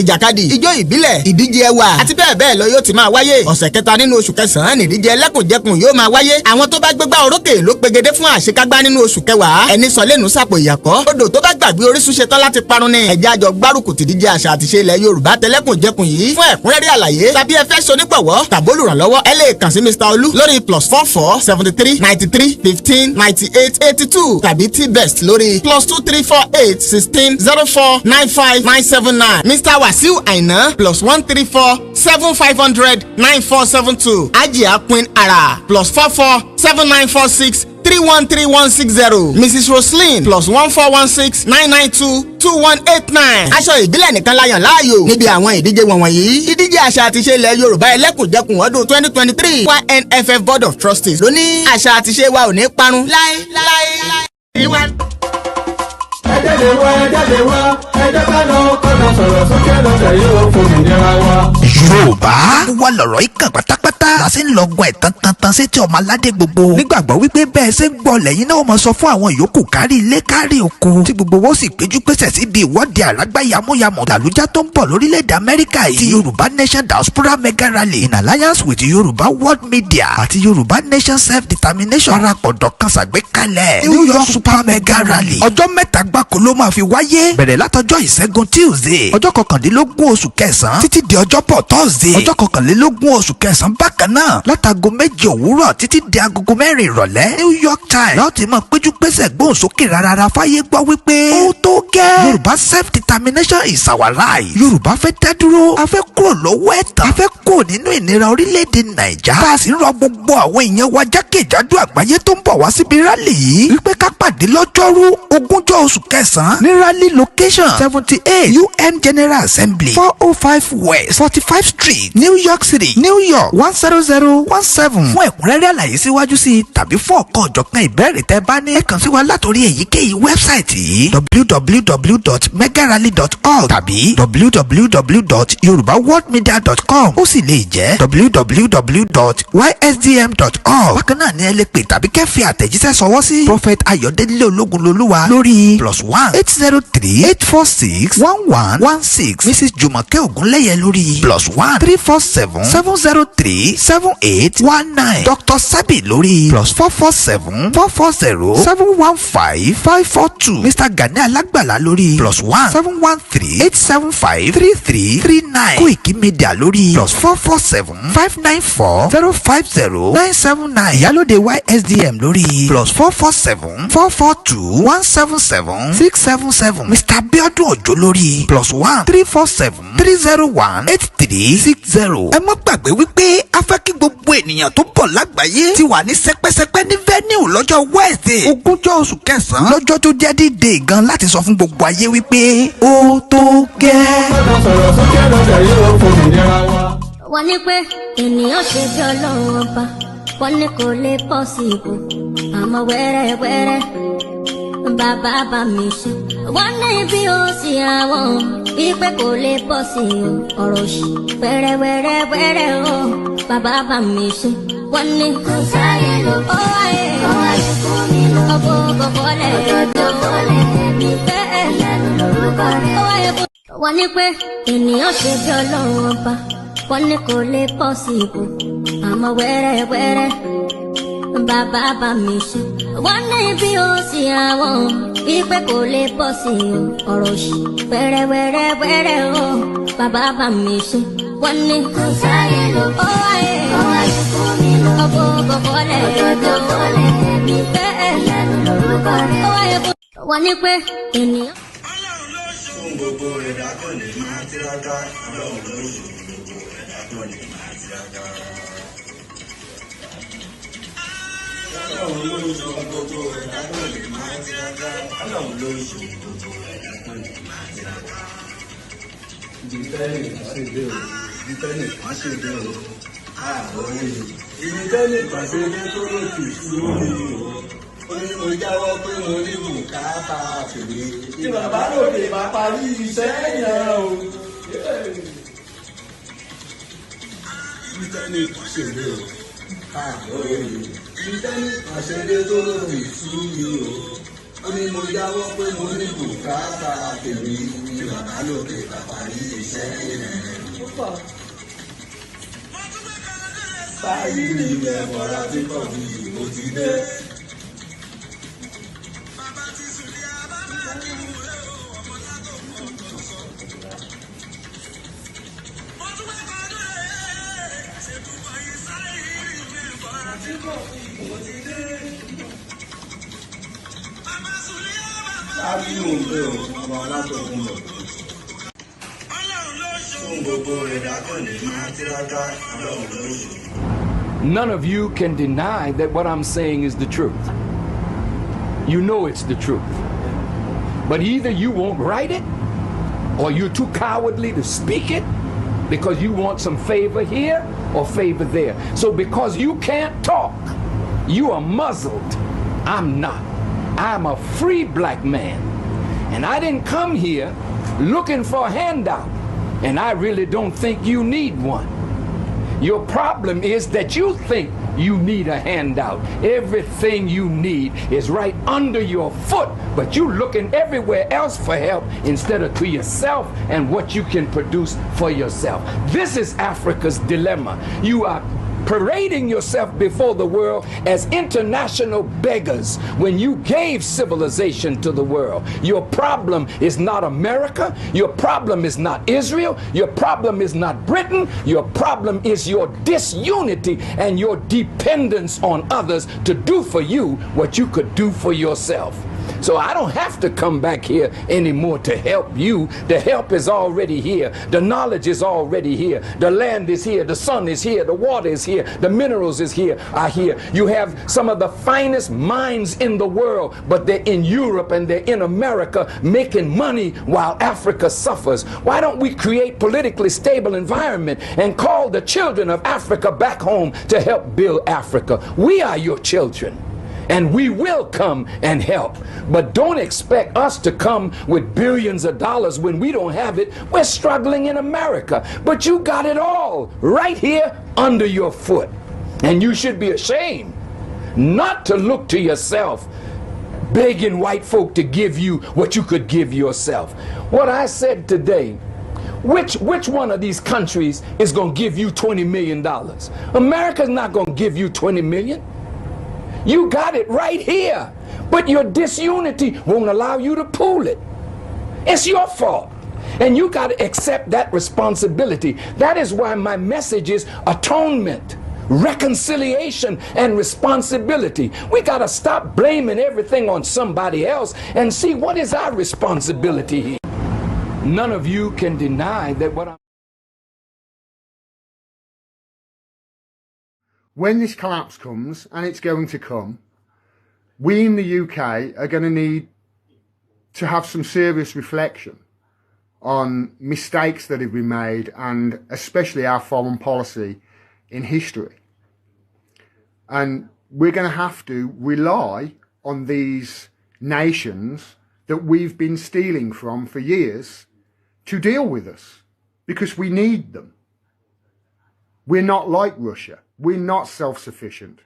ìjàkadì, ijó ìbílẹ̀, ìdíje ẹwà àti bẹ́ẹ̀ bẹ́ẹ̀ lọ yóò ti máa wáyé. ọ̀sẹ̀ kẹta nínú oṣù kẹsàn-án nìdíje ẹlẹ́kùnjẹkùn yóò máa wáyé. àwọn tó bá gbégbá orókè ló pegedé fún àṣekágbá nínú oṣù kẹwàá. ẹni sọ lẹ́nu sàpò ìyàkọ́. odò tó bá gbàgbé orísun ṣetán láti parun ni. ẹ̀jẹ̀ àjọ gbárùkù tìdíje àṣà àtiṣe ilẹ̀ Yorùbá tẹlẹ́kùnjẹkùn yìí. fún ẹ̀kúnrẹ́rẹ́ àlàyé tàbí ẹ fẹ́ sonígbọ̀wọ́ tàbólùrànlọ́wọ́ ẹ lè kàn sí Mr. Olú lórí +44 73 93 15 98 82 tàbí T-Best lórí +2348 16 04 95 979. Mr. Wasiu Aina +134 7500 9472. Ajia Queen Ara +44 7946 313160. Mrs. Roslyn +1416 992 2189. aṣọ ìbílẹ̀ nìkan la yàn láàyò níbi àwọn ìdíje wọ̀nyí. ìdíje àṣà àtiṣe ilẹ̀ Yorùbá ẹlẹ́kùnjẹkùn ọdún 2023 YNFF Board of Trustees ló ní àṣà àtiṣe wa ò ní parun láéláé. ẹjẹ́ lè wá ẹjẹ́ ká lọ kọ́nà sọ̀rọ̀ sókè lọ́sẹ̀ yóò fún mi nira wa. Yorùbá wà lọ̀rọ̀ ìkàn pátápátá la sì ń lọ gbọ́ ẹ̀tàn tantan sétí ọmọ aládé gbogbo nígbàgbọ́ wípé bẹ́ẹ̀ ṣe ń gbọ́ lẹ́yìn náà mọ̀ sọ fún àwọn yòókù kárí ilé kárí oko tí gbogbo wọn sì péjú pésẹ̀ síbi ìwọ́de àlágbá yamuyamu làlújá tó ń bọ̀ lórílẹ̀‐èdè Amẹ́ríkà yìí ti Yorùbá Nation Diaspora Mega Rally in alliance with Yorùbá World Media àti Yorùbá Nation Self-Determination parapọ̀ dọ̀kan ṣàgbékalẹ̀ New York Super Mega Rally ọjọ́ mẹ́ta gbáko ló máa fi wáyé bẹ̀rẹ̀ látọjọ́ ìṣẹ́gun Tuesday ọjọ́ kọkàndínlógún oṣù kẹsàn-án títí di ọjọ́bọ̀ Thursday ọjọ́ kọkànlélógún oṣù kẹsàn-án bákan náà látago 7 òwúrọ̀ títí di agogo 4 ìrọ̀lẹ́ New York Times láti máa péjú pésẹ̀ gbóhùn sókè rárá fáyé gbọ́ wípé ó tó gẹ́ Yorùbá Self-Determination is our right. Yorùbá fẹ́ dá dúró a fẹ́ kúrò lọ́wọ́ ẹ̀tàn a fẹ́ kúrò nínú ìnira orílẹ̀-èdè Nàìjà bá a sì ń rọ gbogbo àwọn èèyàn wa jákèjádò àgbáyé tó ń bọ̀ wá síbi rálì yìí wípé ká pàdé lọ́jọ́rú 20 oṣù kẹsàn-án ní rally location 78 UN General Assembly 405 West 45 Street New York City New York 10017. fún ẹ̀kúnrẹ́rẹ́ àlàyé síwájú sí i tàbí fún ọ̀kan ọ̀jọ̀kan ìbéèrè tẹ́ bá ní ẹ kàn sí wa látòrí èyíkéyìí wẹ́bsáìtì yìí www.megarally.org tàbí www.yorubaworldmedia.com ó sì lè jẹ́ www.ysdm.org. bákan náà ni ẹ lè pè tàbí kẹ́ fi àtẹ̀jíṣẹ́ sọwọ́ sí Prophet Ayọ̀délé Ológunlolúwa lórí +1 803 846 1116. Mrs. Jùmọ̀kẹ́ Ògúnlẹ́yẹ lórí +1 347 703 7819. Dr. Sabi lórí +447 440 715 542. Mr. Gani Alágbàlá lórí +1 713 875 3339. Koikimedia lórí +447 594 050 979. Ìyálóde YSDM lórí +447 442 177 677. Mr. Abiodun Ojo lórí +1 347 301 8360. ẹ má gbàgbé wípé a fẹ́ kí gbogbo ènìyàn tó bọ̀ lágbàáyé ti wà ní sẹpẹ́sẹpẹ́ ní venue lọ́jọ́ Wednesday 20 oṣù kẹsàn-án lọ́jọ́ tó jẹ́ dídé gan láti sọ fún gbogbo ayé wípé ó tó gẹ́. sọ̀rọ̀ sókè lọ́sẹ̀ yóò fún mi nira wa. wọ́n ní pé ènìyàn ṣe bí Ọlọ́run ọba wọ́n ní kò lè possible àmọ́ wẹ́rẹ́wẹ́rẹ́ bàbá bá mi ṣe wọ́n ní bí ó sì àwọn wípé kò lè bọ́ sí ọ̀rọ̀ òṣì wẹ́rẹ́wẹ́rẹ́ o bàbá bá mi ṣe wọ́n ní kò sáyé ló kọ́ ayé fún mi lọ bọ́bọ́ lẹ́yìn mi bẹ́ẹ̀ lẹ́nu lórúkọ rẹ̀ wọ́n ní pé ènìyàn ṣe bí Ọlọ́run ọba wọ́n ní kò lè possible àmọ́ wẹ́rẹ́wẹ́rẹ́ bàbá bá mi ṣe wọ́n ní bí ó sì àwọn wípé kò lè bọ́ sí ọ̀rọ̀ òṣì wẹ́rẹ́wẹ́rẹ́ o bàbá bá mi ṣe wọ́n ní kò sáyé ló kọ́ ayé fún mi lọ bọ́bọ́ lẹ́yìn mi bẹ́ẹ̀ lẹ́nu lórúkọ rẹ̀ wọ́n ní pé ènìyàn. Gbogbo ẹ̀dá kan lè máa tiraka, Ọlọ́run ló ṣe gbogbo ẹ̀dá kan lè máa tiraka. Ọlọ́run ló ṣe gbogbo ẹ̀dá kan lè máa tiraka. Ọlọ́run ló ṣe gbogbo ẹ̀dá kan lè máa tiraka. Ìdílé kan ṣe dé o, ìdílé kan ṣe dé o, ààbò yìí. Ìdílé kan ṣe dé tó ló ti sùúrù yìí o. Ó ní mo jáwọ́ pé mo ní bùkátà fèrè. Tí bàbá lòdì bá parí iṣẹ́ yẹn o. Ìdílé kan ṣe dé o, ààbò yìí. Ìdílé kan ṣe dé tó ló ti sùúrù yìí o. Ó ní mo jáwọ́ pé mo ní bùkátà fèrè. Tí bàbá lòdì bá parí lè ṣẹ́ báyìí ilẹ̀ mọ̀ra tí kò ní ìbò ti dé. KABIRU ń pè ó ọmọ alátọ̀kùn lọ. Fún gbogbo ẹ̀dá kan lè máa tiraka Ọlọ́run ló ṣe. None of you can deny that what I'm saying is the truth. You know it's the truth. But either you won't write it, or you're too cowardly to speak it, because you want some favor here or favor there. So because you can't talk, you are muzzled. I'm not. I'm a free black man. And I didn't come here looking for a handout. And I really don't think you need one. Your problem is that you think you need a handout. Everything you need is right under your foot, but you're looking everywhere else for help instead of to yourself and what you can produce for yourself. This is Africa's dilemma. You are parading yourself before the world as international beggars when you gave civilization to the world. Your problem is not America. Your problem is not Israel. Your problem is not Britain. Your problem is your disunity and your dependence on others to do for you what you could do for yourself. So I don't have to come back here anymore to help you. The help is already here. The knowledge is already here. The land is here. The sun is here. The water is here. The minerals are here. You have some of the finest minds in the world, but they're in Europe and they're in America making money while Africa suffers. Why don't we create politically stable environment and call the children of Africa back home to help build Africa? We are your children. And we will come and help. But don't expect us to come with billions of dollars when we don't have it. We're struggling in America. But you got it all right here under your foot. And you should be ashamed not to look to yourself, begging white folk to give you what you could give yourself. What I said today, which one of these countries is going to give you $20 million? America's not going to give you $20 million. You got it right here, but your disunity won't allow you to pool it. It's your fault, and you got to accept that responsibility. That is why my message is atonement, reconciliation, and responsibility. We got to stop blaming everything on somebody else and see what is our responsibility here. None of you can deny that what I'm... When this collapse comes, and it's going to come, we in the UK are going to need to have some serious reflection on mistakes that have been made, and especially our foreign policy in history. And we're going to have to rely on these nations that we've been stealing from for years to deal with us, because we need them. We're not like Russia. We're not self-sufficient.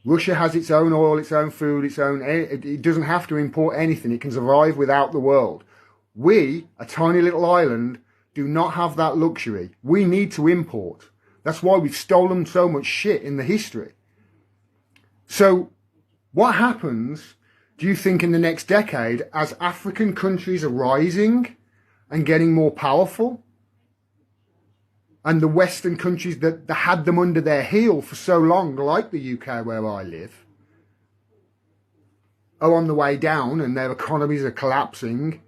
Russia has its own oil, its own food, its own... It doesn't have to import anything. It can survive without the world. We, a tiny little island, do not have that luxury. We need to import. That's why we've stolen so much shit in the history. So, what happens, do you think, in the next decade as African countries are rising and getting more powerful? And the Western countries that had them under their heel for so long, like the UK where I live, are on the way down and their economies are collapsing.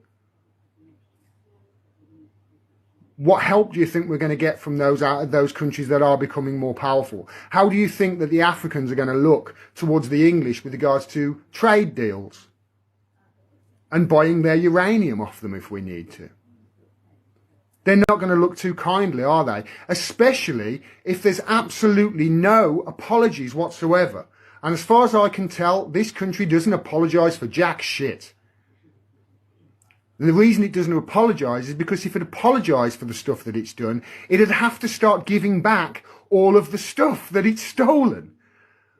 What help do you think we're going to get from those countries that are becoming more powerful? How do you think that the Africans are going to look towards the English with regards to trade deals and buying their uranium off them if we need to? They're not going to look too kindly, are they? Especially if there's absolutely no apologies whatsoever. And as far as I can tell, this country doesn't apologise for jack shit. And the reason it doesn't apologise is because if it apologised for the stuff that it's done, it'd have to start giving back all of the stuff that it's stolen.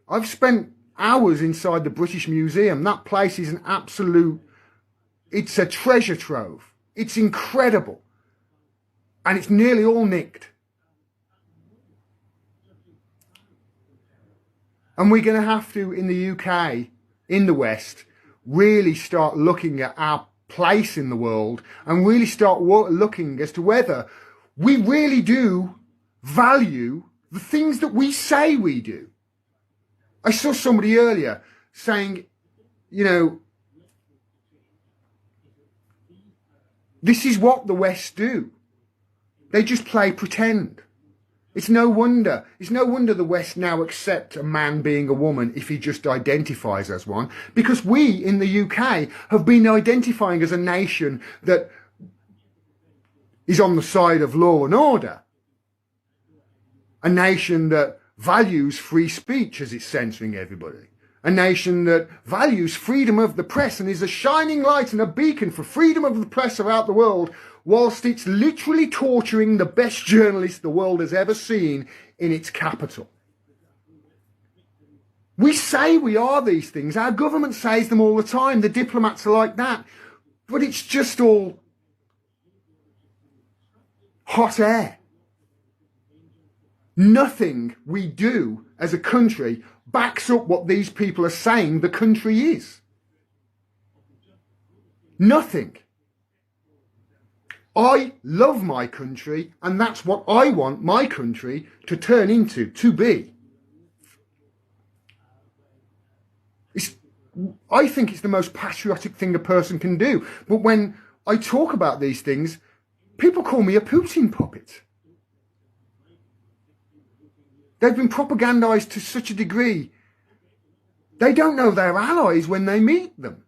I've spent hours inside the British Museum. That place is an absolute... It's a treasure trove. It's incredible. And it's nearly all nicked. And we're going to have to, in the UK, in the West, really start looking at our place in the world and really start looking as to whether we really do value the things that we say we do. I saw somebody earlier saying, you know, this is what the West do. They just play pretend. It's no wonder the West now accept a man being a woman if he just identifies as one, because we in the UK have been identifying as a nation that is on the side of law and order. A nation that values free speech as it's censoring everybody. A nation that values freedom of the press and is a shining light and a beacon for freedom of the press throughout the world, whilst it's literally torturing the best journalists the world has ever seen in its capital. We say we are these things. Our government says them all the time. The diplomats are like that. But it's just all hot air. Nothing we do as a country backs up what these people are saying the country is. Nothing. I love my country, and that's what I want my country to turn into, to be. I think it's the most patriotic thing a person can do. But when I talk about these things, people call me a Putin puppet. They've been propagandized to such a degree, they don't know their allies when they meet them.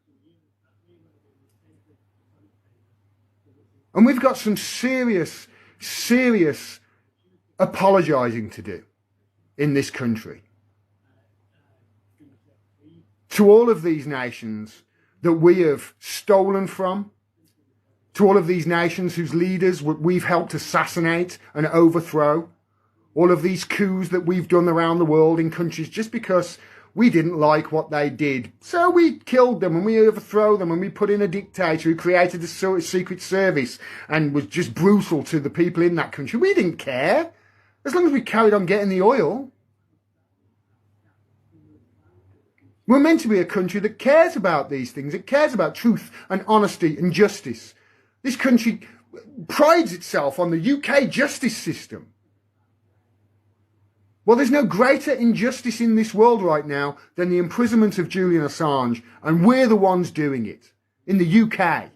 And we've got some serious apologising to do in this country to all of these nations that we have stolen from, to all of these nations whose leaders we've helped assassinate and overthrow, all of these coups that we've done around the world in countries just because we didn't like what they did. So we killed them and we overthrew them and we put in a dictator who created a secret service and was just brutal to the people in that country. We didn't care, as long as we carried on getting the oil. We're meant to be a country that cares about these things. It cares about truth and honesty and justice. This country prides itself on the UK justice system. Well, there's no greater injustice in this world right now than the imprisonment of Julian Assange, and we're the ones doing it in the UK.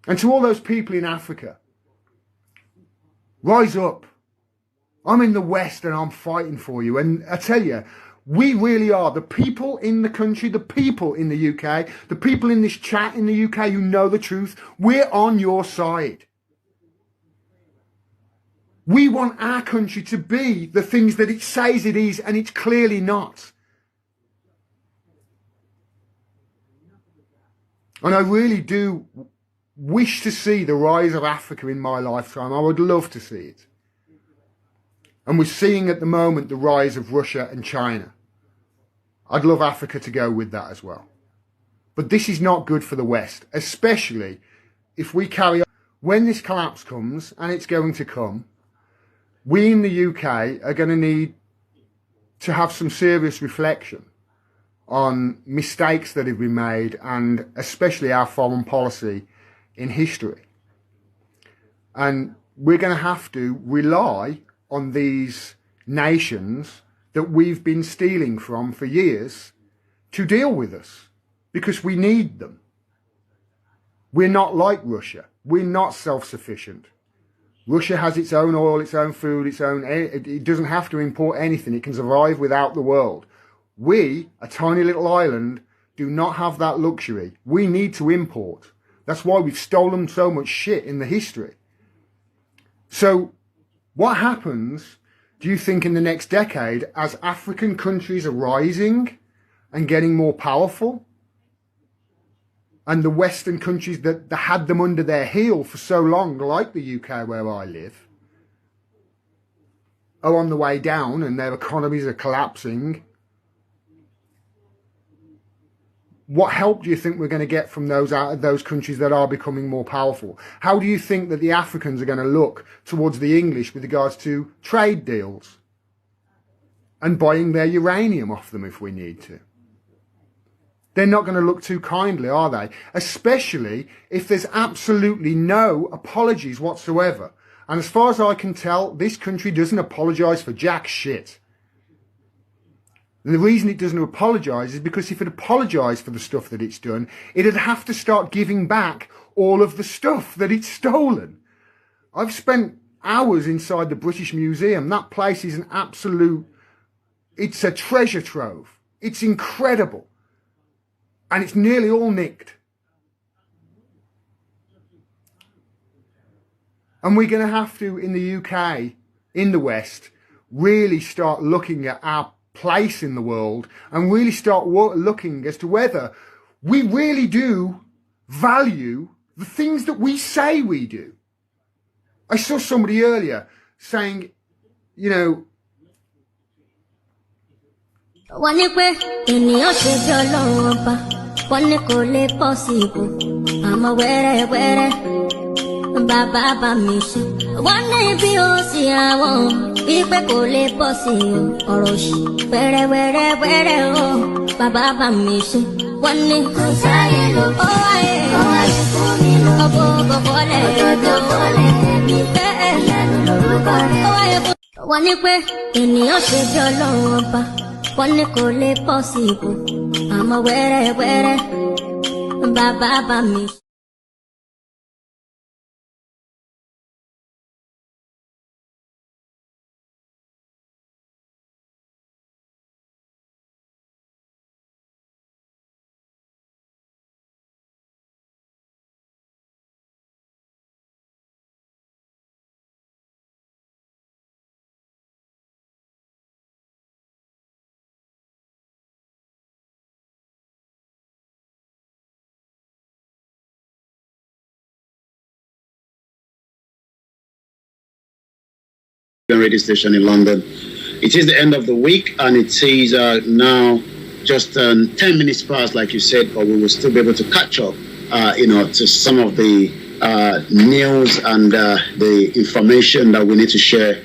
And to all those people in Africa, rise up. I'm in the West and I'm fighting for you. And I tell you, we really are, the people in the country, the people in the UK, the people in this chat in the UK who know the truth, we're on your side. We want our country to be the things that it says it is, and it's clearly not. And I really do wish to see the rise of Africa in my lifetime. I would love to see it. And we're seeing at the moment the rise of Russia and China. I'd love Africa to go with that as well. But this is not good for the West, especially if we carry on. When this collapse comes, and it's going to come, we in the UK are going to need to have some serious reflection on mistakes that have been made, and especially our foreign policy in history. And we're going to have to rely on these nations that we've been stealing from for years to deal with us, because we need them. We're not like Russia. We're not self-sufficient. Russia has its own oil, its own food, it doesn't have to import anything. It can survive without the world. We, a tiny little island, do not have that luxury. We need to import. That's why we've stolen so much shit in the history. So what happens, do you think, in the next decade as African countries are rising and getting more powerful? And the Western countries that had them under their heel for so long, like the UK where I live, are on the way down and their economies are collapsing. What help do you think we're going to get from those countries that are becoming more powerful? How do you think that the Africans are going to look towards the English with regards to trade deals and buying their uranium off them if we need to? They're not going to look too kindly, are they? Especially if there's absolutely no apologies whatsoever. And as far as I can tell, this country doesn't apologise for jack shit. And the reason it doesn't apologise is because if it apologised for the stuff that it's done, it'd have to start giving back all of the stuff that it's stolen. I've spent hours inside the British Museum. That place is an absolute... It's a treasure trove. It's incredible. And it's nearly all nicked. And we're going to have to, in the UK, in the West, really start looking at our place in the world and really start looking as to whether we really do value the things that we say we do. I saw somebody earlier saying, you know, wọ́n ní pé ènìyàn ṣe bí ọlọ́run ọba wọ́n ní kò lè possible àmọ́ wẹ́rẹ́wẹ́rẹ́ bàbá bá mi ṣe wọ́n ní bí ó sì àwọn wípé kò lè possible ọ̀rọ̀ òṣì wẹ́rẹ́wẹ́rẹ́ o bàbá bá mi ṣe wọ́n ní kò sáyé ló ó ayé fún mi lọ ọ̀bọ̀ bọ̀bọ̀lẹ̀ mi bẹ́ẹ̀ lẹ́nu lórúkọ rẹ̀ ó ayé fún. wọ́n ní pé ènìyàn ṣe bí ọlọ́run ọba wọ́n ní kò lè possible àmọ́ wẹ́rẹ́wẹ́rẹ́ bàbá bá mi. Radio station in London. It is the end of the week, and it is now just 10 minutes past, like you said, but we will still be able to catch up, to some of the news and the information that we need to share,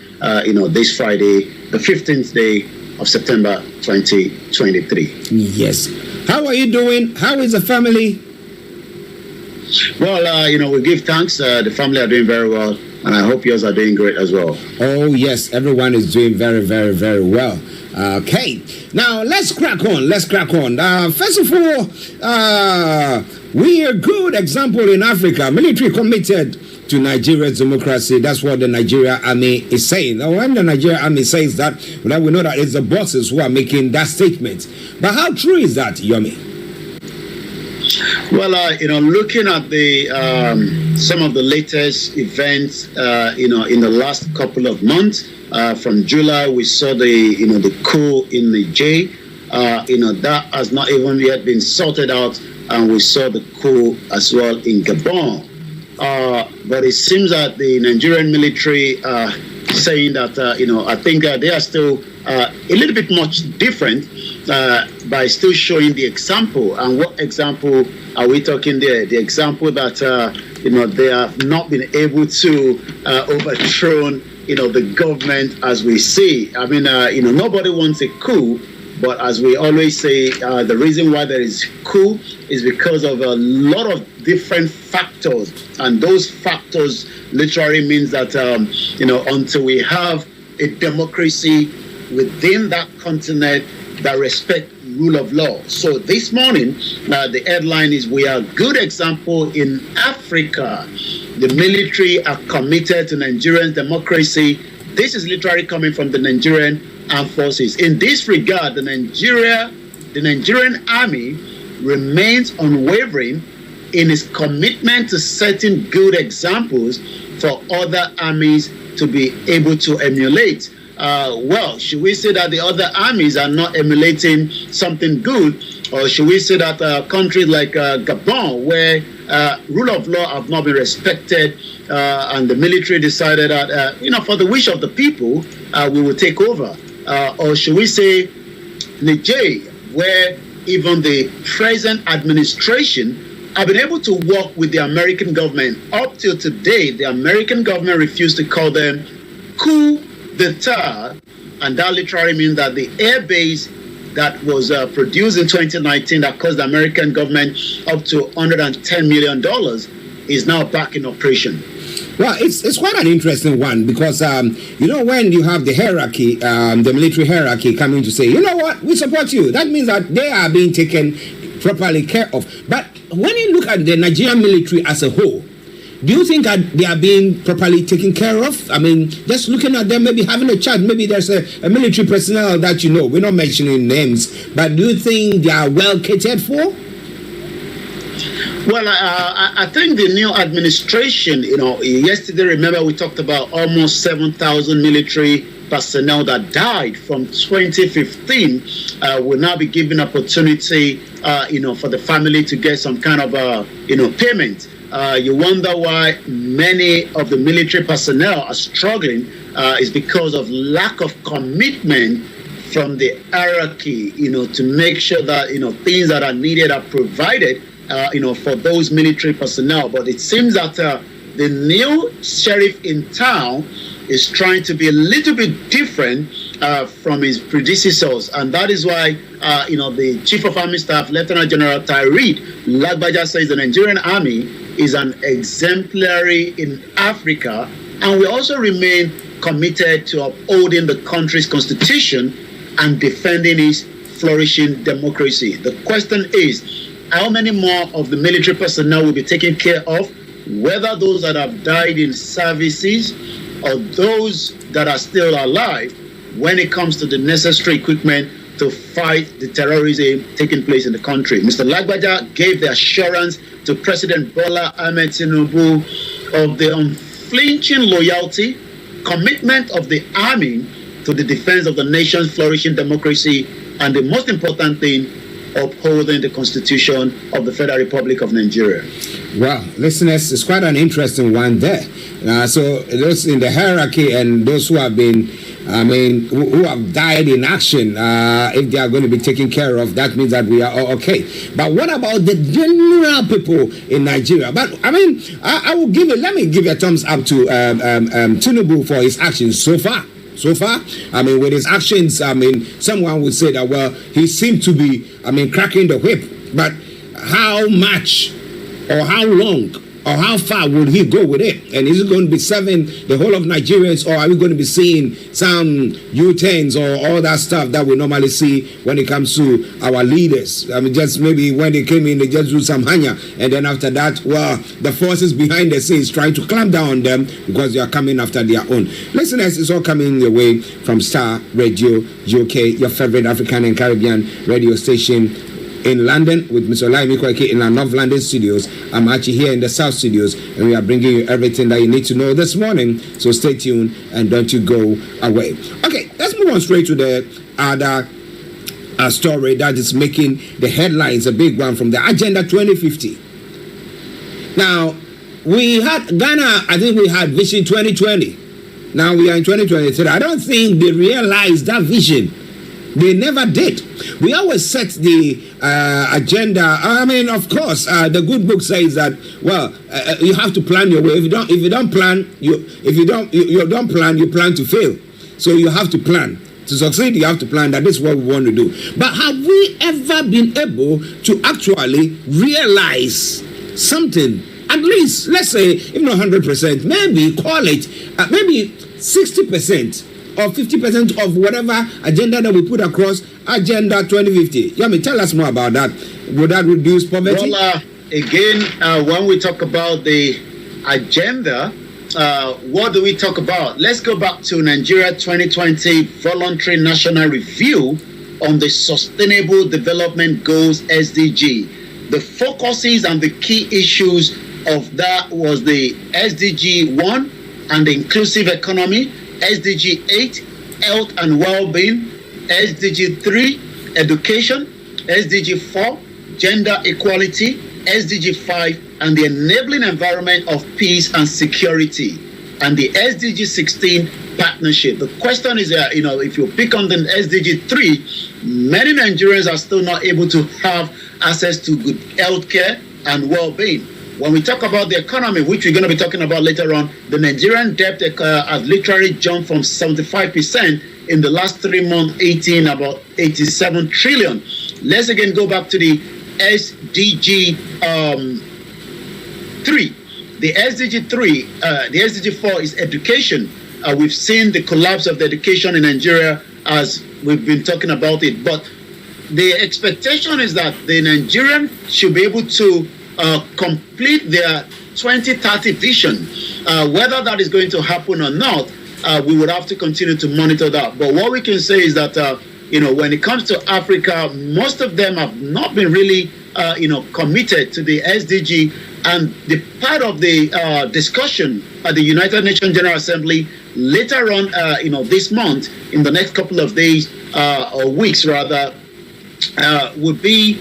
this Friday, the 15th day of September 2023. Yes. How are you doing? How is the family? Well, we give thanks. The family are doing very well. And I hope yours are doing great as well. Oh, yes. Everyone is doing very, very, very well. Okay. Now, let's crack on. First of all, we are a good example in Africa. Military committed to Nigeria's democracy. That's what the Nigeria Army is saying. Now, when the Nigeria Army says that, well, we know that it's the bosses who are making that statement. But how true is that, Yomi? Well, looking at the some of the latest events, in the last couple of months, from July, we saw the coup in Niger. That has not even yet been sorted out, and we saw the coup as well in Gabon. But it seems that the Nigerian military saying that, I think they are still a little bit much different by still showing the example. And what example are we talking there? The example that, they have not been able to overthrow, the government as we see. I mean, nobody wants a coup. But as we always say, the reason why there is coup is because of a lot of different factors. And those factors literally means that, until we have a democracy within that continent that respect rule of law. So this morning, the headline is, we are a good example in Africa. The military are committed to Nigerian democracy. This is literally coming from the Nigerian Armed Forces. In this regard, the Nigerian Army remains unwavering in its commitment to setting good examples for other armies to be able to emulate. Should we say that the other armies are not emulating something good, or should we say that countries like Gabon, where rule of law have not been respected, and the military decided that, for the wish of the people, we will take over? Or should we say Niger, where even the present administration have been able to work with the American government. Up till today, the American government refused to call them coup d'etat, and that literally means that the air base that was produced in 2019 that cost the American government up to $110 million is now back in operation. Well, it's quite an interesting one because, you know, when you have the hierarchy, the military hierarchy coming to say, you know what, we support you, that means that they are being taken properly care of. But when you look at the Nigerian military as a whole, do you think that they are being properly taken care of? I mean, just looking at them, maybe having a chat, maybe there's a military personnel that you know, we're not mentioning names, but do you think they are well catered for? Well, I think the new administration, you know, yesterday, remember we talked about almost 7,000 military personnel that died from 2015 will now be given opportunity, you know, for the family to get some kind of, you know, payment. You wonder why many of the military personnel are struggling is because of lack of commitment from the hierarchy, you know, to make sure that, you know, things that are needed are provided, you know, for those military personnel. But it seems that the new sheriff in town is trying to be a little bit different from his predecessors, and that is why you know, the Chief of Army Staff, Lieutenant General Tyree Lagbaja, says the Nigerian Army is an exemplary in Africa, and we also remain committed to upholding the country's constitution and defending its flourishing democracy. The question is, how many more of the military personnel will be taken care of, whether those that have died in services or those that are still alive, when it comes to the necessary equipment to fight the terrorism taking place in the country. Mr. Lagbaja gave the assurance to President Bola Ahmed Tinubu of the unflinching loyalty, commitment of the army to the defense of the nation's flourishing democracy, and the most important thing, upholding the Constitution of the Federal Republic of Nigeria. Well, listeners, it's quite an interesting one there. So those in the hierarchy and those who have been, I mean, who have died in action, if they are going to be taken care of, that means that we are all okay. But what about the general people in Nigeria? But I mean, I will give it. Let me give a thumbs up to Tinubu for his actions so far. So far, I mean, with his actions, I mean, someone would say that, well, he seemed to be, I mean, cracking the whip. But how much or how long or how far would he go with it? And is it going to be serving the whole of Nigerians, or are we going to be seeing some U-turns or all that stuff that we normally see when it comes to our leaders? I mean, just maybe when they came in, they just do some hanya, and then after that, well, the forces behind the scenes trying to clamp down on them because they are coming after their own. Listeners, it's all coming your way from STARR Radio UK, your favorite African and Caribbean radio station in London with Mr. OLAMILEKAN in our North London studios. I'm actually here in the South studios, and we are bringing you everything that you need to know this morning. So stay tuned and don't you go away. Okay, let's move on straight to the other story that is making the headlines, a big one from the Agenda 2050. Now, we had Ghana, I think we had Vision 2020. Now we are in 2023. I don't think they realized that vision. They never did. We always set the agenda. I mean, of course, the good book says that. Well, you have to plan your way. If you don't plan, you don't plan. You plan to fail. So you have to plan to succeed. You have to plan that this is what we want to do. But have we ever been able to actually realize something? At least, let's say, if not 100%, maybe call it maybe 60%. Or 50% of whatever agenda that we put across Agenda 2050. Yami, tell us more about that. Would that reduce poverty? Well, again, when we talk about the agenda, what do we talk about? Let's go back to Nigeria 2020 Voluntary National Review on the Sustainable Development Goals SDG. The focuses and the key issues of that was the SDG 1 and the inclusive economy, SDG 8, health and well-being, SDG 3, education, SDG 4, gender equality, SDG 5, and the enabling environment of peace and security. and the SDG 16 partnership. The question is, if you pick on the SDG 3, many Nigerians are still not able to have access to good healthcare and well-being. When we talk about the economy, which we're going to be talking about later on, the Nigerian debt has literally jumped from 75% in the last 3 months, 18, about 87 trillion. Let's again go back to the SDG 3. The SDG 3, the SDG 4 is education. We've seen the collapse of the education in Nigeria as we've been talking about it. But the expectation is that the Nigerian should be able to complete their 2030 vision. Whether that is going to happen or not, we would have to continue to monitor that. But what we can say is that, when it comes to Africa, most of them have not been really, committed to the SDG. And the part of the discussion at the United Nations General Assembly later on, this month, in the next couple of days or weeks rather, would be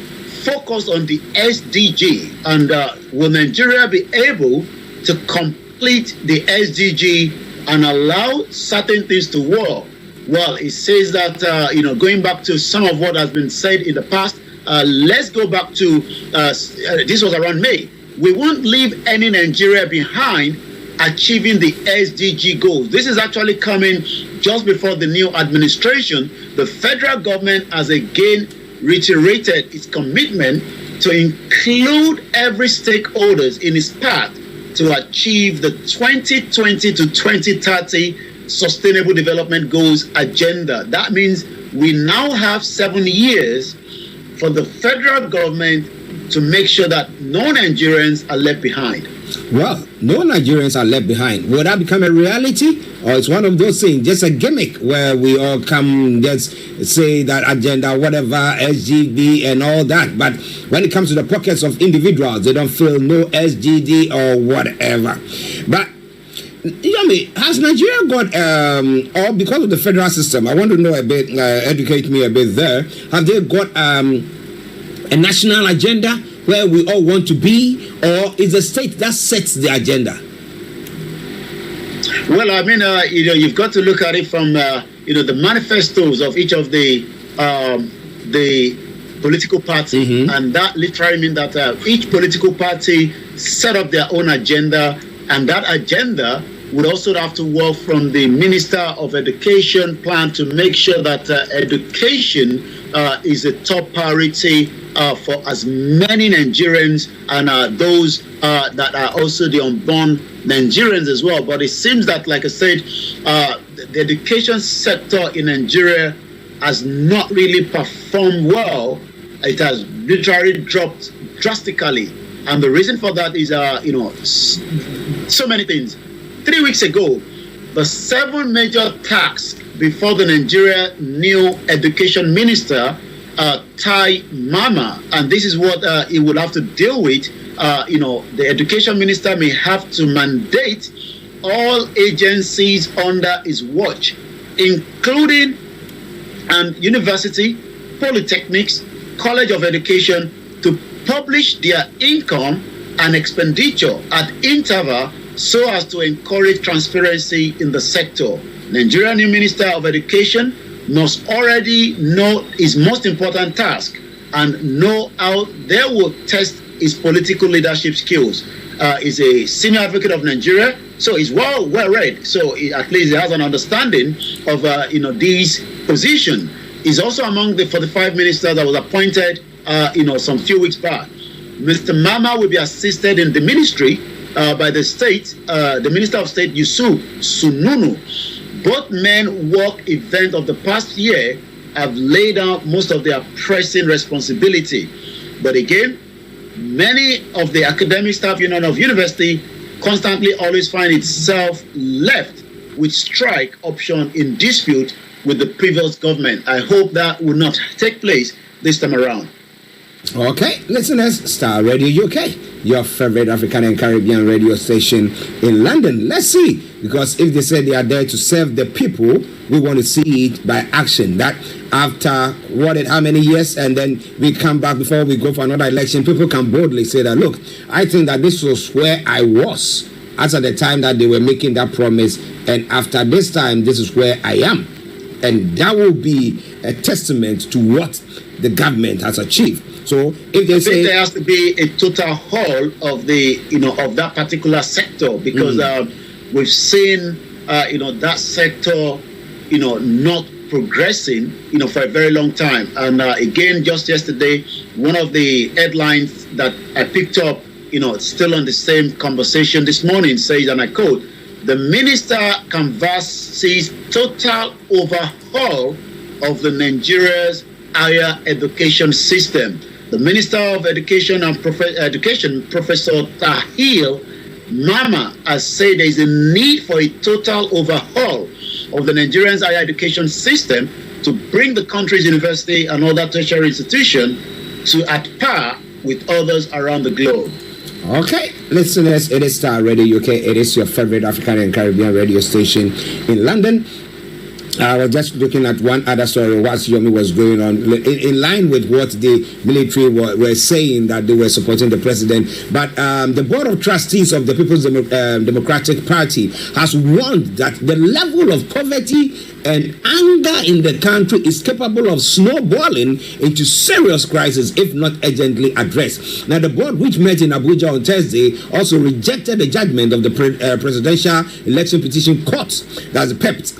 focused on the SDG. And will Nigeria be able to complete the SDG and allow certain things to work? Well, it says that, going back to some of what has been said in the past, let's go back to, this was around May. We won't leave any Nigeria behind achieving the SDG goals. This is actually coming just before the new administration. The federal government has again reiterated its commitment to include every stakeholders in its path to achieve the 2020 to 2030 Sustainable Development Goals agenda. That means we now have 7 years for the federal government to make sure that no Nigerians are left behind. Well, no Nigerians are left behind. Will that become a reality? Or it's one of those things, just a gimmick where we all come, just say that agenda, whatever, SGD and all that. But when it comes to the pockets of individuals, they don't feel no SGD or whatever. But has Nigeria got, or because of the federal system, I want to know a bit, educate me a bit there, have they got a national agenda where we all want to be, or is the state that sets the agenda? Well, I mean, you've got to look at it from, the manifestos of each of the political parties, and that literally means that each political party set up their own agenda, and that agenda would also have to work from the Minister of Education plan to make sure that education is a top priority for as many Nigerians and those that are also the unborn Nigerians as well. But it seems that, like I said, the education sector in Nigeria has not really performed well. It has literally dropped drastically. And the reason for that is, so many things. 3 weeks ago, the 7 major tasks before the Nigeria new education minister, Tai Mama, and this is what he would have to deal with. The education minister may have to mandate all agencies under his watch, including university, polytechnics, college of education, to publish their income and expenditure at interval so as to encourage transparency in the sector. Nigerian new Minister of Education must already know his most important task and know how they will test his political leadership skills. He's a senior advocate of Nigeria, so he's well read. So at least he has an understanding of this position. He's also among the 45 ministers that was appointed some few weeks back. Mr. Mama will be assisted in the ministry by the Minister of State, Yusuf Sununu. Both men work events of the past year have laid out most of their pressing responsibility. But again, many of the academic staff union of university constantly always find itself left with strike option in dispute with the previous government. I hope that will not take place this time around. Okay, listeners, Star Radio UK, your favorite African and Caribbean radio station in London. Let's see, because if they say they are there to serve the people, we want to see it by action. That after how many years, and then we come back before we go for another election, people can boldly say that, look, I think that this was where I was as at the time that they were making that promise, and after this time, this is where I am. And that will be a testament to what the government has achieved. So if they say there has to be a total haul of the, of that particular sector, because we've seen, that sector, not progressing, for a very long time. And again, just yesterday, one of the headlines that I picked up, still on the same conversation this morning says, and I quote, "The minister canvasses total overhaul of the Nigeria's higher education system." The Minister of Education and Education, Professor Tahir Mama, has said there is a need for a total overhaul of the Nigerian higher education system to bring the country's university and other tertiary institutions to at par with others around the globe. Okay, listeners, it is Star Radio UK. It is your favorite African and Caribbean radio station in London. I was just looking at one other story whilst Yomi was going on, in line with what the military were saying, that they were supporting the president. But the Board of Trustees of the People's Democratic Party has warned that the level of poverty and anger in the country is capable of snowballing into serious crisis if not urgently addressed. Now, the board, which met in Abuja on Thursday, also rejected the judgment of the Presidential Election Petition Court, that's PEPT,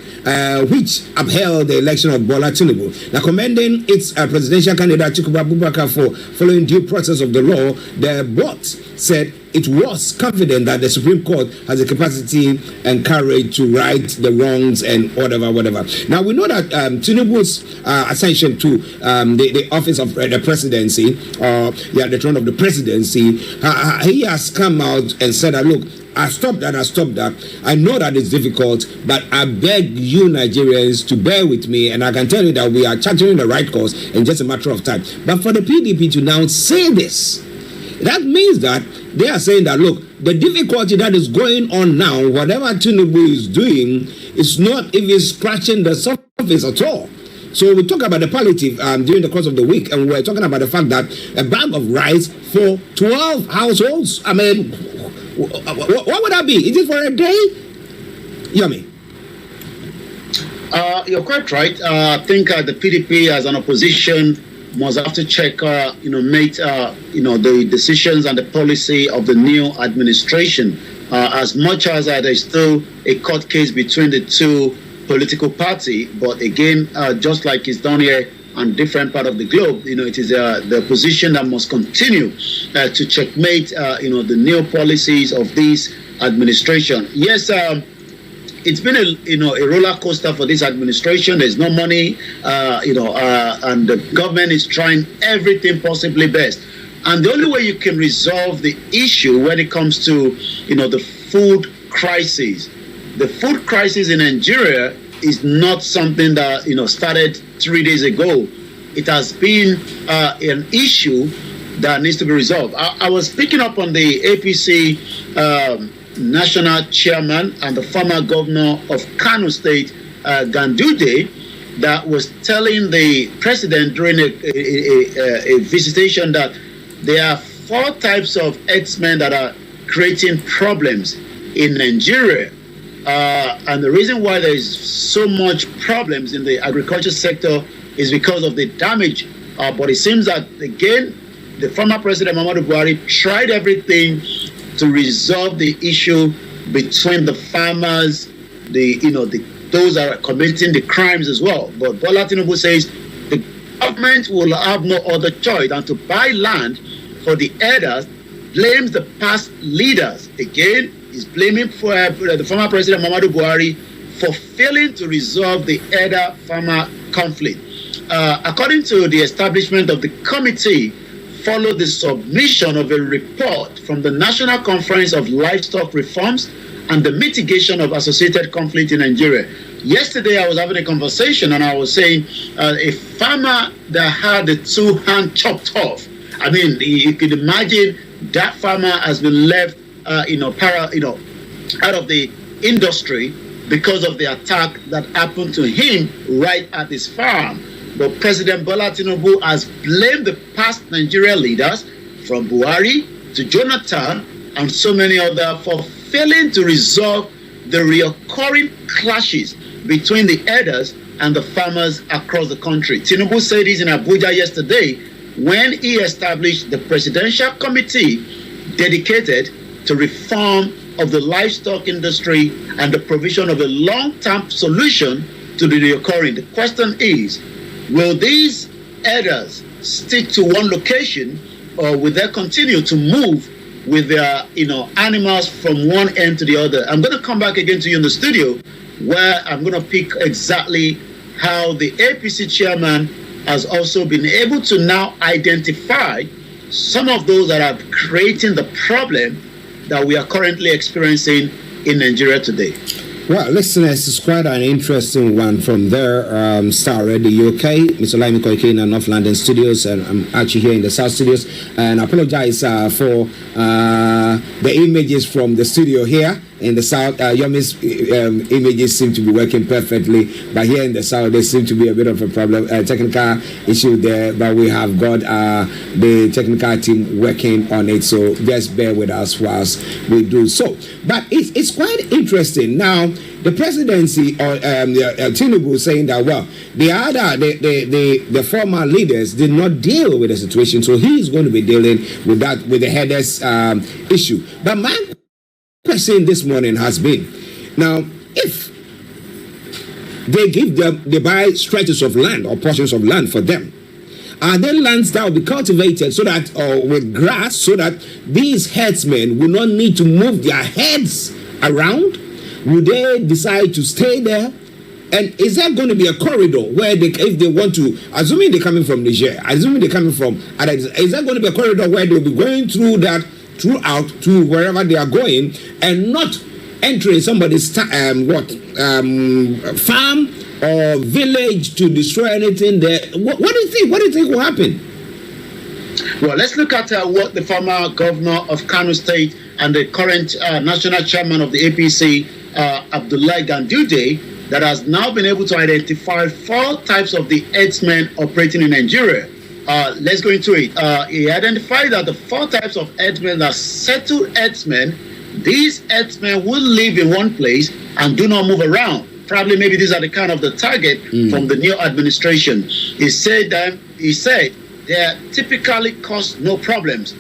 which upheld the election of Bola Tinubu. Now, commending its presidential candidate Atiku Abubakar for following due process of the law, the board said it was confident that the Supreme Court has the capacity and courage to right the wrongs and whatever. Now, we know that Tinubu's ascension to the office of the presidency, the throne of the presidency, he has come out and said that, look, I stopped that. I know that it's difficult, but I beg you Nigerians to bear with me, and I can tell you that we are charting the right course in just a matter of time. But for the PDP to now say this, that means that they are saying that, look, the difficulty that is going on now, whatever Tinubu is doing, is not even scratching the surface at all. So we talk about the palliative during the course of the week, and we're talking about the fact that a bag of rice for 12 households, I mean, what would that be? Is it for a day? Yummy. You're quite right. I think the PDP as an opposition must have to check, the decisions and the policy of the new administration. As much as there's still a court case between the two political parties, but again, just like it's done here on different part of the globe, it is the opposition that must continue to checkmate, the new policies of this administration. Yes, it's been a roller coaster for this administration. There's no money, and the government is trying everything possibly best. And the only way you can resolve the issue when it comes to, the food crisis. The food crisis in Nigeria is not something that, started 3 days ago. It has been an issue that needs to be resolved. I was picking up on the APC national chairman and the former governor of Kano State, Gandude, that was telling the president during a visitation that there are 4 types of herdsmen that are creating problems in Nigeria. And the reason why there is so much problems in the agriculture sector is because of the damage. But it seems that, again, the former president, Muhammadu Buhari, tried everything to resolve the issue between the farmers, those that are committing the crimes as well. But Bola Tinubu says the government will have no other choice than to buy land for the herders, blames the past leaders. Again, he's blaming for the former president Muhammadu Buhari for failing to resolve the herder-farmer conflict. According to the establishment of the committee, followed the submission of a report from the National Conference of Livestock Reforms and the Mitigation of Associated Conflict in Nigeria. Yesterday, I was having a conversation and I was saying a farmer that had the 2 hands chopped off. I mean, you could imagine that farmer has been left, out of the industry because of the attack that happened to him right at his farm. But President Bola Tinubu has blamed the past Nigerian leaders, from Buhari to Jonathan and so many others, for failing to resolve the recurring clashes between the herders and the farmers across the country. Tinubu said this in Abuja yesterday when he established the presidential committee dedicated to reform of the livestock industry and the provision of a long-term solution to the recurring. The question is, will these herders stick to one location, or will they continue to move with their animals from one end to the other? I'm going to come back again to you in the studio, where I'm going to pick exactly how the APC chairman has also been able to now identify some of those that are creating the problem that we are currently experiencing in Nigeria today. Well, listeners, it's quite an interesting one from there. STARR in the UK, Mr. Olamileka in North London studios, and I'm actually here in the South studios. And I apologize for the images from the studio here in the South. Yomi's images seem to be working perfectly, but here in the South, there seems to be a bit of a problem, technical issue there. But we have got the technical team working on it, so just bear with us whilst we do so. But it's quite interesting now. The presidency or Tinubu saying that, well, the former leaders did not deal with the situation, so he's going to be dealing with that, with the headers issue. But my question this morning has been, now, if they buy stretches of land or portions of land for them, are there lands that will be cultivated so that, or with grass, so that these herdsmen will not need to move their heads around? Would they decide to stay there? And is there going to be a corridor where if they want to, assuming they're coming from Niger, assuming they're coming from, is there going to be a corridor where they'll be going through that, throughout to wherever they are going, and not entering somebody's farm or village to destroy anything there? What do you think? What do you think will happen? Well, let's look at what the former governor of Kano State and the current national chairman of the APC, Abdullahi Ganduje, that has now been able to identify 4 types of the herdsmen operating in Nigeria. Let's go into it. He identified that the 4 types of herdsmen are settled herdsmen. These herdsmen will live in one place and do not move around. Probably maybe these are the kind of the target from the new administration. He said they typically cause no problems.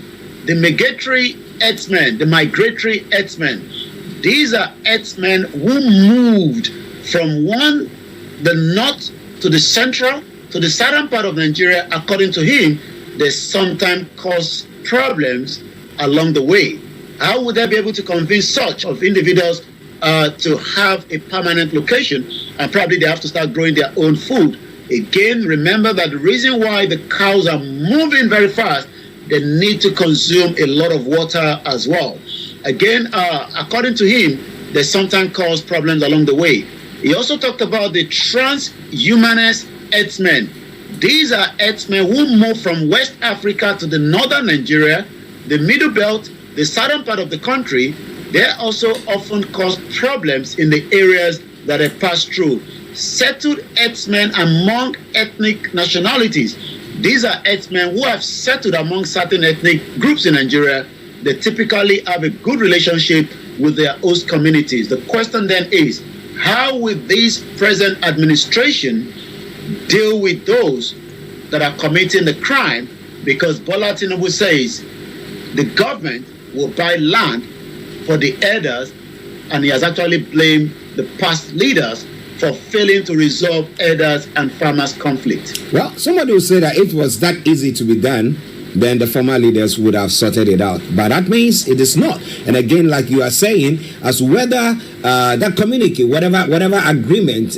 The migratory herdsmen, these are herdsmen who moved from the north to the central to the southern part of Nigeria. According to him, they sometimes cause problems along the way. How would they be able to convince such of individuals to have a permanent location? And probably they have to start growing their own food. Again, remember that the reason why the cows are moving very fast, they need to consume a lot of water as well. Again, according to him, they sometimes cause problems along the way. He also talked about the transhumanist herdsmen. These are herdsmen who move from West Africa to the northern Nigeria, the middle belt, the southern part of the country. They also often cause problems in the areas that they pass through. Settled herdsmen among ethnic nationalities. These are herdsmen who have settled among certain ethnic groups in Nigeria. They typically have a good relationship with their host communities. The question then is, how will this present administration deal with those that are committing the crime? Because Bola Tinubu says the government will buy land for the herders, and he has actually blamed the past leaders for failing to resolve herders and farmers' conflict. Well, somebody will say that if it was that easy to be done, then the former leaders would have sorted it out. But that means it is not. And again, like you are saying, as whether that communique, whatever agreement,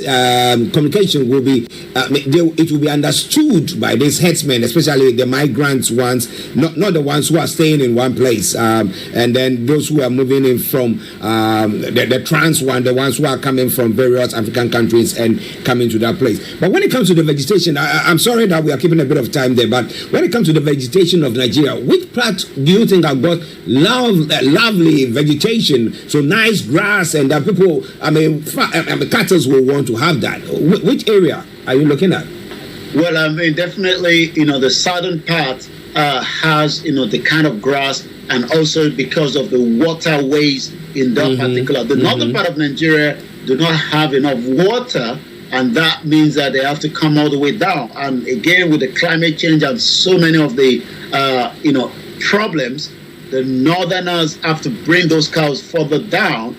communication will be, it will be understood by these headsmen, especially the migrants ones, not the ones who are staying in one place, and then those who are moving in from the trans one, the ones who are coming from various African countries and coming to that place. But when it comes to the vegetation, I'm sorry that we are keeping a bit of time there, but when it comes to the vegetation of Nigeria, which part do you think have got lovely vegetation, so nice grass, and that people, cattle will want to have that? Which area are you looking at? Well, definitely, the southern part has, the kind of grass, and also because of the waterways in that particular. The northern part of Nigeria do not have enough water, and that means that they have to come all the way down. And again, with the climate change and so many of the problems, the northerners have to bring those cows further down,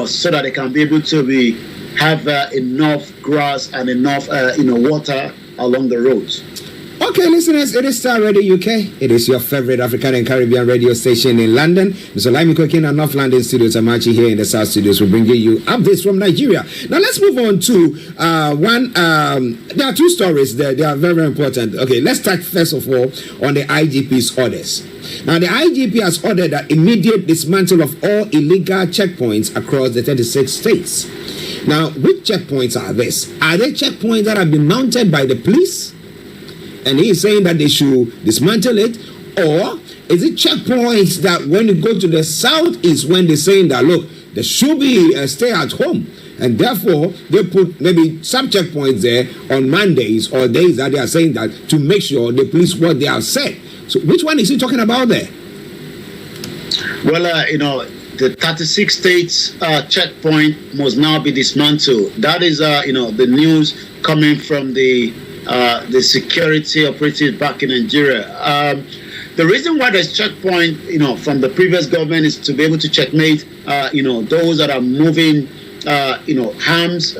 so that they can be able to have enough grass and enough water along the roads. Okay, listeners, it is STARR Radio UK. It is your favorite African and Caribbean radio station in London. Mr. Olamileka in our North London studios. I'm ARCHIE here in the South studios. We're bringing you updates from Nigeria. Now, let's move on to one. There are two stories there. They are very, very important. Okay, let's start first of all on the IGP's orders. Now, the IGP has ordered the immediate dismantle of all illegal checkpoints across the 36 states. Now, which checkpoints are this? Are they checkpoints that have been mounted by the police? And he is saying that they should dismantle it, or is it checkpoints that when you go to the south is when they're saying that, look, there should be a stay at home, and therefore they put maybe some checkpoints there on Mondays or days that they are saying that to make sure the police what they have said. So which one is he talking about there? Well, the 36 states checkpoint must now be dismantled. That is, the news coming from the security operatives back in Nigeria. The reason why there's checkpoint, from the previous government is to be able to checkmate, those that are moving, arms,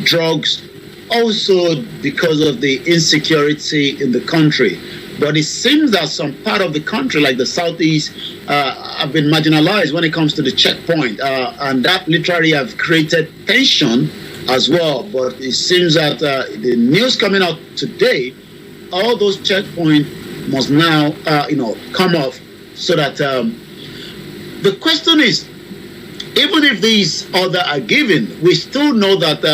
drugs, also because of the insecurity in the country. But it seems that some part of the country, like the southeast, have been marginalized when it comes to the checkpoint, and that literally have created tension as well. But it seems that the news coming out today, all those checkpoints must now, come off, so that the question is, even if these orders are given, we still know that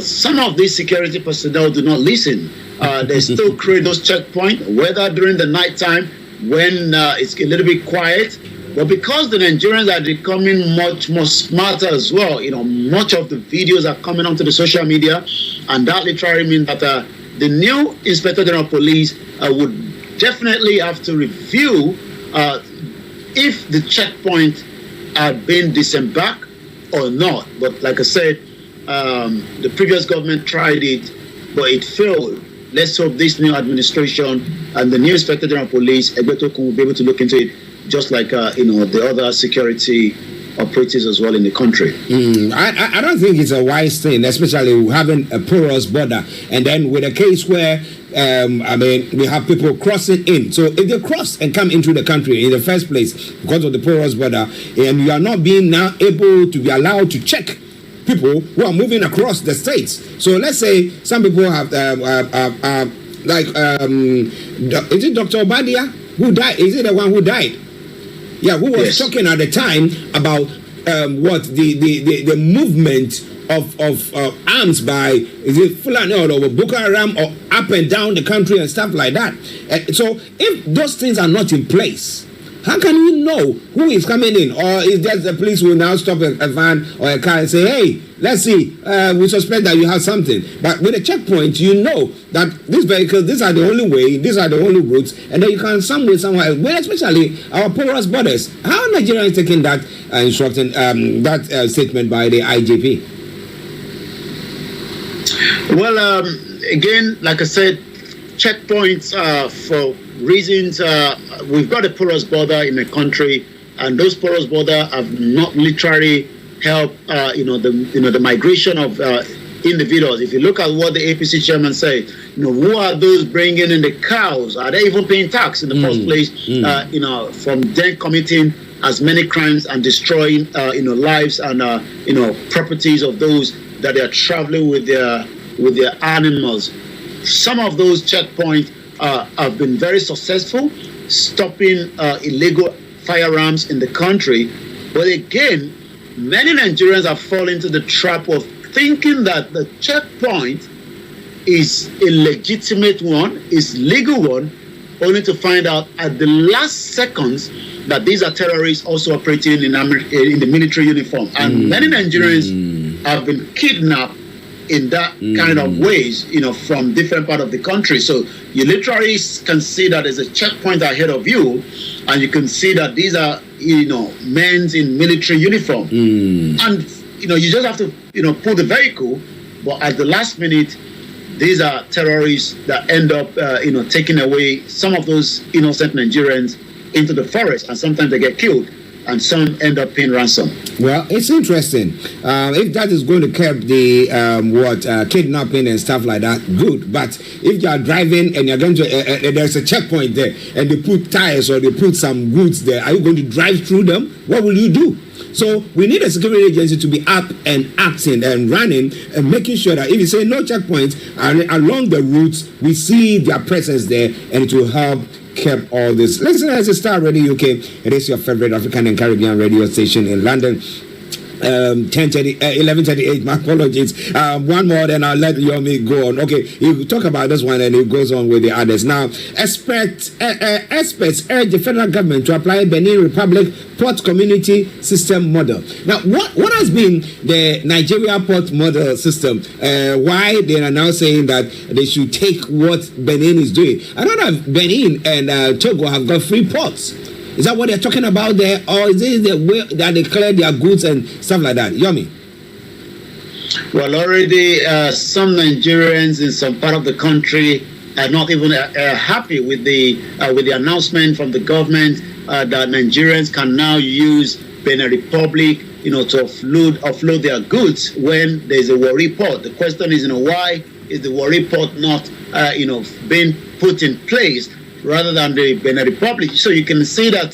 some of these security personnel do not listen. They still create those checkpoints, whether during the nighttime when it's a little bit quiet. But because the Nigerians are becoming much more smarter as well, much of the videos are coming onto the social media, and that literally means that the new Inspector General of Police would definitely have to review if the checkpoint are being disembarked or not. But like I said, the previous government tried it, but it failed. Let's hope this new administration and the new Inspector General of Police, Egbetokun, will be able to look into it, just like the other security operatives as well in the country. I don't think it's a wise thing, especially having a porous border, and then with a case where we have people crossing in. So if they cross and come into the country in the first place because of the porous border, and you are not being now able to be allowed to check people who are moving across the states. So let's say some people have is it Dr. Obadia who died? Is it the one who died? Yeah, who was talking at the time about the movement of arms by, is it Fulani or Boko Haram, or up and down the country and stuff like that. So if those things are not in place, how can you know who is coming in? Or is that the police will now stop a van or a car and say, hey, let's see, we suspect that you have something. But with a checkpoint, you know that these vehicles, these are the only way, these are the only routes, and then you can somewhere else, well, especially our porous borders. How are Nigerians taking that statement by the IGP? Well, again, like I said, checkpoints for reasons, we've got a porous border in the country, and those porous border have not literally helped the migration of individuals. If you look at what the APC chairman said, who are those bringing in the cows? Are they even paying tax in the first place? From then committing as many crimes and destroying lives and properties of those that they are traveling with their animals. Some of those checkpoints have been very successful, stopping illegal firearms in the country. But again, many Nigerians have fallen into the trap of thinking that the checkpoint is a legitimate one, is legal one, only to find out at the last seconds that these are terrorists also operating in the military uniform. And many Nigerians have been kidnapped in that kind of ways, from different part of the country. So you literally can see that there's a checkpoint ahead of you, and you can see that these are, men in military uniform. And, you just have to, pull the vehicle, but at the last minute, these are terrorists that end up, taking away some of those innocent Nigerians into the forest, and sometimes they get killed, and some end up paying ransom. Well, it's interesting. If that is going to curb the kidnapping and stuff like that, good. But if you are driving and you're going to, there's a checkpoint there, and they put tires or they put some goods there, are you going to drive through them? What will you do? So we need a security agency to be up and acting and running and making sure that if you say no checkpoints along the routes, we see their presence there, and it will help keep all this. Listen, as a Star Radio UK, it is your favorite African and Caribbean radio station in London. 11:38. My apologies. One more, then I'll let Yomi go on. Okay, you talk about this one, and it goes on with the others. Now, experts urge the federal government to apply Benin Republic Port Community System model. Now, what has been the Nigeria port model system? Why they are now saying that they should take what Benin is doing? I don't know if Benin and Togo have got free ports. Is that what they're talking about there, or is it the way that they clear their goods and stuff like that? Yomi? Well, already some Nigerians in some part of the country are not even happy with the announcement from the government that Nigerians can now use Benin Republic, to offload their goods when there's a Warri port. The question is, why is the Warri port not, being put in place rather than the Benin Republic? So you can see that,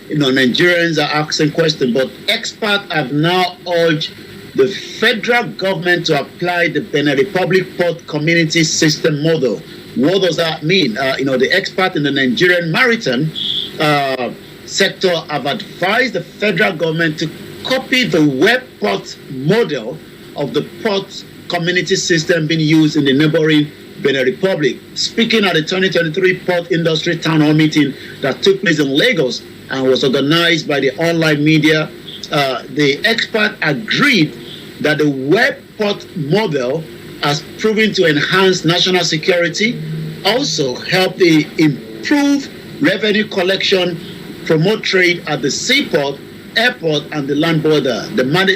Nigerians are asking questions, but experts have now urged the federal government to apply the Benin Republic Port Community System model. What does that mean? The experts in the Nigerian maritime sector have advised the federal government to copy the web port model of the port community system being used in the neighboring Benin Republic. Speaking at the 2023 Port Industry Town Hall meeting that took place in Lagos and was organized by the online media, the expert agreed that the web port model has proven to enhance national security, also help the improve revenue collection, promote trade at the seaport, airport, and the land border.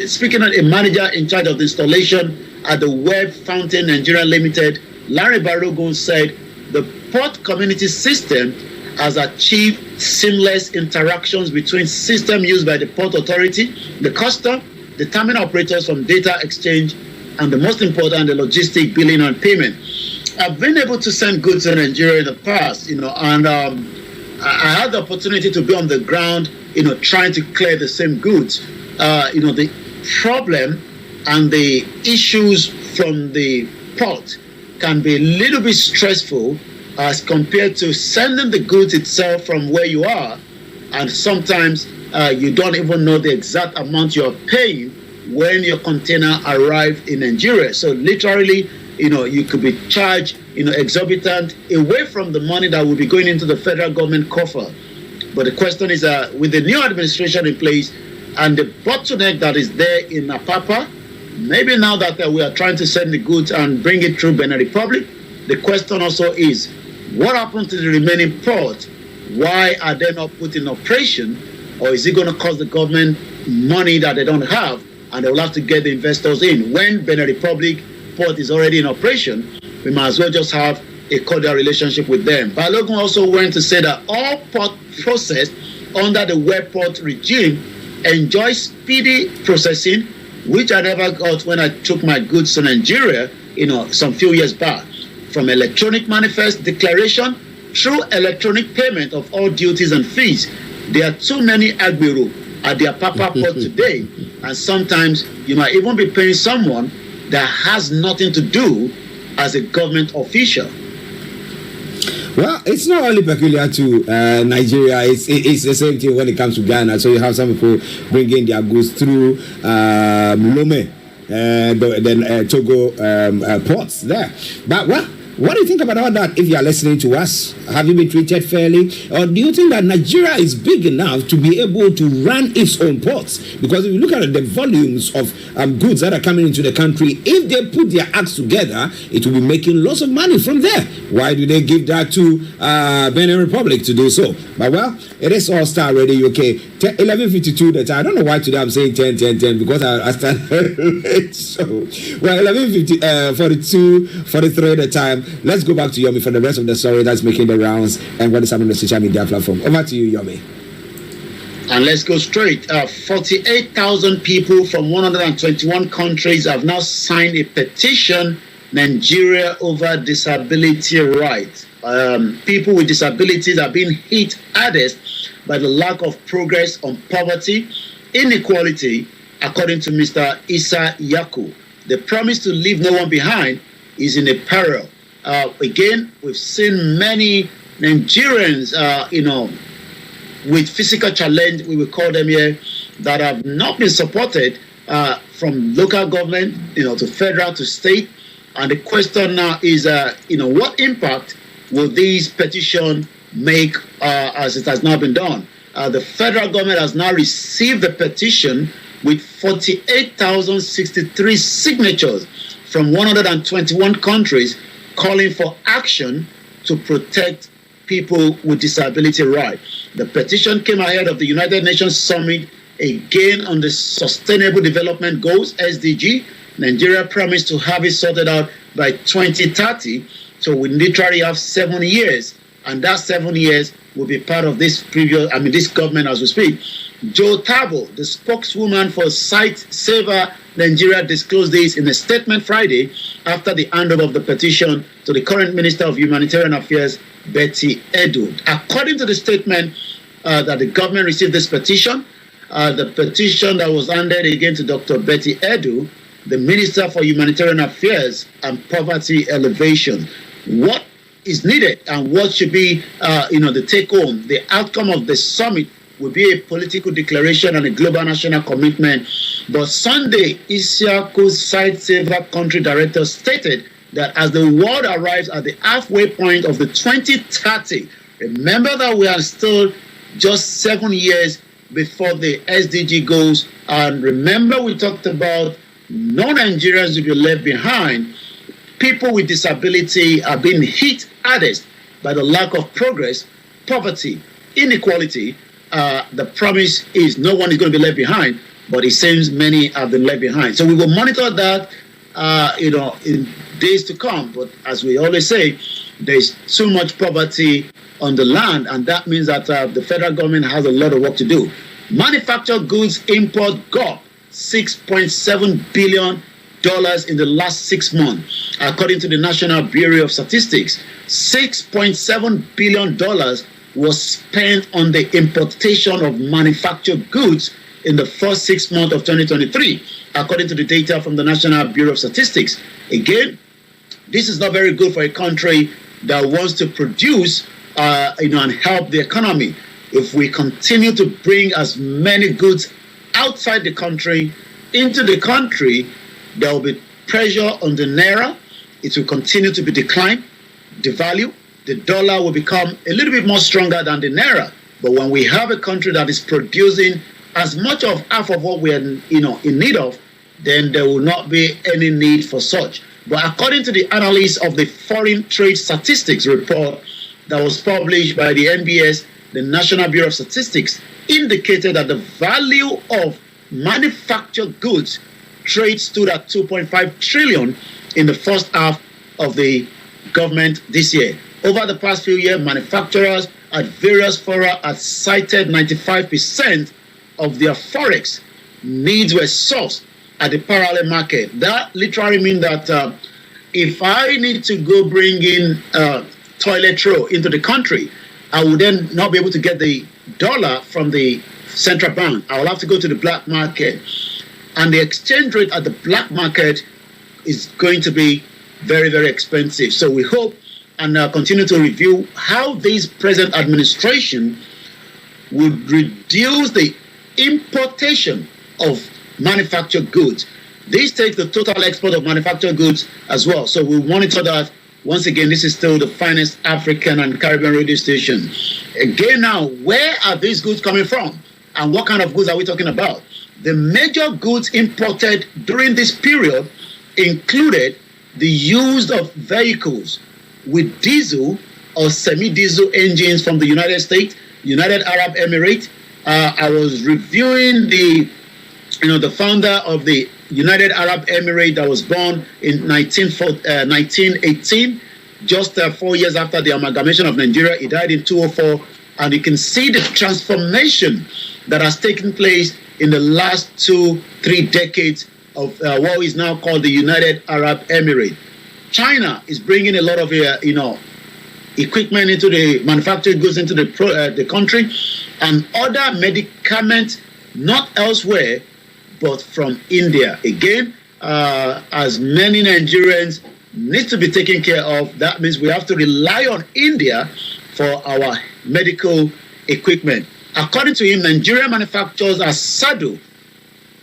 Speaking of a manager in charge of the installation at the Web Fountain Nigeria Limited, Larry Barogun, said the port community system has achieved seamless interactions between systems used by the port authority, the custom, the terminal operators from data exchange, and the most important, the logistic billing and payment. I've been able to send goods to Nigeria in the past, and I had the opportunity to be on the ground, trying to clear the same goods. The problem and the issues from the port can be a little bit stressful as compared to sending the goods itself from where you are, and sometimes you don't even know the exact amount you're paying when your container arrives in Nigeria. So literally, you could be charged, exorbitant away from the money that will be going into the federal government coffer. But the question is, with the new administration in place and the bottleneck that is there in Apapa, maybe now that we are trying to send the goods and bring it through Benin Republic, the question also is, what happened to the remaining ports? Why are they not put in operation? Or is it going to cost the government money that they don't have, and they will have to get the investors in? When Benin Republic port is already in operation, we might as well just have a cordial relationship with them. Balogun also went to say that all port processed under the web port regime enjoy speedy processing, which I never got when I took my goods to Nigeria, some few years back. From electronic manifest declaration through electronic payment of all duties and fees. There are too many IGBOHO at the Apapa port today, and sometimes you might even be paying someone that has nothing to do as a government official. Well, it's not only peculiar to Nigeria. It's the same thing when it comes to Ghana. So you have some people bringing their goods through Lome, then Togo ports there. But What do you think about all that if you are listening to us? Have you been treated fairly? Or do you think that Nigeria is big enough to be able to run its own ports? Because if you look at the volumes of goods that are coming into the country, if they put their acts together, it will be making lots of money from there. Why do they give that to Benin Republic to do so? But well, it is all STARR Radio UK. 11:52 the time. I don't know why today I'm saying 10 because I started late. So, well, 42:43 the time. Let's go back to Yomi for the rest of the story that's making the rounds and what is happening on the social media platform. Over to you, Yomi. And let's go straight. 48,000 people from 121 countries have now signed a petition, Nigeria over disability rights. People with disabilities are being hit hardest by the lack of progress on poverty, inequality, according to Mr. Issa Yaku. The promise to leave no one behind is in a peril. Again, we've seen many Nigerians, with physical challenge, we will call them here, that have not been supported from local government, to federal, to state. And the question now is, what impact will these petitions make as it has now been done? The federal government has now received the petition with 48,063 signatures from 121 countries calling for action to protect people with disability rights. The petition came ahead of the United Nations Summit again on the Sustainable Development Goals, SDG. Nigeria promised to have it sorted out by 2030. So we literally have 7 years, and that 7 years will be part of this this government as we speak. Joe Tabo, the spokeswoman for Sight Saver Nigeria, disclosed this in a statement Friday after the handover of the petition to the current Minister of Humanitarian Affairs, Betty Edu. According to the statement that the government received this petition, the petition that was handed again to Dr. Betty Edu, the Minister for Humanitarian Affairs and Poverty Elevation. What is needed and what should be, the take-home, the outcome of the summit will be a political declaration and a global national commitment. But Sunday, Isiaku's Sight Saver Country Director stated that as the world arrives at the halfway point of the 2030, remember that we are still just 7 years before the SDG goals. And remember we talked about no Nigerians will be left behind. People with disability are being hit hardest by the lack of progress, poverty, inequality. The promise is no one is going to be left behind, but it seems many have been left behind. So we will monitor that, in days to come. But as we always say, there's too much poverty on the land, and that means that the federal government has a lot of work to do. Manufactured goods import got $6.7 billion in the last 6 months, according to the National Bureau of Statistics. $6.7 billion was spent on the importation of manufactured goods in the first 6 months of 2023, according to the data from the National Bureau of Statistics. Again, this is not very good for a country that wants to produce, and help the economy. If we continue to bring as many goods outside the country into the country, there will be pressure on the Naira. It will continue to be declined, devalue. The dollar will become a little bit more stronger than the Naira. But when we have a country that is producing as much of half of what we are, in need of, then there will not be any need for such. But according to the analysis of the Foreign Trade Statistics report that was published by the NBS, the National Bureau of Statistics indicated that the value of manufactured goods trade stood at 2.5 trillion in the first half of the government this year. Over the past few years, manufacturers at various fora have cited 95% of their forex needs were sourced at the parallel market. That literally means that if I need to go bring in toilet roll into the country, I would then not be able to get the dollar from the central bank. I will have to go to the black market. And the exchange rate at the black market is going to be very, very expensive. So we hope and continue to review how this present administration would reduce the importation of manufactured goods. This takes the total export of manufactured goods as well. So we'll monitor that Once again, this is still the finest African and Caribbean radio station. Again now, where are these goods coming from? And what kind of goods are we talking about? The major goods imported during this period included the use of vehicles with diesel or semi-diesel engines from the United States, United Arab Emirates. I was reviewing the founder of the United Arab Emirates that was born in 1918, just 4 years after the amalgamation of Nigeria. He died in 2004, and you can see the transformation that has taken place in the last 2-3 decades of what is now called the United Arab Emirates. China is bringing a lot of equipment into the manufactured goods into the country, and other medicaments not elsewhere but from India. Again, as many Nigerians need to be taken care of, that means we have to rely on India for our medical equipment. According to him, Nigerian manufacturers are saddled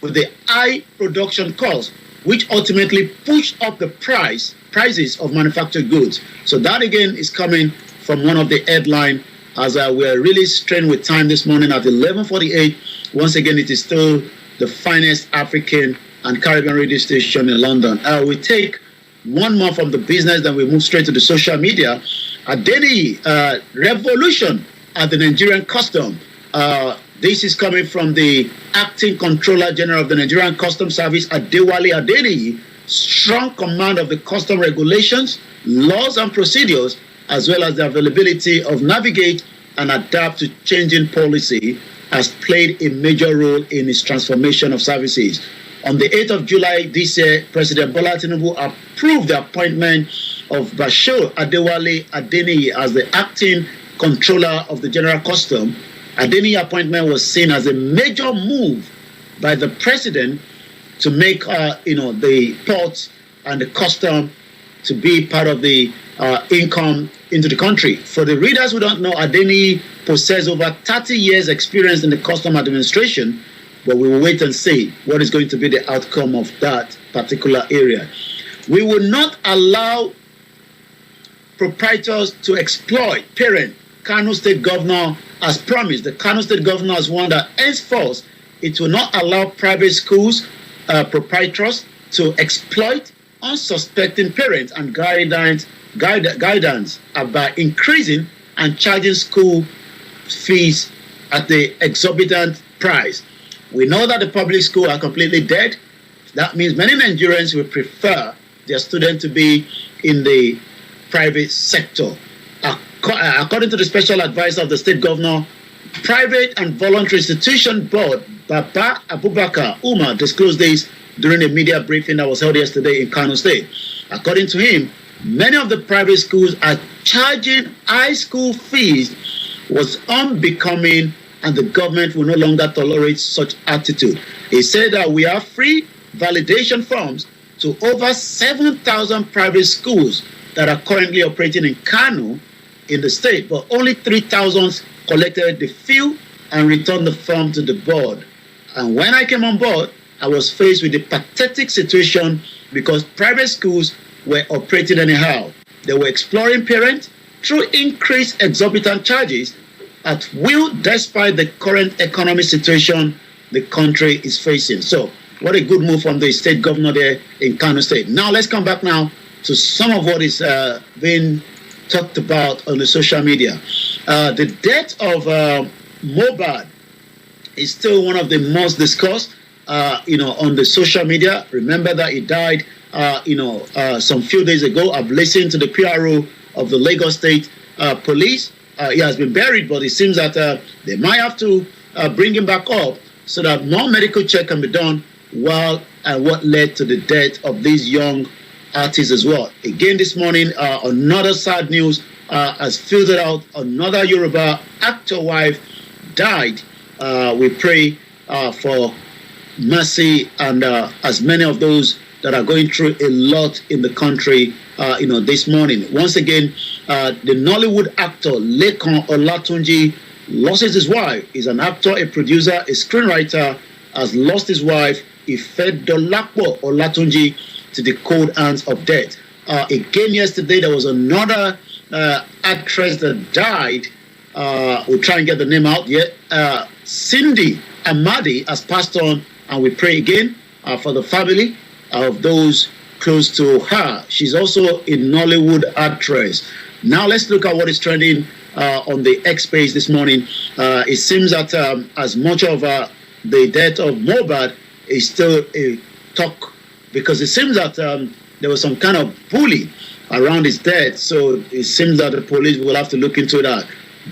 with the high production costs, which ultimately push up the prices of manufactured goods. So that again is coming from one of the headlines, as we're really strained with time this morning at 11:48. Once again, it is still the finest African and Caribbean radio station in London. We take one more from the business, then we move straight to the social media. Adeniyi, revolution at the Nigerian custom. This is coming from the acting controller general of the Nigerian Customs Service, Adewale Adeniyi. Strong command of the custom regulations, laws and procedures, as well as the availability of navigate and adapt to changing policy, has played a major role in its transformation of services. On the 8th of July this year, President Bola Tinubu approved the appointment of Bashir Adewale Adeniyi as the acting controller of the General Custom. Adeniyi appointment was seen as a major move by the president to make the ports and the custom to be part of the income into the country. For the readers who don't know, Adeniyi possesses over 30 years experience in the custom administration, but we will wait and see what is going to be the outcome of that particular area. We will not allow proprietors to exploit parent. Kano State Governor has promised. The Kano State Governor has warned that henceforth it will not allow private schools proprietors to exploit unsuspecting parents and guidance by increasing and charging school fees at the exorbitant price. We know that the public schools are completely dead. That means many Nigerians will prefer their students to be in the private sector. According to the special advisor of the state governor, private and voluntary institution board, Baba Abubakar Umar, disclosed this during a media briefing that was held yesterday in Kano State. According to him, many of the private schools are charging high school fees was unbecoming, and the government will no longer tolerate such attitude. He said that we have free validation forms to over 7,000 private schools that are currently operating in Kano in the state, but only 3,000 collected the fee and returned the form to the board. And when I came on board, I was faced with a pathetic situation because private schools were operating anyhow. They were exploring parents through increased exorbitant charges at will, despite the current economic situation the country is facing. So, what a good move from the state governor there in Kano State. Now, let's come back now to some of what is being talked about on the social media. The death of Mohbad is still one of the most discussed, on the social media. Remember that he died, some few days ago. I've listened to the PRO of the Lagos State Police. He has been buried, but it seems that they might have to bring him back up so that more medical check can be done while what led to the death of these young artists as well. Again this morning, another sad news has filtered out. Another Yoruba actor wife died. We pray for mercy and as many of those that are going through a lot in the country, this morning. Once again, the Nollywood actor Lekan Olatunji lost his wife. He's an actor, a producer, a screenwriter, has lost his wife, Ifedolapo Olatunji, to the cold hands of death. Again, yesterday, there was another actress that died. We'll try and get the name out yet. Cindy Amadi has passed on, and we pray again for the family of those close to her. She's also a Nollywood actress. Now let's look at what is trending on the X page this morning. It seems that as much of the death of Mohbad is still a talk, because it seems that there was some kind of bully around his death. So it seems that the police will have to look into that.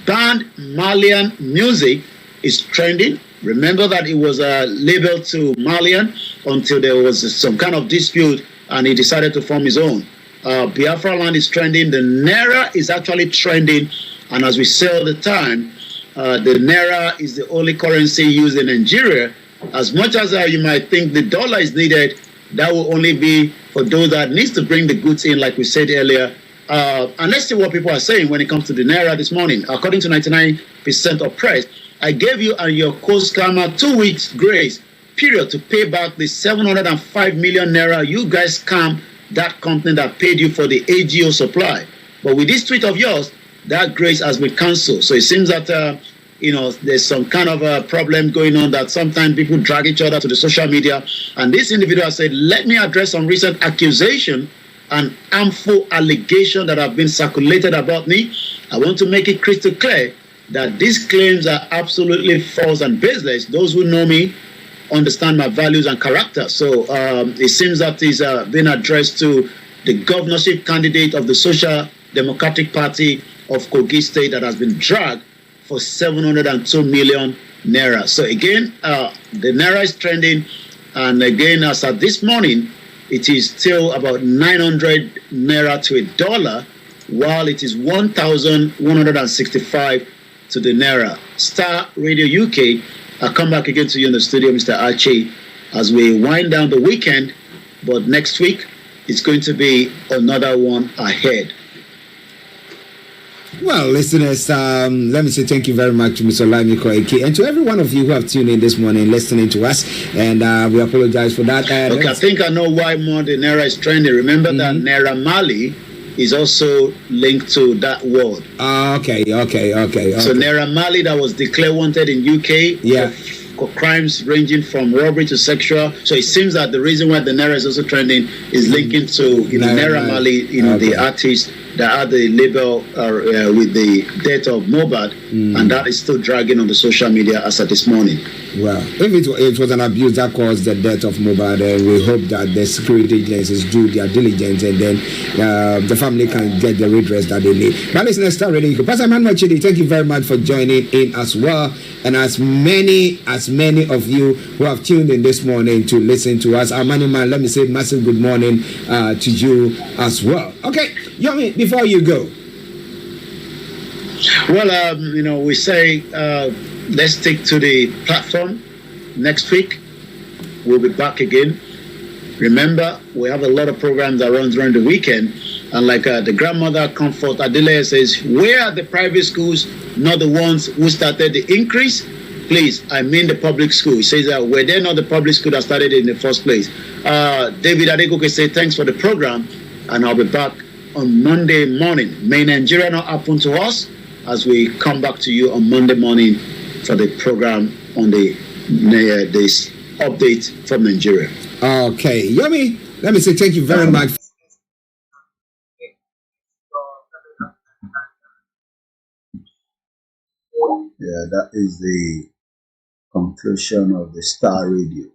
Banned Malian music is trending. Remember that it was labeled to Malian until there was some kind of dispute and he decided to form his own. Biafra land is trending. The Naira is actually trending. And as we say all the time, the Naira is the only currency used in Nigeria. As much as you might think the dollar is needed, that will only be for those that needs to bring the goods in, like we said earlier. And let's see what people are saying when it comes to the Naira this morning. According to 99% of press, I gave you and your co-scammer 2 weeks grace period to pay back the 705 million Naira you guys scammed that company that paid you for the AGO supply. But with this tweet of yours, that grace has been cancelled. So it seems that there's some kind of a problem going on, that sometimes people drag each other to the social media. And this individual said, let me address some recent accusation and harmful allegation that have been circulated about me. I want to make it crystal clear that these claims are absolutely false and baseless. Those who know me understand my values and character. So it seems that is being addressed to the governorship candidate of the Social Democratic Party of Kogi State that has been dragged for 702 million Naira. So again, the Naira is trending. And again, as at this morning, it is still about 900 Naira to $1, while it is 1,165 to the Naira. Star Radio UK, I'll come back again to you in the studio, Mr. Archie, as we wind down the weekend. But next week, it's going to be another one ahead. Well, listeners, let me say thank you very much to Mr. Olamileka, and to every one of you who have tuned in this morning listening to us, and we apologize for that. Okay, I think I know why more the Naira is trending. Remember that Naira Mali is also linked to that word. Okay. So Naira Mali, that was declared wanted in UK. Yeah. For crimes ranging from robbery to sexual. So it seems that the reason why the Naira is also trending is linking to Naira Mali, the artist that had the label with the death of Mohbad, and that is still dragging on the social media as of this morning. Well, if it was an abuse that caused the death of Mohbad, we hope that the security agencies do their diligence, and then the family can get the redress that they need. But listen, Star Radio, Pastor Emmanuel Chidi, thank you very much for joining in as well, and as many of you who have tuned in this morning to listen to us. Our money man, let me say massive good morning to you as well. Okay, Yomi, before you go. Well, we say let's stick to the platform. Next week, we'll be back again. Remember, we have a lot of programs that run during the weekend. And like the grandmother Comfort Adele says, where are the private schools, not the ones who started the increase? Please, I mean the public school. He says that were they not the public school that started it in the first place? David Adegoke says, thanks for the program, and I'll be back on Monday morning. May Nigeria not happen to us, as we come back to you on Monday morning for the program on this update from Nigeria. Okay, Yomi, let me say thank you very much. Yeah, that is the conclusion of the Star Radio.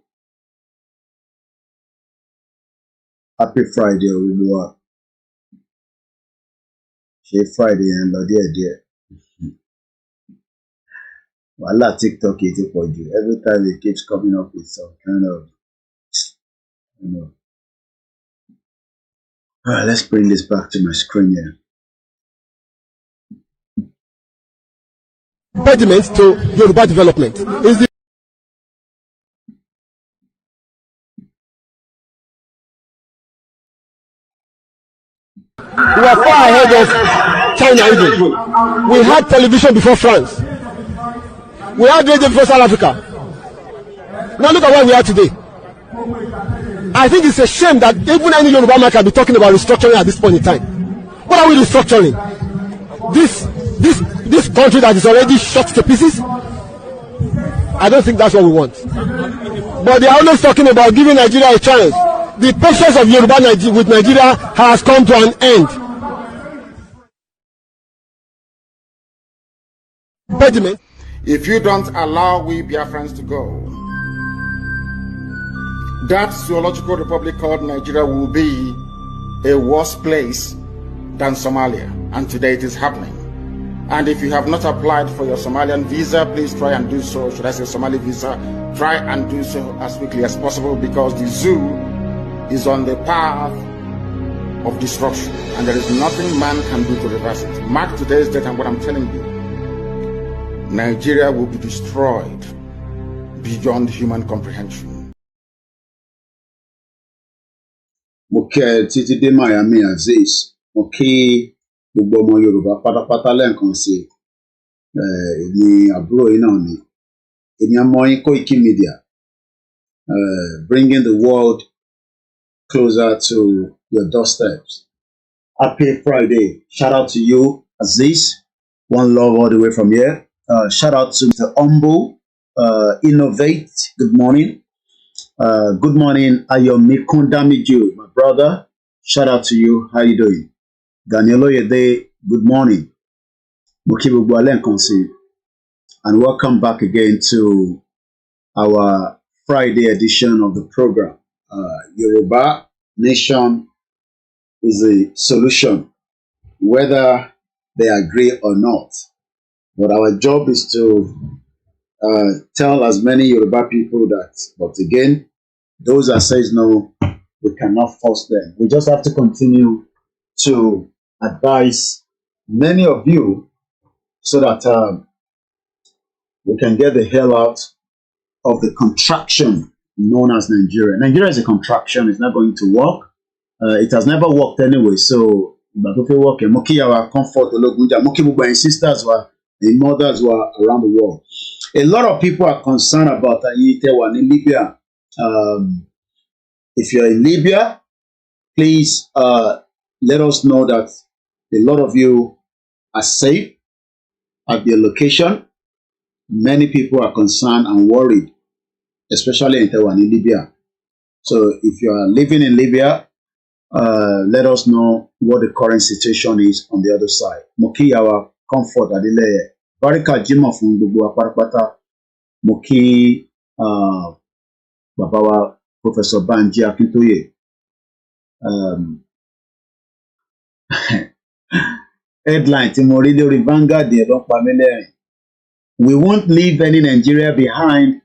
Happy Friday, everyone. It's Friday and dear. Wala TikTok is for you. Every time it keeps coming up with some kind of, All right, let's bring this back to my screen here. Impediment to Yoruba development is the we are far ahead of China even. We had television before France. We had radio before South Africa. Now look at where we are today. I think it's a shame that even any Yoruba man can be talking about restructuring at this point in time. What are we restructuring? This country that is already shot to pieces? I don't think that's what we want. But they are always talking about giving Nigeria a chance. The patience of Yoruba with Nigeria has come to an end. Impediment. If you don't allow we Biafrans to go, that zoological republic called Nigeria will be a worse place than Somalia. And today it is happening. And if you have not applied for your Somalian visa, please try and do so. Should I say Somali visa? Try and do so as quickly as possible, because the zoo is on the path of destruction. And there is nothing man can do to reverse it. Mark today's date and what I'm telling you. Nigeria will be destroyed beyond human comprehension. Okay, títí dé Miami Aziz. Okay, gbogbo ọmọ Yorùbá pátápátá lẹ́ẹ̀kan sí ní àbúrò yìí náà ni. Èmi ọmọ yín koikimedia, bringing the world closer to your doorsteps. Happy Friday. Shout out to you, Aziz. One love all the way from here. Shout out to the humble, innovate. Good morning. Good morning, Ayomi Kundamiju, my brother. Shout out to you. How you doing? Danielo Yede, good morning. Mukibu Bualen Konsi. And welcome back again to our Friday edition of the program. Yoruba Nation is a solution, whether they agree or not. But our job is to tell as many Yoruba people that, but again, those that says no, we cannot force them. We just have to continue to advise many of you so that we can get the hell out of the contraction known as Nigeria. Nigeria is a contraction. It's not going to work. It has never worked anyway. So, Moki comfort, Moki sisters were the mothers were around the world. A lot of people are concerned about Ayitewan in Libya. If you're in Libya, please let us know that a lot of you are safe at their location. Many people are concerned and worried, especially in Taiwan in Libya. So if you are living in Libya, let us know what the current situation is on the other side. Moki our comfort adile barika jima fún gbogbo apárápátá. Moki bàbá wa Professor Banji Akintoye. Headline tí mo rí lórí Vanguard yẹn ló pa mí lẹ́rìn. We won't leave any Nigeria behind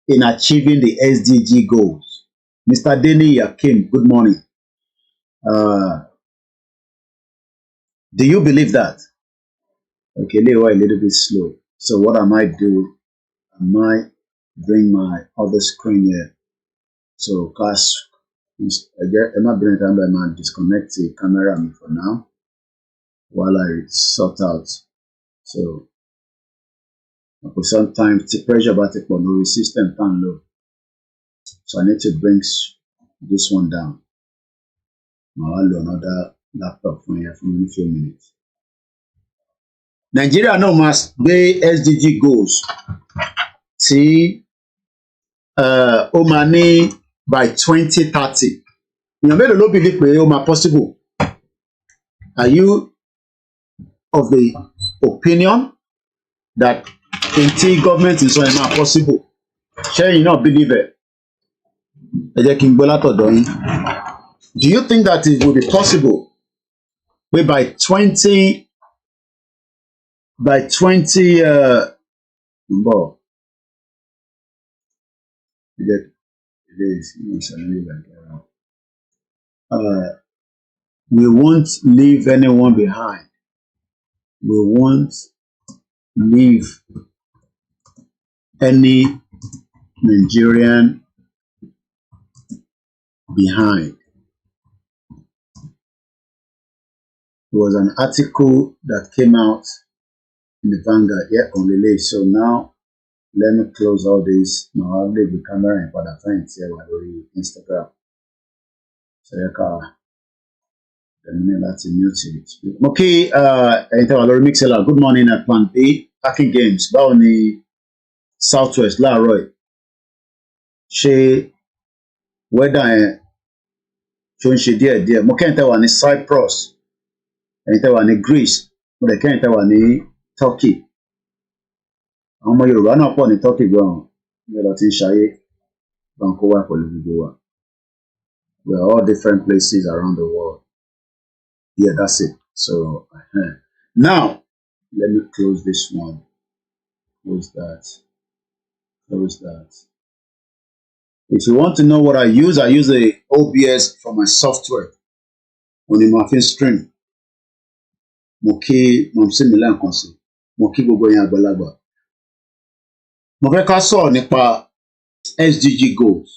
in achieving the SDG goals. Mr. Deni Yakim, good morning. Do you believe that? Okay, a little bit slow. So what I might do, I might bring my other screen here. So, class, I'm not bringing time, I might disconnect the camera for now while I sort out. So, sometimes the pressure about the no system can low. So I need to bring this one down. I'll do another laptop from here for a few minutes. Nigeria no must be SDG goals. See, Omani by 2030. You know, no believe it possible. Are you of the opinion that the government is not possible? Share you not believe it? Do you think that it will be possible where by 20 we won't leave anyone behind. We won't leave any Nigerian behind. There was an article that came out in the Vanguard on relay. So now let me close all this. Now I'll leave the camera and put a friend here on Instagram. That's mute it. Okay, Mixela, good morning at Plan B. Packing Games. Báwo ni Southwest láàárọ̀ yìí? Ṣé weather yẹn ṣó ń ṣe díẹ̀díẹ̀? Mo kẹ́yìn tẹ́ wà ní Cyprus, ẹ̀yin tẹ́ wà ní Greece, mo dẹ̀ kẹ́yìn tẹ́ wà ní Turkey. Àwọn ọmọ Yorùbá náà pọ̀ ní Turkey gan-an. Ní ọ̀dọ̀ tí ń ṣayé, Banko wà pẹ̀lú gbogbo wa. We are all different places around the world. Yeah, that's it. So, now, let me close this one. Close that. Close that. If you want to know what I use the OBS for my software. On the Muffin stream. Mo kí Mọ̀mísí mi lẹ́ẹ̀kan sí. Mo kí gbogbo yín àgbàlagbà. Mo fẹ́ ká sọ̀rọ̀ nípa SDG goals.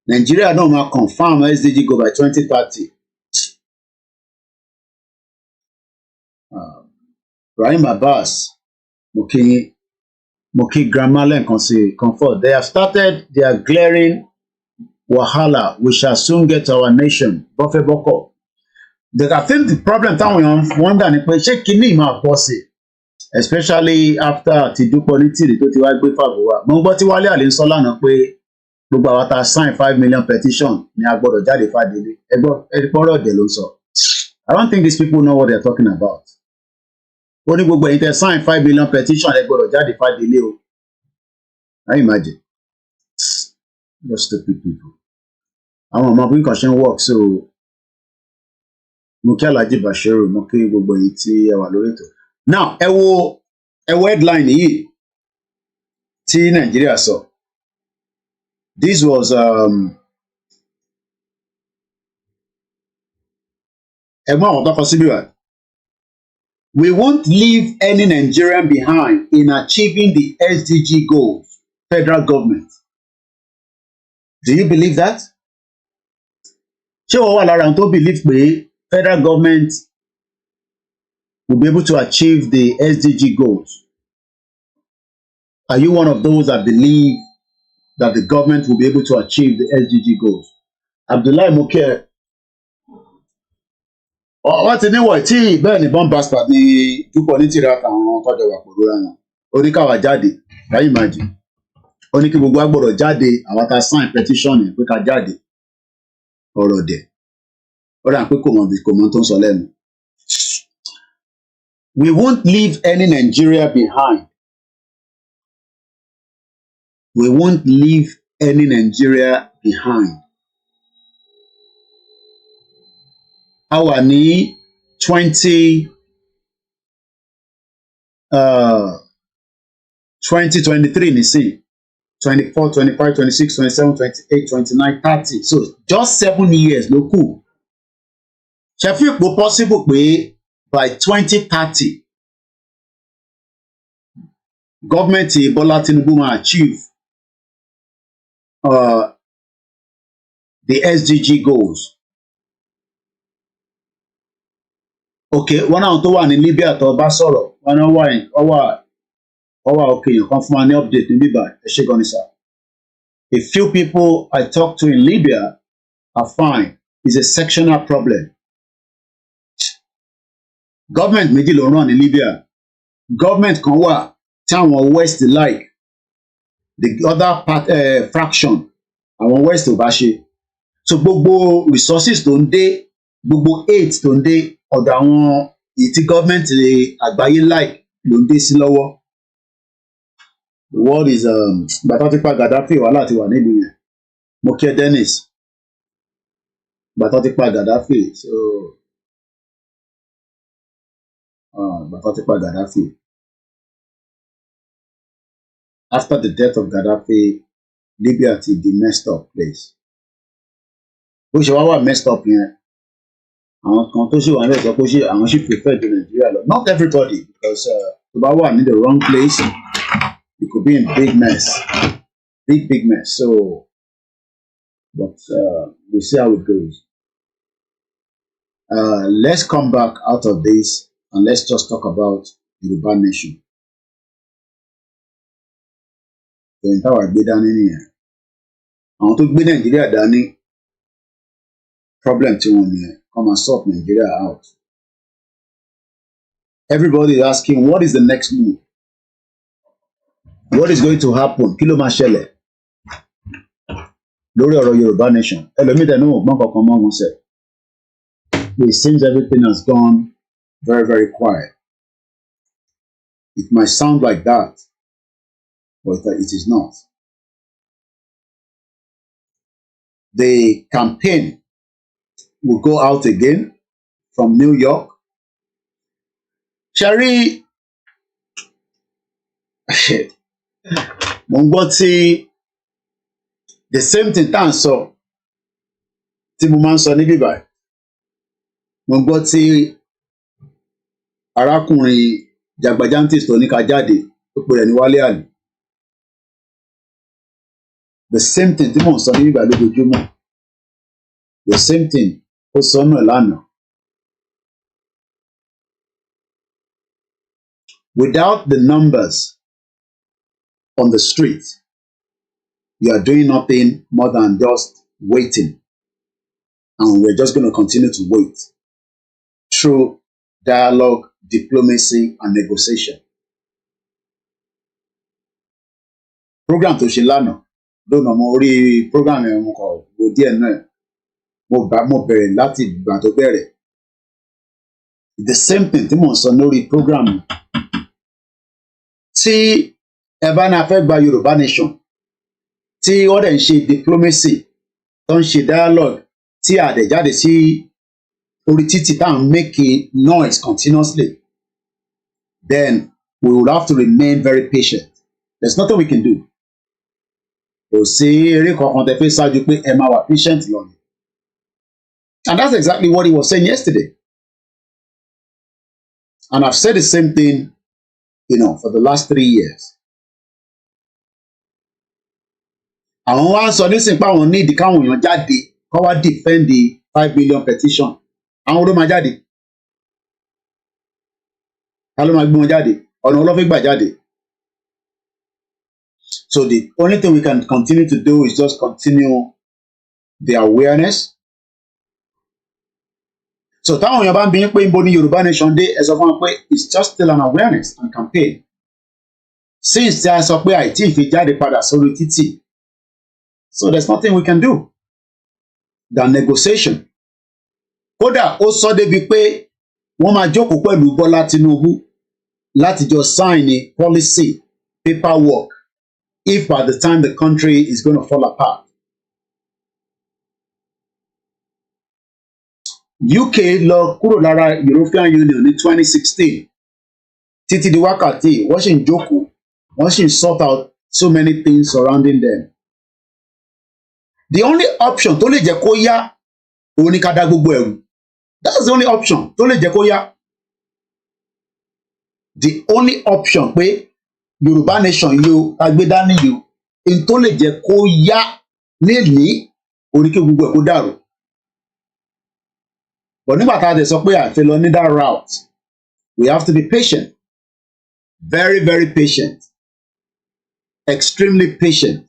Nigeria náà máa confirm SDG goal by 2030. Rahim Abbas, mo kí Grandma lẹ́ẹ̀kan sí comfort. They have started their glaring wahala. We shall soon get our nation. Bọ́fẹ́ bọ́kọ̀. I think the problem táwọn èèyàn wonder ni pé ṣé kíní máa bọ́ sí, especially after ti Dúpọ̀ ní tìrì tó ti wá gbé fàbọ̀ wá. Mo ń gbọ́ tí Wálé Àlè ń sọ lánàá pé gbogbo àwọn tá a sign 5 million petition ni a gbọ́dọ̀ jáde fàdélé. Ẹgbọ́rọ̀ ọ̀dẹ̀ ló ń sọ. I don't think these people know what they are talking about. Ó ní gbogbo ẹ̀yin tẹ́ sign 5 million petition ẹ gbọ́dọ̀ jáde fàdélé o. I imagine. Just stupid people. Àwọn ọmọ bí nǹkan ṣe ń work, so mo kí Alhaji Bashiru, mo kí gbogbo ẹ̀yin tí ẹ wà lórí ètò. Now ẹ wo headline yìí tí Nàìjíríà sọ. This was ẹ̀gbọ́n àwọn tó kọ síbí wa. We won't leave any Nigerian behind in achieving the SDG goals, federal government. Do you believe that? Ṣé wọ́n wà lára àwọn tó believe pé federal government will be able to achieve the SDG goals? Are you one of those that believe that the government will be able to achieve the SDG goals? Abdullahi Moke, wọ́n ti níwọ̀ tí bẹ́ẹ̀ ni bomb bastard ni Dúpọ̀ ní tìrẹ àtàwọn tọ́jọ́ wà pẹ̀lú ra wọn. Ó ní káwa jáde, can you imagine? Ó ní kí gbogbo wa gbọ́dọ̀ jáde, àwọn tá sign petition yẹn pé ká jáde. Ọ̀rọ̀ dẹ̀. Ó dà pé kò mọ tó ń sọ lẹ́nu. We won't leave any Nigeria behind. We won't leave any Nigeria behind. A wà ní 2023 nísìn. 24, 25, 26, 27, 28, 29, 30. So just 7 years ló kù. Ṣé fi ipò possible pé by 2030 gọ́ọ̀mẹ̀ntì Bọ́lá Tinubu máa achieve the SDG goals? Okay, wọn náà tó wà ní Libya tó bá sọ̀rọ̀, wọn náà wà okay, you kan fún wa ní update ní bíbá ẹ ṣé gan ni sir. A few people I talked to in Libya are fine. It's a sectional problem. Government méjì ló ràn ní Libya. Government kan wà tí àwọn West like, the other part, fraction àwọn West ò bá ṣe. So gbogbo resources tó ń dé, gbogbo aid tó ń dé ọ̀dọ̀ àwọn èyí tí government àgbáyé like ló ń dé sí lọ́wọ́. The world is bàtà ti pa Gaddafi wàhálà ti wà nílùú yẹn. Mo kí ẹ Dennis. Bàtà ti pa Gaddafi, so bàtà ti pa Gaddafi. After the death of Gaddafi, Libya ti di messed up place. Bó ṣe wá wà messed up yẹn, àwọn kan tó ṣì wà nílẹ̀ sọ pé àwọn ṣì prefer to Nigeria lọ. Not everybody, because tó bá wà ní the wrong place, you could be in big mess. Big mess. So, but we'll see how it goes. Let's come back out of this and let's just talk about Yoruba nation. Ìyẹn táwa gbé dání nìyẹn. Àwọn tó gbé Nàìjíríà dání Problem tí wọ́n nìyẹn. Come and sort Nigeria out. Everybody is asking, what is the next move? What is going to happen? Kí ló máa ṣẹlẹ̀ lórí ọ̀rọ̀ Yorùbá nation? Ẹlòmídẹ̀ náà gbọ́n kankan mọ́ wọn sẹ̀. It seems everything has gone very, very quiet. It might sound like that, but it is not. The campaign will go out again from New York. Sherry, mo ń gbọ́ tí the same thing tá à ń sọ tí mo máa ń sọ níbí báyìí. Mo ń gbọ́ tí arákùnrin jagbajantis tó ní ká jáde tó pè rẹ̀ ní Wálé Àlì. The same thing tí mò ń sọ níbí báyìí lójoojúmọ́. The same thing ó sọ náà lánàá. Without the numbers on the street, you are doing nothing more than just waiting. And we're just going to continue to wait through dialogue, diplomacy, and negotiation. Program tó ṣe lánàá, lónà mo rí program yẹn mo kọ̀ wò díẹ̀ náà. Mo bẹ̀rẹ̀ láti ìgbà tó bẹ̀rẹ̀. The same thing tí mò ń sọ lórí program yìí. Tí ẹ bá náà fẹ́ gba Yorùbá nation, tí wọ́n dẹ̀ ń ṣe diplomacy, tó ń ṣe dialogue, tí àdẹ̀jáde sí orí títì tá à ń make noise continuously, then we will have to remain very patient. There's nothing we can do. Kò sí eré kankan tẹ́ fẹ́ ṣáájú pé ẹ máa wà patient lọ. And that's exactly what he was saying yesterday. And I've said the same thing, for the last 3 years. Àwọn wá sọ nísìnyí pé àwọn nídìí káwọn èèyàn jáde kó wá defend the 5 million petition. Àwọn ló máa jáde. Ta ló máa gbé wọn jáde? Ọ̀nà olófin gbà jáde. So the only thing we can continue to do is just continue the awareness. So táwọn èèyàn bá ń bí pé níbo ni Yorùbá nation dé, ẹ sọ fún wọn pé it's just still an awareness and campaign. Since tí a sọ pé àìtí ìfi jáde padà sórí títì, so there's nothing we can do than negotiation. Kódà ó sọ débi pé wọ́n máa jókòó pẹ̀lú Bọ́lá Tinubu láti jọ sign a policy paperwork if by the time the country is going to fall apart. UK lọ kúrò lára European Union ní 2016 títí di wákàtí wọ́n sì ń jókòó wọ́n sì ń sort out so many things surrounding them. The only option tó lè jẹ́ kó yá òun ni ká dá gbogbo ẹ̀rù. That's the only option tó lè jẹ́ kó yá. The only option pé Yorùbá nation yóò agbédání yóò in tó lè jẹ́ kó yá lénìí oríkè gbogbo ẹ̀ kó dàrú. But nígbà tá a dẹ̀ sọ pé àfẹ́ lọ ní that route, we have to be patient, very, very patient, extremely patient.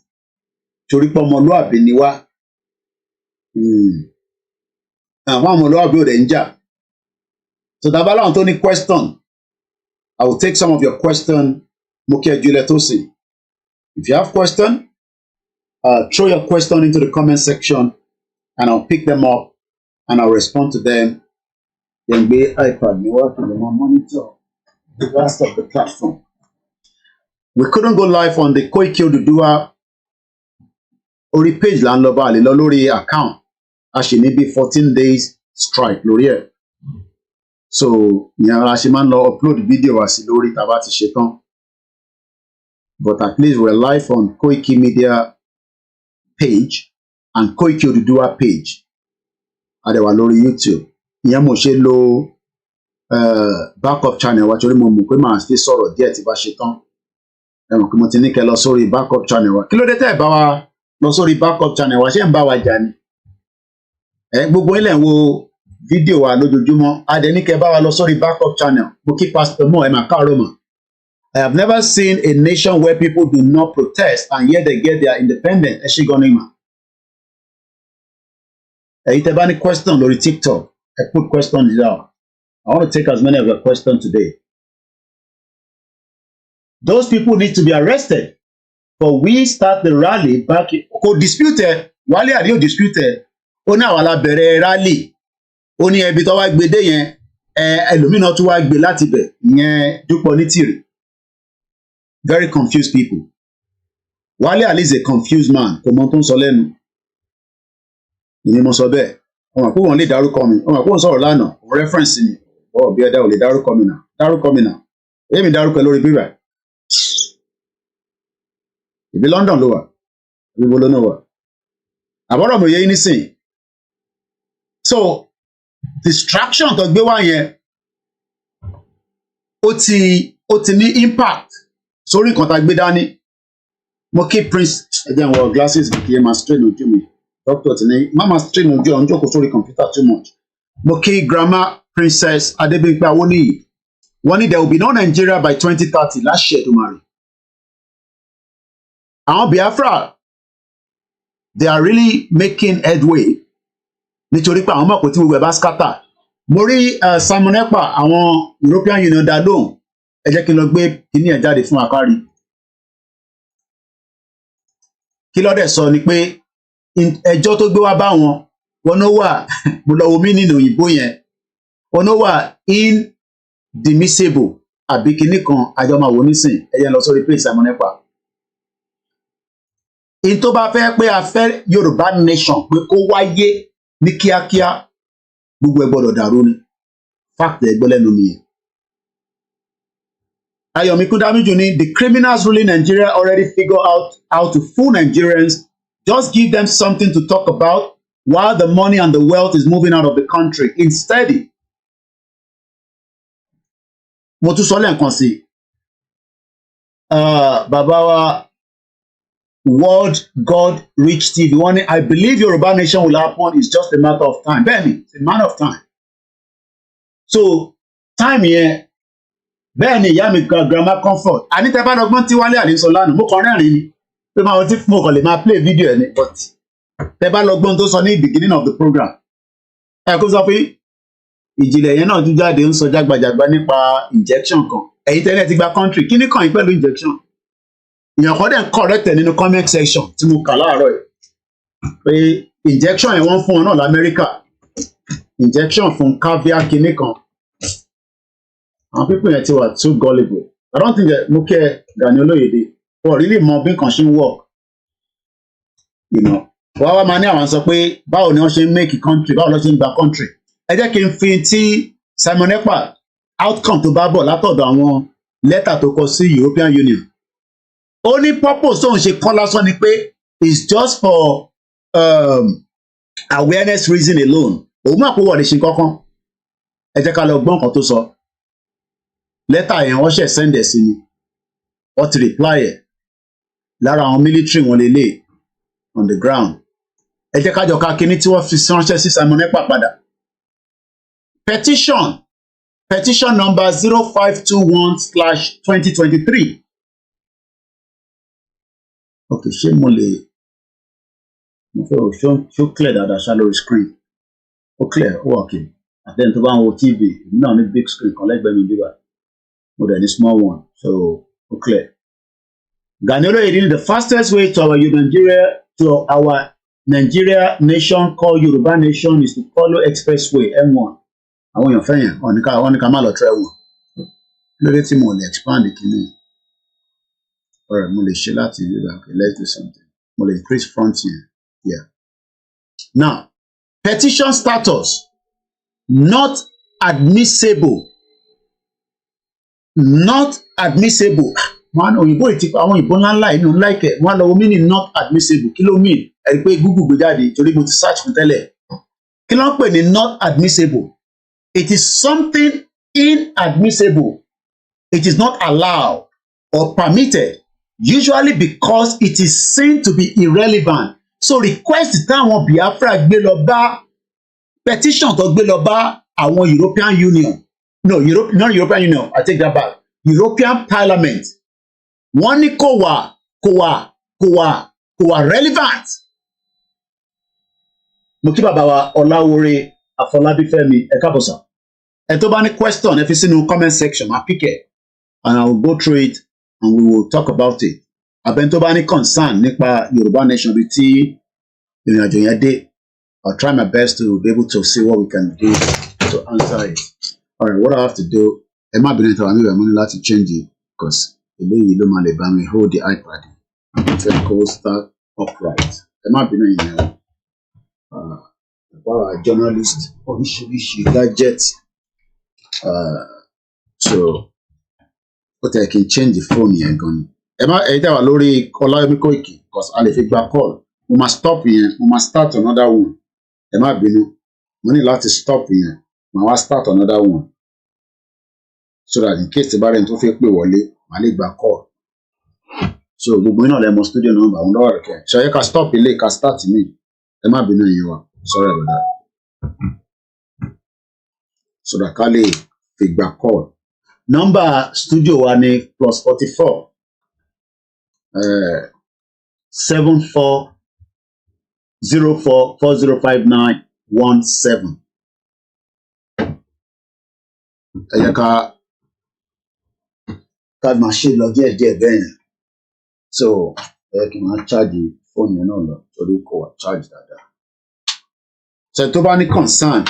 Torí pé ọmọlúàbí ni wá. Àwọn ọmọlúàbí ò dẹ̀ ń jà. So dábàá láwọn tó ní question, I will take some of your question. Mo kí ẹ Juliet Tosin. If you have question, throw your question into the comment section and I'll pick them up. And I'll respond to them. Then be iPad, me working on my monitor, the rest of the platform. We couldn't go live on the koikimedia orí page là ń lọ bá lè lọ lórí account. A ṣì ní bí 14 days strike lórí ẹ̀. So ìyẹn ara ṣe máa ń lọ upload video wá sí lórí tá bá ti ṣe tán. But at least we're live on koikimedia page and koikimedia page. Àdẹ̀wà lórí YouTube. Ìyẹn mo ṣe lo backup channel wa torí mo mọ̀ pé màá fi sọ̀rọ̀ díẹ̀ tí bá ṣe tán. Ẹ mọ̀ pé mo ti ní kẹ́ lọ sórí backup channel wa. Kí ló dé tẹ́ ẹ bá wa lọ sórí backup channel wa? Ṣé ń bá wa jà ni? Gbogbo ilẹ̀ ń wo fídíò wa lójoojúmọ́. A dẹ̀ ní kẹ́ bá wa lọ sórí backup channel. Mo kí Pastor Mo ẹ máa káàárọ̀ mọ̀. I have never seen a nation where people do not protest and yet they get their independence. Ẹ ṣé gan ni mà. Ẹ̀yin tẹ́ bá ní question lórí TikTok, put questions down. I want to take as many of your questions today. Those people need to be arrested. For we start the rally back in kò dispute Wálé Àdé ò dispute ó ní àwa la bẹ̀rẹ̀ rally ó ní ẹbí tó wá gbé dé yẹn ẹlòmíràn tó wá gbé láti bẹ̀ ìyẹn Dúpọ̀ Onítìrì. Very confused people. Wálé Àdé is a confused man kò mọ tó ń sọ lẹ́nu ìní mo sọ bẹ́ẹ̀ ọmọ pé wọn lè dárúkọ mi ọmọ pé wọn sọ̀rọ̀ lánàá òun reference mi bí ẹ̀dá ò lè dárúkọ mi náà èmi dárúkọ lórí bíbá ìbí London ló wà ìbí bolo náà wà àbọ̀rọ̀ mi ò yẹ yín nísìn. So distraction tó gbé wá yẹn ó ti ní impact sórí nǹkan tá a gbé dání. Mo kí Prince ẹ̀jẹ̀ wọ glasses kì í máa strain ojú mi doctor ti ní má máa strain ojú ọ̀ ń jókòó sórí computer too much. Mo kí Grandma Princess Adébímpé Awóníyì wọ́n ní there will be no Nigeria by 2030 láṣẹ Èdùmàrè. Àwọn Biafra they are really making headway nítorí pé àwọn mọ̀ pé tí gbogbo ẹ̀ bá scatter. Mo rí Simon Ekpa àwọn European Union dá lóhùn ẹ jẹ́ kí n lọ gbé kíní ẹ̀ jáde fún àkárí. Kí ló dẹ̀ sọ ni pé ẹjọ́ tó gbé wá bá wọn ló wà mo lọ wo mí nínú òyìnbó yẹn wọn ló wà indemnifiable àbí kíní kan àjọ máa wò nísìn ẹ jẹ́ lọ sórí page Simon Ekpa. In tó bá fẹ́ pé a fẹ́ Yorùbá nation pé kó wáyé ní kíákíá gbogbo ẹ gbọ́dọ̀ dàrú ni fact ẹ gbọ́ lẹ́nu mi yẹn. Ayọ̀mí Kúndámíjù ní the criminals ruling Nigeria already figure out how to fool Nigerians. Just give them something to talk about while the money and the wealth is moving out of the country. Instead, mo tún sọ lẹ́ẹ̀kan sí bàbá wa World God Rich TV wọ́n ní I believe Yoruba nation will happen, it's just a matter of time. Bẹ́ẹ̀ni, it's a matter of time. So time yẹn bẹ́ẹ̀ ni ìyá mi grandma comfort anita bá lọ́gbọ́n tí Wálé Àdé sọ lánàá mo kàn rẹ́rìn ni pé máa ti mo kàn lè máa play video ẹ̀ ní but tẹ bá lọ́gbọ́n tó sọ ní beginning of the program ẹ kó sọ pé ìjìnlẹ̀ yẹn náà tún jáde ń sọ jágbajàgba nípa injection kan ẹ̀yin tẹ́lẹ̀ ti gba country kí ni kàn yín pẹ̀lú injection èèyàn kan dẹ̀ ń correct ẹ̀ nínú comment section tí mo kà láàárọ̀ ẹ̀ pé injection yẹn wọ́n fún ọ náà lamẹ́ríkà injection fún caviar kinní kan. And people yẹn ti wà too gullible. I don't think that mo kẹ́ Gani Olóyèdè or really mọ bí nǹkan ṣe ń work. You know, wàá wá máa ní àwọn sọ pé báwo ni wọ́n ṣe ń make country báwo ló ṣe ń gba country. Ẹ jẹ́ kí n fi tí Simon Ekpa outcome tó bá bọ̀ látọ̀dọ̀ àwọn lẹ́tà tó kọ sí European Union. Ó ní purpose tóun ṣe kọ́ lásán ni pé it's just for awareness reason alone. Òun máa kó wọ̀lé ṣe kankan. Ẹ jẹ́ ká lọ gbọ́ nǹkan tó sọ. Lẹ́tà yẹn wọ́n ṣẹ̀ send ẹ̀ sí mi wọ́n ti reply ẹ̀ lára àwọn military wọn lélẹ̀ on the ground. Ẹ jẹ́ kájọ ká kíní tí wọ́n fi ránṣẹ́ sí Simon Ekpa padà. Petition number 0521/2023. Ok, ṣé mo fẹ́ ṣó clear dáadáa ṣá lórí screen? Ó clear, ó wà okay. Àtẹ̀yìn tó bá ń wo TV, èmi náà ní big screen kan lẹ́gbẹ̀ẹ́ mi bíbá. More than a small one, so clear. Gani Olóyèdè, the fastest way to our Nigeria nation called Yoruba nation is to follow expressway M1. Àwọn èèyàn fẹ́ yẹn wọ́n ní ká má lọ tẹ́ wọn. Lórí tí mo lè expand kìíní. Ọ̀rẹ́ mo lè ṣe láti ìlú okay, let's do something. Mo lè increase front yẹn. Yeah. Now, petition status not admissible. Not admissible. Wọn òyìnbó ìtìpá àwọn òyìnbó ńláńlá inú láìkẹ wọn lọ wo mí ní not admissible kí ló mean ẹ rí pé Google gbé jáde torí mo ti search fún tẹ́lẹ̀ kí ló ń pè ní not admissible. It is something inadmissible. It is not allowed or permitted usually because it is seen to be irrelevant. So request táwọn Biafra gbé lọ bá petition tó gbé lọ bá àwọn European Union. No, not European Union. I take that back. European Parliament. Wọ́n ní kò wà relevant. mo kí bàbá wa Ọláwọrẹ Afọlábífẹ́mi ẹ káàbọ̀ sà. Ẹ tó bá ní question ẹ fi sínú comment section máa pick it and I will go through it and we will talk about it. Àbẹ̀ tó bá ní concern nípa Yorùbá nation bíi tí ìrìn àjò yẹn dé, I'll try my best to be able to see what we can do to answer it. All right, what I have to do, ẹ má bínú ìtàwọn àmì ìwé láti change it because eléyìí ló máa lè bá mi hold the iPad. Fẹ́ kó start upright. Ẹ má bínú ìyẹn o. Our journalist oríṣiríṣi gadget. So, but I can change the phone yẹn gan ni. Ẹ má ẹ dáwà lórí Ọláyẹmí Kóìkì because a lè fi gba call. Mo máa stop yẹn, mo máa start another one. Ẹ má bínú, mo ní láti stop yẹn, màá wá start another one. So that in case tí bá rẹ̀ tó fẹ́ pè wọlé, màá lè gba call. So gbogbo iná lẹ mọ studio number àwọn lọ́wọ́ rẹ̀ kẹ́. Ṣé ẹ ká stop ilé ká start mi? Ẹ má bínú yẹn wa. Sorry about that. So that ká lè fi gba call. Number studio wa ni +44 7404405917. Ẹ jẹ́ ká máa ṣe lọ díẹ̀díẹ̀ bẹ́ẹ̀ yẹn. So ẹ kì í máa charge fóònù yẹn náà lọ torí kò wá charge dáadáa. So tó bá ní concern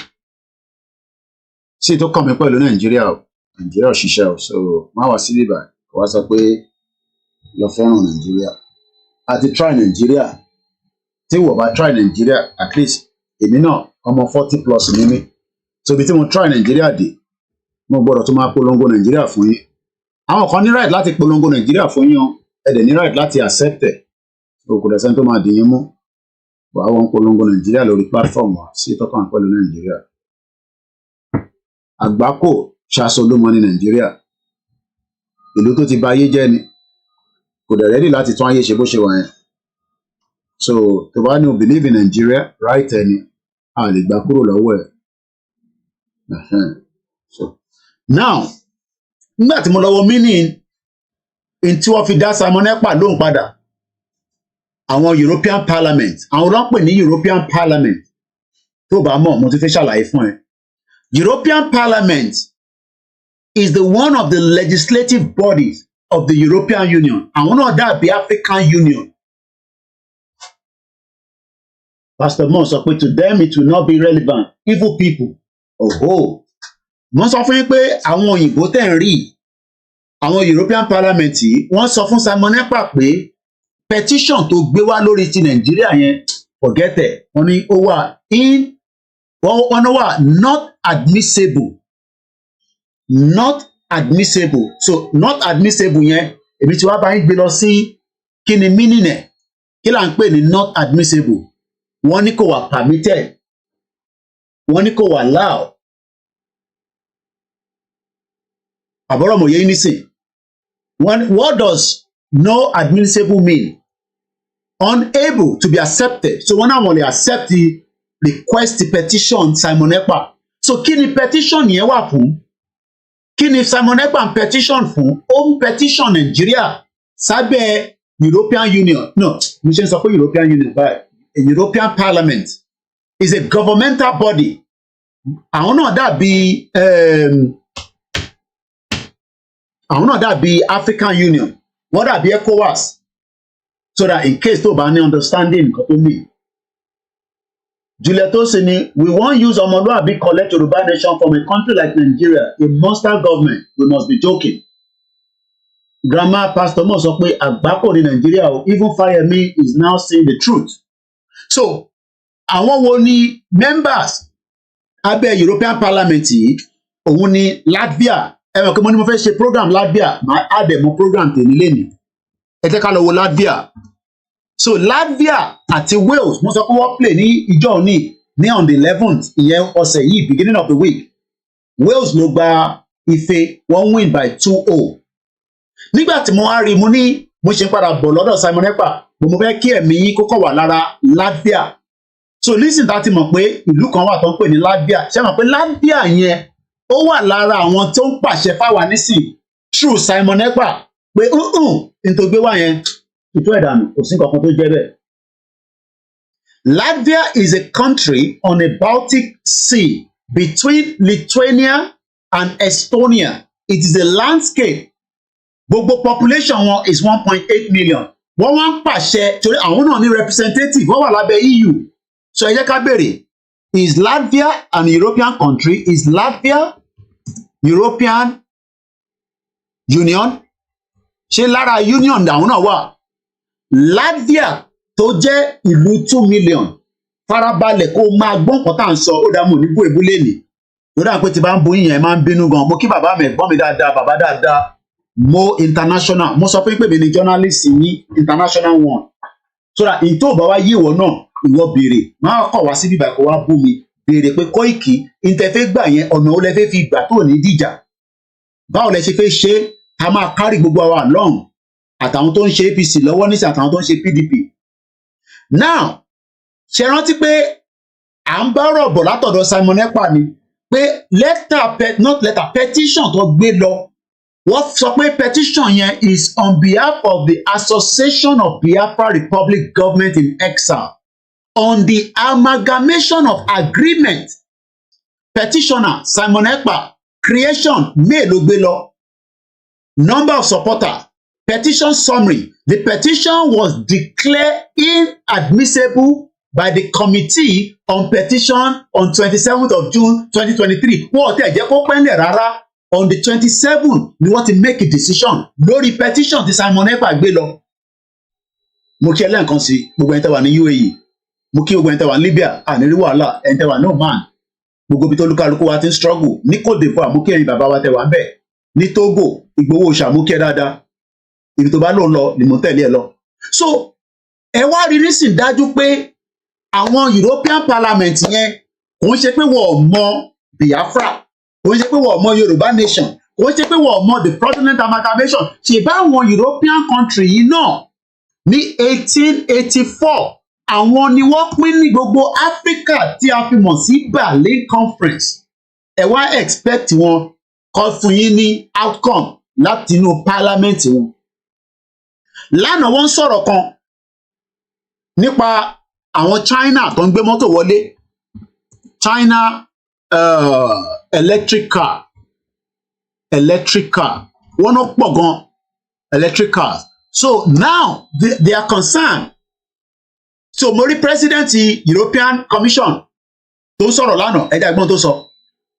sí tó kàn mí pẹ̀lú Nàìjíríà o, Nàìjíríà ò ṣiṣẹ́ o, so má wá sí bíbá kò wá sọ pé lọ fẹ́ràn Nàìjíríà. Àti try Nàìjíríà, tí wọ́n bá try Nàìjíríà at least èmi náà ọmọ 40+ ní mí. So ibi tí mo try Nàìjíríà dé, mo gbọ́dọ̀ tó máa polongo Nàìjíríà fún yín. Àwọn kan ní right láti polongo Nàìjíríà fún yín o, ẹ dẹ̀ ní right láti accept ẹ̀. So kò dẹ̀ sẹ́ni tó máa dìyín mú. Wàá wọn polongo Nàìjíríà lórí platform wa sí tọ́kàn pẹ̀lú Nàìjíríà. Àgbákò ṣaṣọ ló mọ ní Nàìjíríà. Ìlú tó ti bà ayé jẹ́ ni. Kò dẹ̀ ready láti tún ayé ṣe bó ṣe wà yẹn. So tó bá ní o believe in Nigeria, right ẹni, a lè gbà kúrò lọ́wọ́ ẹ̀. So now, nígbà tí mo lọ wo meaning in tí wọ́n fi dá Simon Ekpa lóhùn padà, àwọn European Parliament, àwọn ló ń pè ní European Parliament, tó bá mọ̀ mo ti fẹ́ ṣàlàyé fún ẹ. European Parliament is the one of the legislative bodies of the European Union. Àwọn náà dàbí African Union. Pastor Mo sọ pé to them it will not be relevant. Evil people. Oh. Wọ́n sọ fún yín pé àwọn òyìnbó tẹ̀ ń rí àwọn European Parliament yìí, wọ́n sọ fún Simon Ekpa pé petition tó gbé wá lórí ti Nàìjíríà yẹn forget it. Wọ́n ní ó wà wọ́n wà not admissible. Not admissible. So not admissible yẹn èmi tí wàá bá yín gbé lọ sí kí ni meaning ẹ̀, kí là ń pè ní not admissible. Wọ́n ní kò wà permitted. Wọ́n ní kò wà allowed. Àbọ̀rọ̀ mọ̀ yẹn nísìn. What does no admissible mean? Unable to be accepted. So wọ́n náà wọ́n lè accept the request, the petition Simon Ekpa. So kí ni petition yẹn wà fún? Kí ni Simon Ekpa ń petition fún? Ó ń petition Nigeria sábẹ́ European Union. No, mo ṣe ń sọ pé European Union báyìí. A European Parliament is a governmental body. Àwọn náà dàbí African Union. Wọ́n dàbí ECOWAS. So that in case tó bá ní understanding nǹkan tó mean. Juliet Osini, we won't use ọmọlúwàbí collect Yoruba nation from a country like Nigeria, a monster government. We must be joking. Grandma Pastor Mo sọ pé àgbákò ní Nigeria o, even FOLAYEMI is now saying the truth. So, àwọn wo ni members abẹ́ European Parliament yìí? Òun ni Latvia. Ẹ mọ̀ pé mo ní mo fẹ́ ṣe program Latvia, màá àdẹ̀mọ́ program tèmi lénìí. Ẹ jẹ́ ká lọ wo Latvia. So Latvia àti Wales wọ́n sọ pé wọ́n play ní ìjọ òní ní on the 11th ìyẹn ọ̀sẹ̀ yìí beginning of the week. Wales ló gba ife, wọ́n win by 2-0. Nígbà tí mo wá rí mo ní mo ṣe ń padà bọ̀ lọ́dọ̀ Simon Ekpa, mo fẹ́ kí ẹ̀mí yín kókó wà lára Latvia. So listen tá ti mọ̀ pé ìlú kan wà tó ń pè ní Latvia. Ṣé mọ̀ pé Latvia yẹn ó wà lára àwọn tó ń pàṣẹ fáwa nísìn through Simon Ekpa pé nítorí gbé wá yẹn ìtú ẹ̀dànù kò sí nǹkan tó jẹ́ bẹ́ẹ̀. Latvia is a country on a Baltic Sea between Lithuania and Estonia. It is a landscape. Gbogbo population wọn is 1.8 million. Wọ́n wá ń pàṣẹ torí àwọn náà ní representative wọ́n wà lábẹ́ EU. So ẹ jẹ́ ká béèrè, is Latvia an European country? Is Latvia European Union? Ṣé lára Union làwọn náà wà? Latvia tó jẹ́ ìlú 2 million farabalẹ̀ kó máa gbọ́n nǹkan tá à ń sọ ó dá mọ̀ ní bó ebúlé nì. Lórí àpò tí bá ń bóyìn yẹn máa ń bínú gan. Mo kí bàbá mi ẹ̀gbọ́n mi dáadáa, bàbá dáadáa. Mo international. Mo sọ pé mi ni journalist ní international one. So that in tó bá wá yé ìwọ náà, ìwọ béèrè. Máa kọ̀ wá sí bíbá kó wá bú mi. Béèrè pé Koiki, ìtẹ̀fẹ́ gbà yẹn ọ̀nà ó lẹ fẹ́ fi gbà tó ní dìjà. Báwo lẹ ṣe fẹ́ ṣe? A máa kárí gbogbo àwa along. Àtàwọn tó ń ṣe APC lọ́wọ́ nísìn àtàwọn tó ń ṣe PDP. Now, ṣe rántí pé à ń bá ọ̀rọ̀ bọ̀ látọ̀dọ̀ Simon Ekpa ni pé petition tó gbé lọ. Wọ́n sọ pé petition yẹn is on behalf of the Association of Biafra Republic Government in Exile on the amalgamation of agreement. Petitioner Simon Ekpa, creation May ló gbé lọ. Number of supporters. Petition summary. The petition was declared inadmissible by the Committee on Petition on 27th of June 2023. Wọ́n tẹ̀ jẹ́ kó pẹ́ńlẹ̀ rárá. On the 27th ni wọ́n ti make a decision lórí petition tí Simon Ekpa gbé lọ. Mo kí ẹlẹ́ǹkan sí gbogbo ẹni tẹ́ wà ní UAE. Mo kí gbogbo ẹni tẹ́ wà ní Libya, ànírí wàhálà, ẹni tẹ́ wà ní Oman. Gbogbo ibi tó lúkálukú wa ti ń struggle. Ní Côte d'Ivoire, mo kí ẹ̀yin bàbá wa tẹ́ wà ń bẹ̀. Ní Togo, Ìgbòho ṣàmúkẹ́ dáadáa. Ibi tó bá lò ń lọ ni mo tẹ̀lé ẹ lọ. So ẹ wá rí nísìn dájú pé àwọn European Parliament yẹn kò ń ṣe pé wọ́n mọ Biafra, kò ń ṣe pé wọ́n mọ Yorùbá nation, kò ń ṣe pé wọ́n mọ the fraudulent amalgamation. Ṣe bá àwọn European country yìí náà ní 1884 àwọn ni wọ́n pín ní gbogbo Africa tí a fi mọ̀ sí Berlin Conference. Ẹ wá expect wọn kọ́ fún yín ní outcome láti inú parliament wọn. Lánàá wọ́n sọ̀rọ̀ kan nípa àwọn China tó ń gbé mọ́tò wọlé. China electric car wọ́n náà pọ̀ gan electric cars. So now they are concerned. So mo rí president European Commission tó sọ̀rọ̀ lánàá ẹ̀dá ẹ̀gbọ́n tó sọ.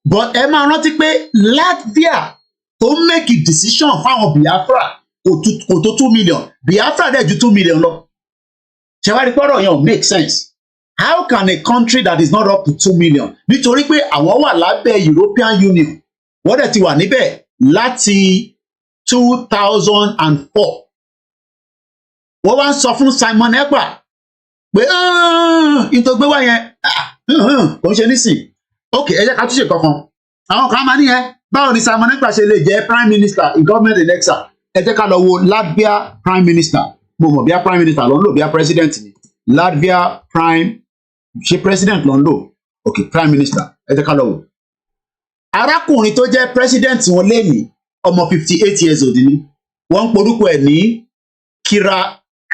But ẹ máa rántí pé Latvia tó make a decision fáwọn Biafra kò tó 2 million. Biafra dẹ̀ ju 2 million lọ. Ṣé wá rí pọ́rọ̀ yẹn ò make sense? How can a country that is not up to 2 million? Nítorí pé àwọn wà lábẹ́ European Union. Wọ́n dẹ̀ ti wà níbẹ̀ láti 2004. Wọ́n wá ń sọ fún Simon Ekpa pé ìtògbé wá yẹn kò ń ṣe nísìn. Ok, ẹ jẹ́ ká túnṣe kankan. Àwọn kan máa níyẹn báwo ni Simon Ekpa ṣe lè jẹ́ prime minister in government in exile? Ẹ jẹ́ ká lọ wo Latvia prime minister. Mo mọ̀ bíi prime minister ló ń lò bíi president ni. Latvia prime ṣe president ló ń lò. Ok, prime minister. Ẹ jẹ́ ká lọ wò. Arákùnrin tó jẹ́ president wọn lẹ́yìn ọmọ 58 years old ni. Wọ́n ń porúkọ ẹ̀ ní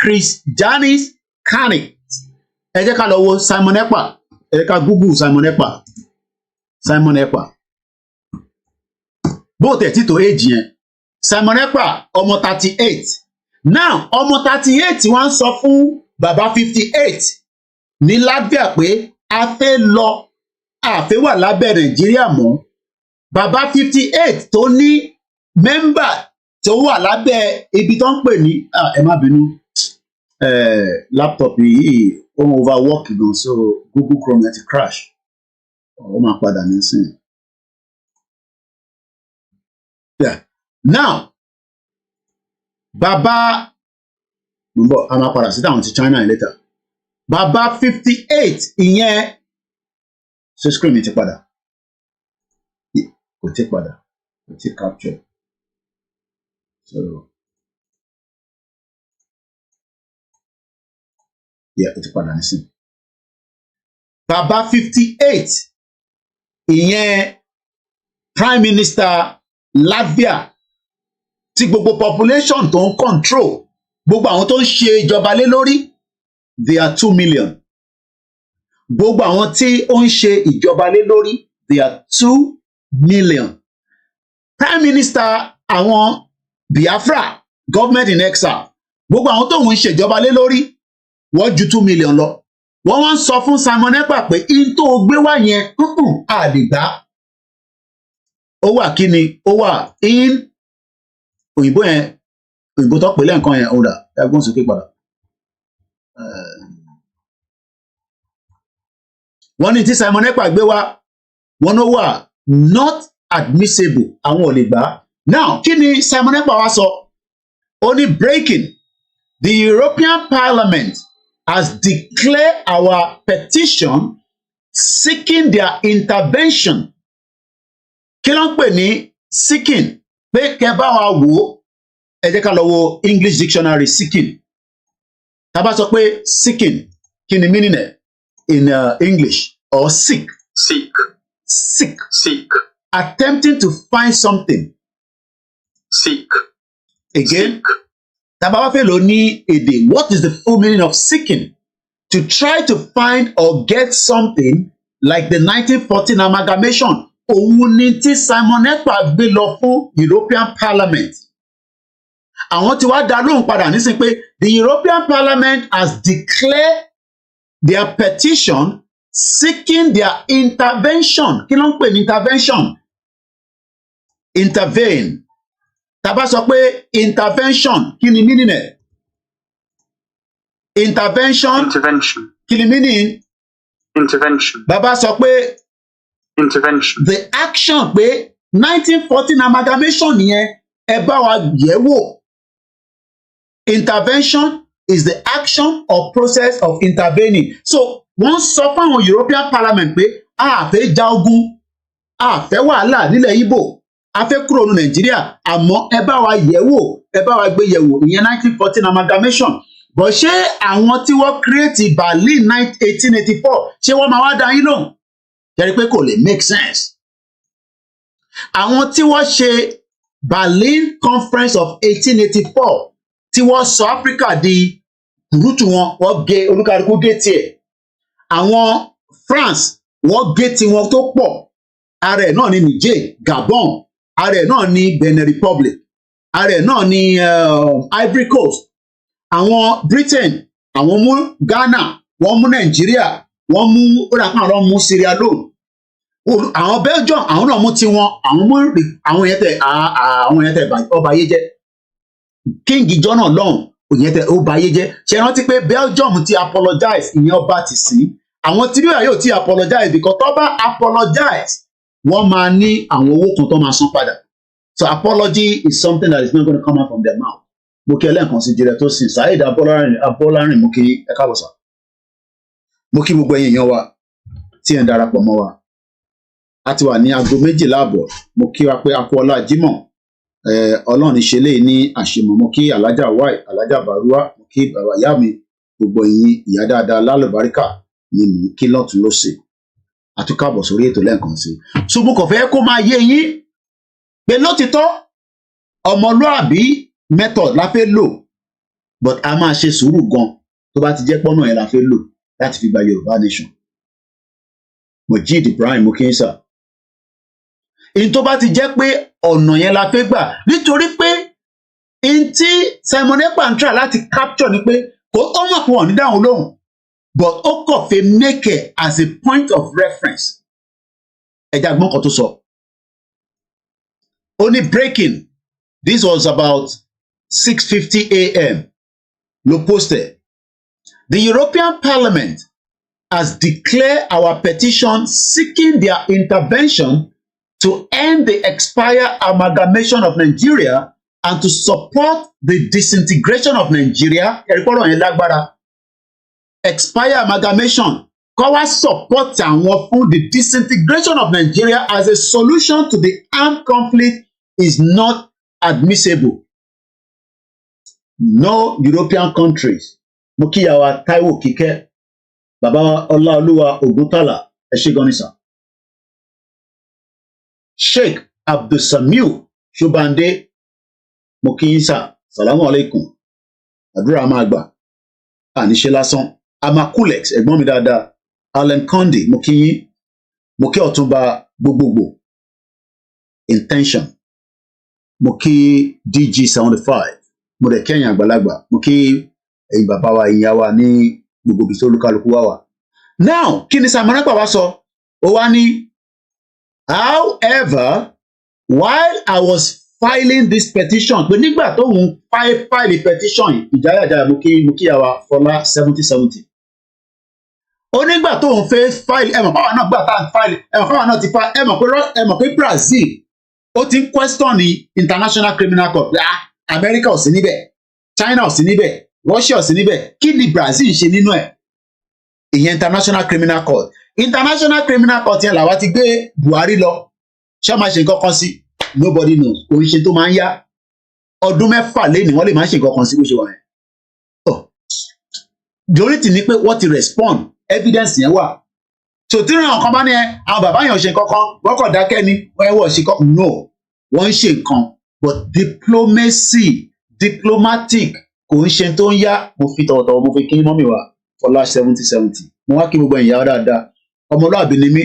Christianis Kanik. Ẹ jẹ́ ká lọ wo Simon Ekpa. Ẹ jẹ́ ká Google Simon Ekpa. Simon Ekpa. Bó tẹ̀ títò age yẹn. Simon Ekpa ọmọ 38. Now ọmọ 38 wá ń sọ fún bàbá 58 ní Latvia pé a fẹ́ lọ àfẹ́ wà lábẹ́ Nàìjíríà mọ́. Bàbá 58 tó ní mẹ́mbà tó wà lábẹ́ ibi tó ń pè ní ẹ má bínú laptop yìí ó ń overwork gan so Google Chrome ti crash ó máa padà nísìnyí. Yeah. Now bàbá mbọ a máa padà sí táwọn ti China later. Bàbá 58 ìyẹn ṣe screen mi ti padà kò tí padà kò tí capture so yeah ó ti padà nísìnyí. Bàbá 58 ìyẹn prime minister Latvia tí gbogbo population tó ń control gbogbo àwọn tó ń ṣe ìjọba lé lórí they are 2 million. gbogbo àwọn tí ó ń ṣe ìjọba lé lórí they are 2 million. Prime Minister àwọn Biafra government in exile gbogbo àwọn tóun ń ṣèjọba lé lórí wọ́n ju 2 million lọ. Wọ́n wá ń sọ fún Simon Ekpa pé in tó gbé wá yẹn àdìgbà ó wà kí ni ó wà in òyìnbó yẹn òyìnbó tó pè lẹ́ǹkan yẹn ọ̀dà ẹgbọ́n sókè padà. Wọ́n ní tí Simon Ekpa gbé wá wọ́n ló wà not admissible àwọn ò lè gbà. Now kí ni Simon Ekpa wá sọ? Ó ní breaking the European Parliament has declared our petition seeking their intervention. Kí ló ń pè ní seeking? Pé kẹ́ bá wa wò ó ẹ jẹ́ ká lọ wo English dictionary seeking. Tá bá sọ pé seeking kí ni meaning ẹ̀ in English or seek? Seek. Attempting to find something. Seek. Again. Tá bá wá fẹ́ lò ní èdè, what is the full meaning of seeking? To try to find or get something like the 1914 amalgamation. Òun ni tí Simon Ekpa gbé lọ fún European Parliament. Àwọn tí wá dá lóhùn padà nísìn pé the European Parliament has declared their petition seeking their intervention. Kí ló ń pè ní intervention? Intervene. Tá bá sọ pé intervention kí ni meaning ẹ̀? Intervention. Kí ni meaning? Intervention. Bàbá sọ pé intervention. The action pé 1914 amalgamation yẹn ẹ bá wa yẹ̀ wò. Intervention is the action or process of intervening. So wọ́n sọ fún àwọn European Parliament pé a fẹ́ ja ogun, a fẹ́ wàhálà nílẹ̀ Ìgbò, a fẹ́ kúrò ní Nàìjíríà, àmọ́ ẹ bá wa yẹ̀ wò, ẹ bá wa gbé yẹ̀ wò ìyẹn 1914 amalgamation. But ṣé àwọn tí wọ́n create Berlin 1884 ṣé wọ́n máa wá dá yín lóhùn? Jẹ́rìí pé kò lè make sense. Àwọn tí wọ́n ṣe Berlin Conference of 1884 tí wọ́n sọ Africa di kùrútù wọn, wọ́n gé olúkàlùkù gé tiẹ̀. Àwọn France wọ́n gé tiwọn tó pọ̀. Ara ẹ̀ náà ni Niger, Gabon, ara ẹ̀ náà ni Benin Republic, ara ẹ̀ náà ni Ivory Coast. Àwọn Britain àwọn mú Ghana, wọ́n mú Nàìjíríà, wọ́n mú àwọn mú Sierra Leone. Àwọn Belgium àwọn náà mú tiwọn, àwọn yẹn tẹ ọba ayé jẹ́. King John lọ́hùn òyìn tẹ ọba ayé jẹ́. Ṣé rántí pé Belgium ti apologize ìyẹn ọba ti sí. Àwọn tí bíbá yóò ti apologize because tó bá apologize wọ́n máa ní àwọn owó kan tó máa san padà. So apology is something that is not going to come out from their mouth. Mo kí ẹlẹ́ǹkan sí jẹrẹ tó sìn Saheed Abọ́lárìn mo kí ẹ káàbọ̀ sà. Mo kí gbogbo ẹ̀yin èèyàn wa tí ẹ̀ ń darapọ̀ mọ́ wa. A ti wà ní aago 12:00. Mo kí wa pé a kú ọlá Jímọ̀. Ọlọ́run ṣe léyìí ní àṣemọ̀. Mo kí Alájà Wáì, Alájà Bàrúwá, mo kí bàbá ìyá mi, gbogbo ẹ̀yin ìyá dáadáa lálùbáríkà ni mò ń kí lọ́tún lósì. A tún káàbọ̀ sórí ètò lẹ́ẹ̀kan sí. So mo kàn fẹ́ kó máa yé yín pé lótìtọ́ ọmọlúàbí method la fẹ́ lò but a máa ṣe sùúrù gan tó bá ti jẹ́ pọ́nà yẹn la fẹ́ lò láti fi gba Yorùbá nation. Mojid Ibrahim Mokínsa. In tó bá ti jẹ́ pé ọ̀nà yẹn la fẹ́ gbà nítorí pé in tí Simon Ekpa ń try láti capture ni pé kò ó mọ̀ pé wọ́n ní dáhùn lóhùn but ó kàn fẹ́ make it as a point of reference. Ẹja gbọ́n kan tó sọ. Ó ní breaking. This was about 6:50 a.m. Ló posted. The European Parliament has declared our petition seeking their intervention to end the expired amalgamation of Nigeria and to support the disintegration of Nigeria. Ẹ̀ríkọ́rọ̀ yẹn lágbára. Expired amalgamation. Kọ́ wá support àwọn fún the disintegration of Nigeria as a solution to the armed conflict is not admissible. No European countries. Mo kí yàwá Táíwò Kíkẹ́, bàbá Ọláolúwa Ògúntàlà, ẹ ṣé gan ni sà. Sheikh Abdulsamiu Shobande, mo kí yín sà, salamu alaikum. Àdúrà máa gbà, àníṣe lásán. Amakulex, ẹ̀gbọ́n mi dáadáa, Allen Conde mo kí yín, mo kí Ọ̀túnba gbogbogbò intention, mo kí DG 75, mo dẹ̀ kẹ́yìn àgbàlagbà, mo kí ẹ̀yin bàbá wa ìyá wa ní gbogbo ibi tó olúkálùkù wà wà. Now kí ni Samarapa wá sọ? Ó wá ní however while I was filing this petition, pé nígbà tóun file petition ìjáyàjáyà mo kí àwa Fọlá 7070. Ó nígbà tóun fẹ́ file ẹ̀mọ̀ káwa náà gbà tá à ń file ẹ̀mọ̀ káwa náà ti file ẹ̀mọ̀ pé Brazil ó ti ń question ní International Criminal Court. America ò sí níbẹ̀, China ò sí níbẹ̀, Russia ò sí níbẹ̀, kí ni Brazil ṣe nínú ẹ̀? Ìyẹn International Criminal Court. International Criminal Court yẹn làwa ti gbé Buhari lọ. Ṣé máa ṣe nǹkan kan sí? Nobody knows. Òun ṣe tó máa ń yá. Ọdún 4 lẹ́nu wọ́n lè máa ṣe nǹkan kan sí bó ṣe wà yẹn. The only thing ni pé wọ́n ti respond, evidence yẹn wà. So tí ìrìn kan bá ní àwọn bàbá yẹn ò ṣe nǹkan kan, wọ́n kàn dákẹ́ ni, wọ́n wọ̀ ṣe kan. No, wọ́n ń ṣe nǹkan. But diplomatic kò ń ṣe tó ń yá. Mo fi tọ̀wọ̀tọ̀wọ̀ mo fi kí mọ́mì wa Fọlá 7070. Mo wá kí gbogbo ẹ̀yin yàrá dáadáa. Ọmọlúàbí ni mí,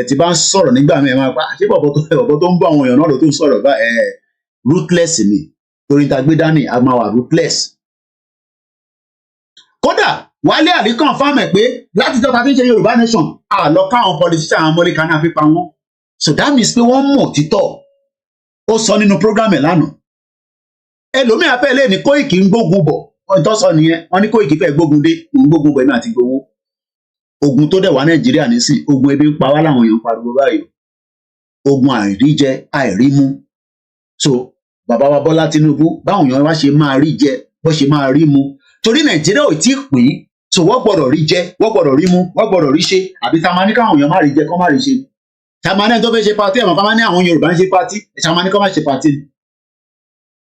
tí bá ń sọ̀rọ̀ nígbà míì máa pa ṣé bọ̀bọ̀ tó ń bọ̀ àwọn èèyàn náà ló tó ń sọ̀rọ̀ bá ruthless ni, torí ta gbé dání a máa wà ruthless. Kódà Wálé Àlí confirm ẹ̀ pé láti jọba tí ń ṣe Yorùbá nation àlọ́ káwọn politician àwọn mọ́lẹ́ka náà fi pa wọ́n. So that means pé wọ́n mọ̀ títọ́. Ó sọ nínú program ẹ̀ lánàá. Ẹlòmíà fẹ́ lé ní Kóìkì ń gbógun bọ̀. Wọ́n tó sọ nìyẹn, wọ́n ní Kóìkì fẹ́ gbógun dé, òun gbógun bọ̀ ẹ̀mí àti gbowó. Ogun tó dẹ̀ wá Nàìjíríà nísìn, ogun ebi ń pa wá láwọn èèyàn pariwo báyìí. Ogun àìríjẹ, àìrímú. So bàbá wa Bọ́lá Tinubu báwọn èèyàn wá ṣe máa rí jẹ, bó ṣe máa rí mu. Torí Nàìjíríà ò tí ì pín, so wọ́n gbọ́dọ̀ rí jẹ, wọ́n gbọ́dọ̀ rí mu, wọ́n gbọ́dọ̀ rí ṣe, àbí ta máa ní káwọn èèyàn má rí jẹ kán má rí ṣe. Ta máa ní ẹni tó fẹ́ ṣe pátí ẹ̀mọ̀ ká máa ní àwọn Yorùbá ń ṣe pátí, ẹ̀ṣá máa ní kán má ṣe pátí ni.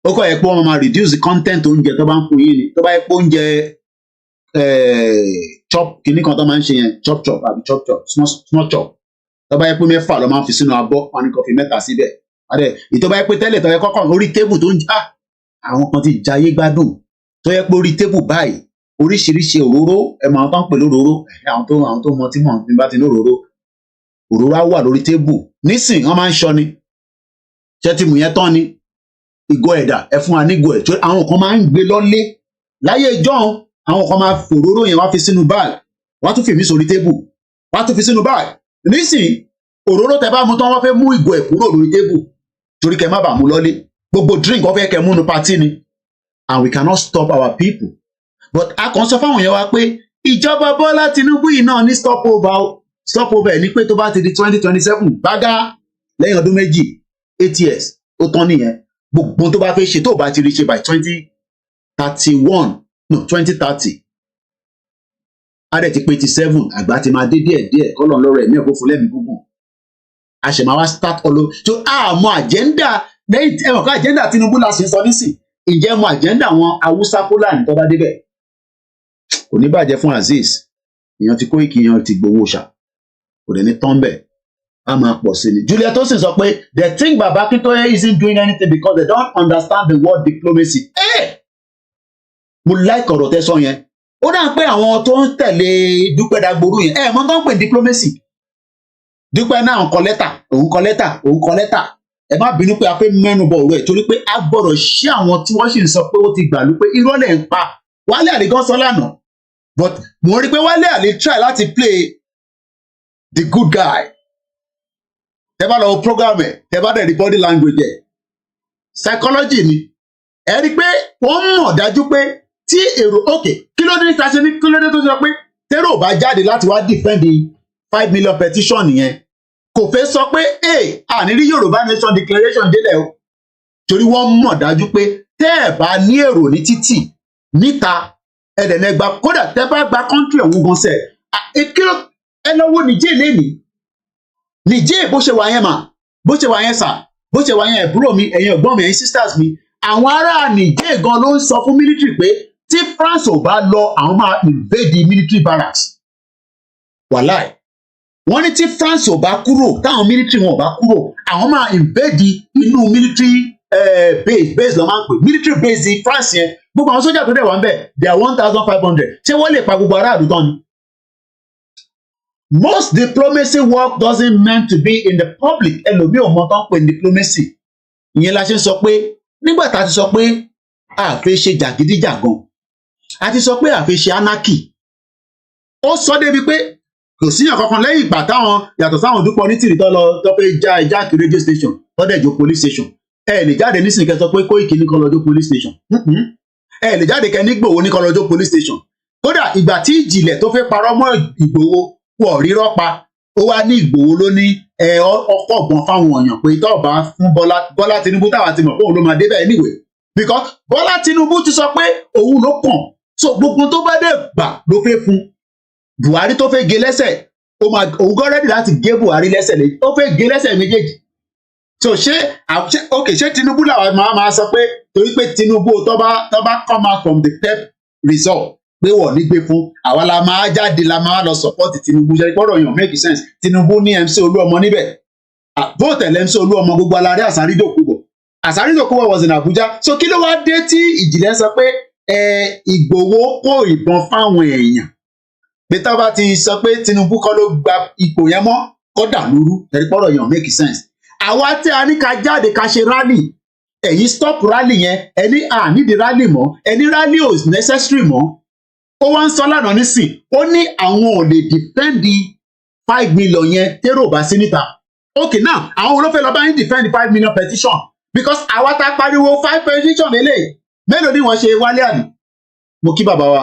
Ó kọ́ ẹ̀ pé wọ́n máa reduce the content oúnjẹ tó bá ń fún yín ni, tó bá yẹ pé oúnjẹ chop kìíní kan tó máa ń ṣe yẹn chop àbí chop small chop tó bá yẹ pé 6 ló máa ń fi sínú abọ́, wọn ní kó fi 3 síbẹ̀. Ìtọ́ bá yẹ pé tẹ́lẹ̀ tó yẹ kọ́kọ́ orí tébù tó ń já àwọn kan ti jayé gbádùn, tó yẹ pé orí tébù báyìí oríṣiríṣi òróró ẹ̀mọ̀ àwọn tó ń pè lóróró, àwọn tó mọ tí mọ̀ ní bá ti ní òróró á wà lórí tébù. Nísìn wọ́n máa ń ṣọ ni, ṣé ti mú yẹn tán ni, ìgò ẹ̀dà ẹ fún wa nígò ẹ̀, àwọn kan máa ń gbé lọ́lé láyé ìjọ́un, àwọn kan máa fòróró yẹn wá fi sínú báàgì, wọ́n á tún fèmí sórí tébù, wọ́n á tún fi sínú báàgì. Nísìn òróró tẹ bá mu tán wọ́n fẹ́ mú ìgò ẹ̀ kúrò lórí tébù torí kẹ má bàa mú lọ́lé. Gbogbo drink wọ́n fẹ́ kẹ múnú patí ni, and we cannot stop our people. But a kàn sọ fáwọn yẹn wá pé ìjọba Bọ́lá Tinubu yìí náà ní stop over ẹ̀ ní pé tó bá ti di 2027 bágá lẹ́yìn ọdún 8 years ó tán nìyẹn. Gbogbo tó bá fẹ́ ṣe tó bá ti rí ṣe by 2030 á dẹ̀ ti pé 7 àgbà ti máa dé díẹ̀ kọ́lọ̀ lọ́rọ̀ ẹ̀mí ẹ̀kọ́ fún lẹ́mìí gúngùn. A ṣẹ̀ máa wá start all tó àmọ́ àjẹ́ndà lẹ́yìn ẹ̀wọ̀n ká àjẹ́ndà Tinubu la ṣe sọ nísìn, ìjẹ́ mọ àjẹ́ndà àwọn Haúsá Fúlàní tó bá débẹ̀. Kò ní bàjẹ́ fún Azeez, èèyàn ti Kóìkì, èèyàn ti gbowó ṣá, kò dẹ̀ ní tán bẹ̀, á máa pọ̀ sí ni. Juliet Tosin sọ pé they think Baba Akintoye isn't doing anything because they don't understand the word diplomacy. Mo like ọ̀rọ̀ tẹ́ sọ yẹn. Ó dà pé àwọn tó ń tẹ̀lé Dúpẹ́ Dagboru yẹn mọ́ tó ń pè diplomacy. Dúpẹ́ náà ń kọ lẹ́tà, ẹ má bínú pé a fẹ́ mẹ́nu bọ̀ ọ̀rọ̀ ẹ̀ torí pé a gbọ́dọ̀ ṣí àwọn tí wọ́n sì ń sọ pé ó ti gbàlú pé irọ́ lẹ̀ ń pa. Wálé Àlí gan sọ lánàá, but mo rí pé Wálé Àlí try láti play the good guy. Tẹ́ bá lọ program ẹ̀, tẹ́ bá dẹ̀ rí body language ẹ̀, psychology ni. Ẹ rí pé wọ́n mọ̀ dájú pé tí èrò kí ló dé ta ṣe ní kí ló dé tó sọ pé tẹ́rọ ò bá jáde láti wá defend the 5 million petition yẹn, kò fẹ́ sọ pé àní rí Yorùbá nation declaration délẹ̀ o, torí wọ́n mọ̀ dájú pé tẹ́ ẹ̀ bá ní èrò ní títì níta ẹ̀dẹ̀nẹ́gba kódà tẹ́ bá gba country ọ̀hún gan sẹ̀ ẹ lọ́wọ́ Nìjẹ́ lẹ́nìí. Nìjẹ́ bó ṣe wà yẹn mà, bó ṣe wà yẹn sà, bó ṣe wà yẹn ẹ̀búrò mi, ẹ̀yin ẹ̀gbọ́n mi, ẹ̀yin sisters mi, àwọn ará Nìjẹ́ gan ló ń sọ fún military pé tí France ò bá lọ àwọn máa invade the military barracks. Wàláì wọ́n ní tí France ò bá kúrò, táwọn military wọn ò bá kúrò, àwọn máa invade inú military base lọ́ máa ń pè military base di France yẹn. Gbogbo àwọn sójà tó dẹ̀ wà ń bẹ̀ they are 1,500. Ṣé wọ́n lè pa gbogbo aráàlú tán ni? Most diplomacy work doesn't meant to be in the public. Ẹlòmíì ò mọ tán pé diplomacy. Ìyẹn la ṣe ń sọ pé nígbà tá a ti sọ pé a fẹ́ ṣe jàgídíjàgan, a ti sọ pé a fẹ́ ṣe anarchy. Ó sọ débi pé kò síyàn kankan lẹ́yìn ìgbà táwọn yàtọ̀ sáwọn Dúpẹ́ Onítìrì tó lọ tó fẹ́ já ìjáàkì radio station lọ́dẹ̀jọ́ police station. Ẹ lè jáde nísìnyí kẹ́ sọ pé Kóìkì ní kan lọ́jọ́ police station. Ẹ lè jáde kẹ́ ní Ìgbòho ní kan lọ́jọ́ police station. Kódà ìgbà tí Ìjìnlẹ̀ tó fẹ́ parọ́ mọ́ Ìgbòho wọ̀ rírọ́ pa, ó wá ní Ìgbòho ló ní ọkọ̀ ọ̀gbọ̀n fáwọn èèyàn pé tó bá fún Bọ́lá Tinubu táwa ti mọ̀ pé òun ló máa débẹ̀ anyway. Because Bọ́lá Tinubu ti sọ pé òun ló kàn. So gbogbo tó bá dé gbà ló fẹ́ fún. Buhari tó fẹ́ gé lẹ́sẹ̀, òun gan rẹ́dì láti gé Buhari lẹ́sẹ̀ lé, ó fẹ́ gé lẹ́sẹ̀ méjèèjì. So ṣé Tinubu làwọn máa sọ pé torí pé Tinubu tó bá come out from the PEP result pé wọ́n ní gbé fún àwa la máa jáde la máa lọ support Tinubu ṣe gbọ́dọ̀ yàn make sense. Tinubu ní MC Olúọmọ níbẹ̀, vote MC Olúọmọ gbogbo alárí Àsárídòkúbọ̀ was in Abuja. So kí ló wá dé tí Ìjìnlẹ̀ sọ pé Ìgbòho kó ìbọn fáwọn èèyàn pé tá bá ti sọ pé Tinubu kọ́ ló gba ipò yẹn mọ́ kó dà lóru ẹ̀rí pọ́rọ̀ yàn make sense. Àwa tí a ní ká jáde ká ṣe rally, ẹ̀yin stop rally yẹn, ẹni nídi rally mọ́, ẹni rally ò necessary mọ́. Ó wá ń sọ lánàá nísìn, ó ní àwọn ò lè defend 5 million yẹn tẹ́rò bá sí níta. Okay now, àwọn olófẹ́ lọ bá ń defend 5 million petition because àwa ta pariwo 5 petition eléyìí. Mélòó ni wọ́n ṣe wálé àná? Mo kí bàbá wa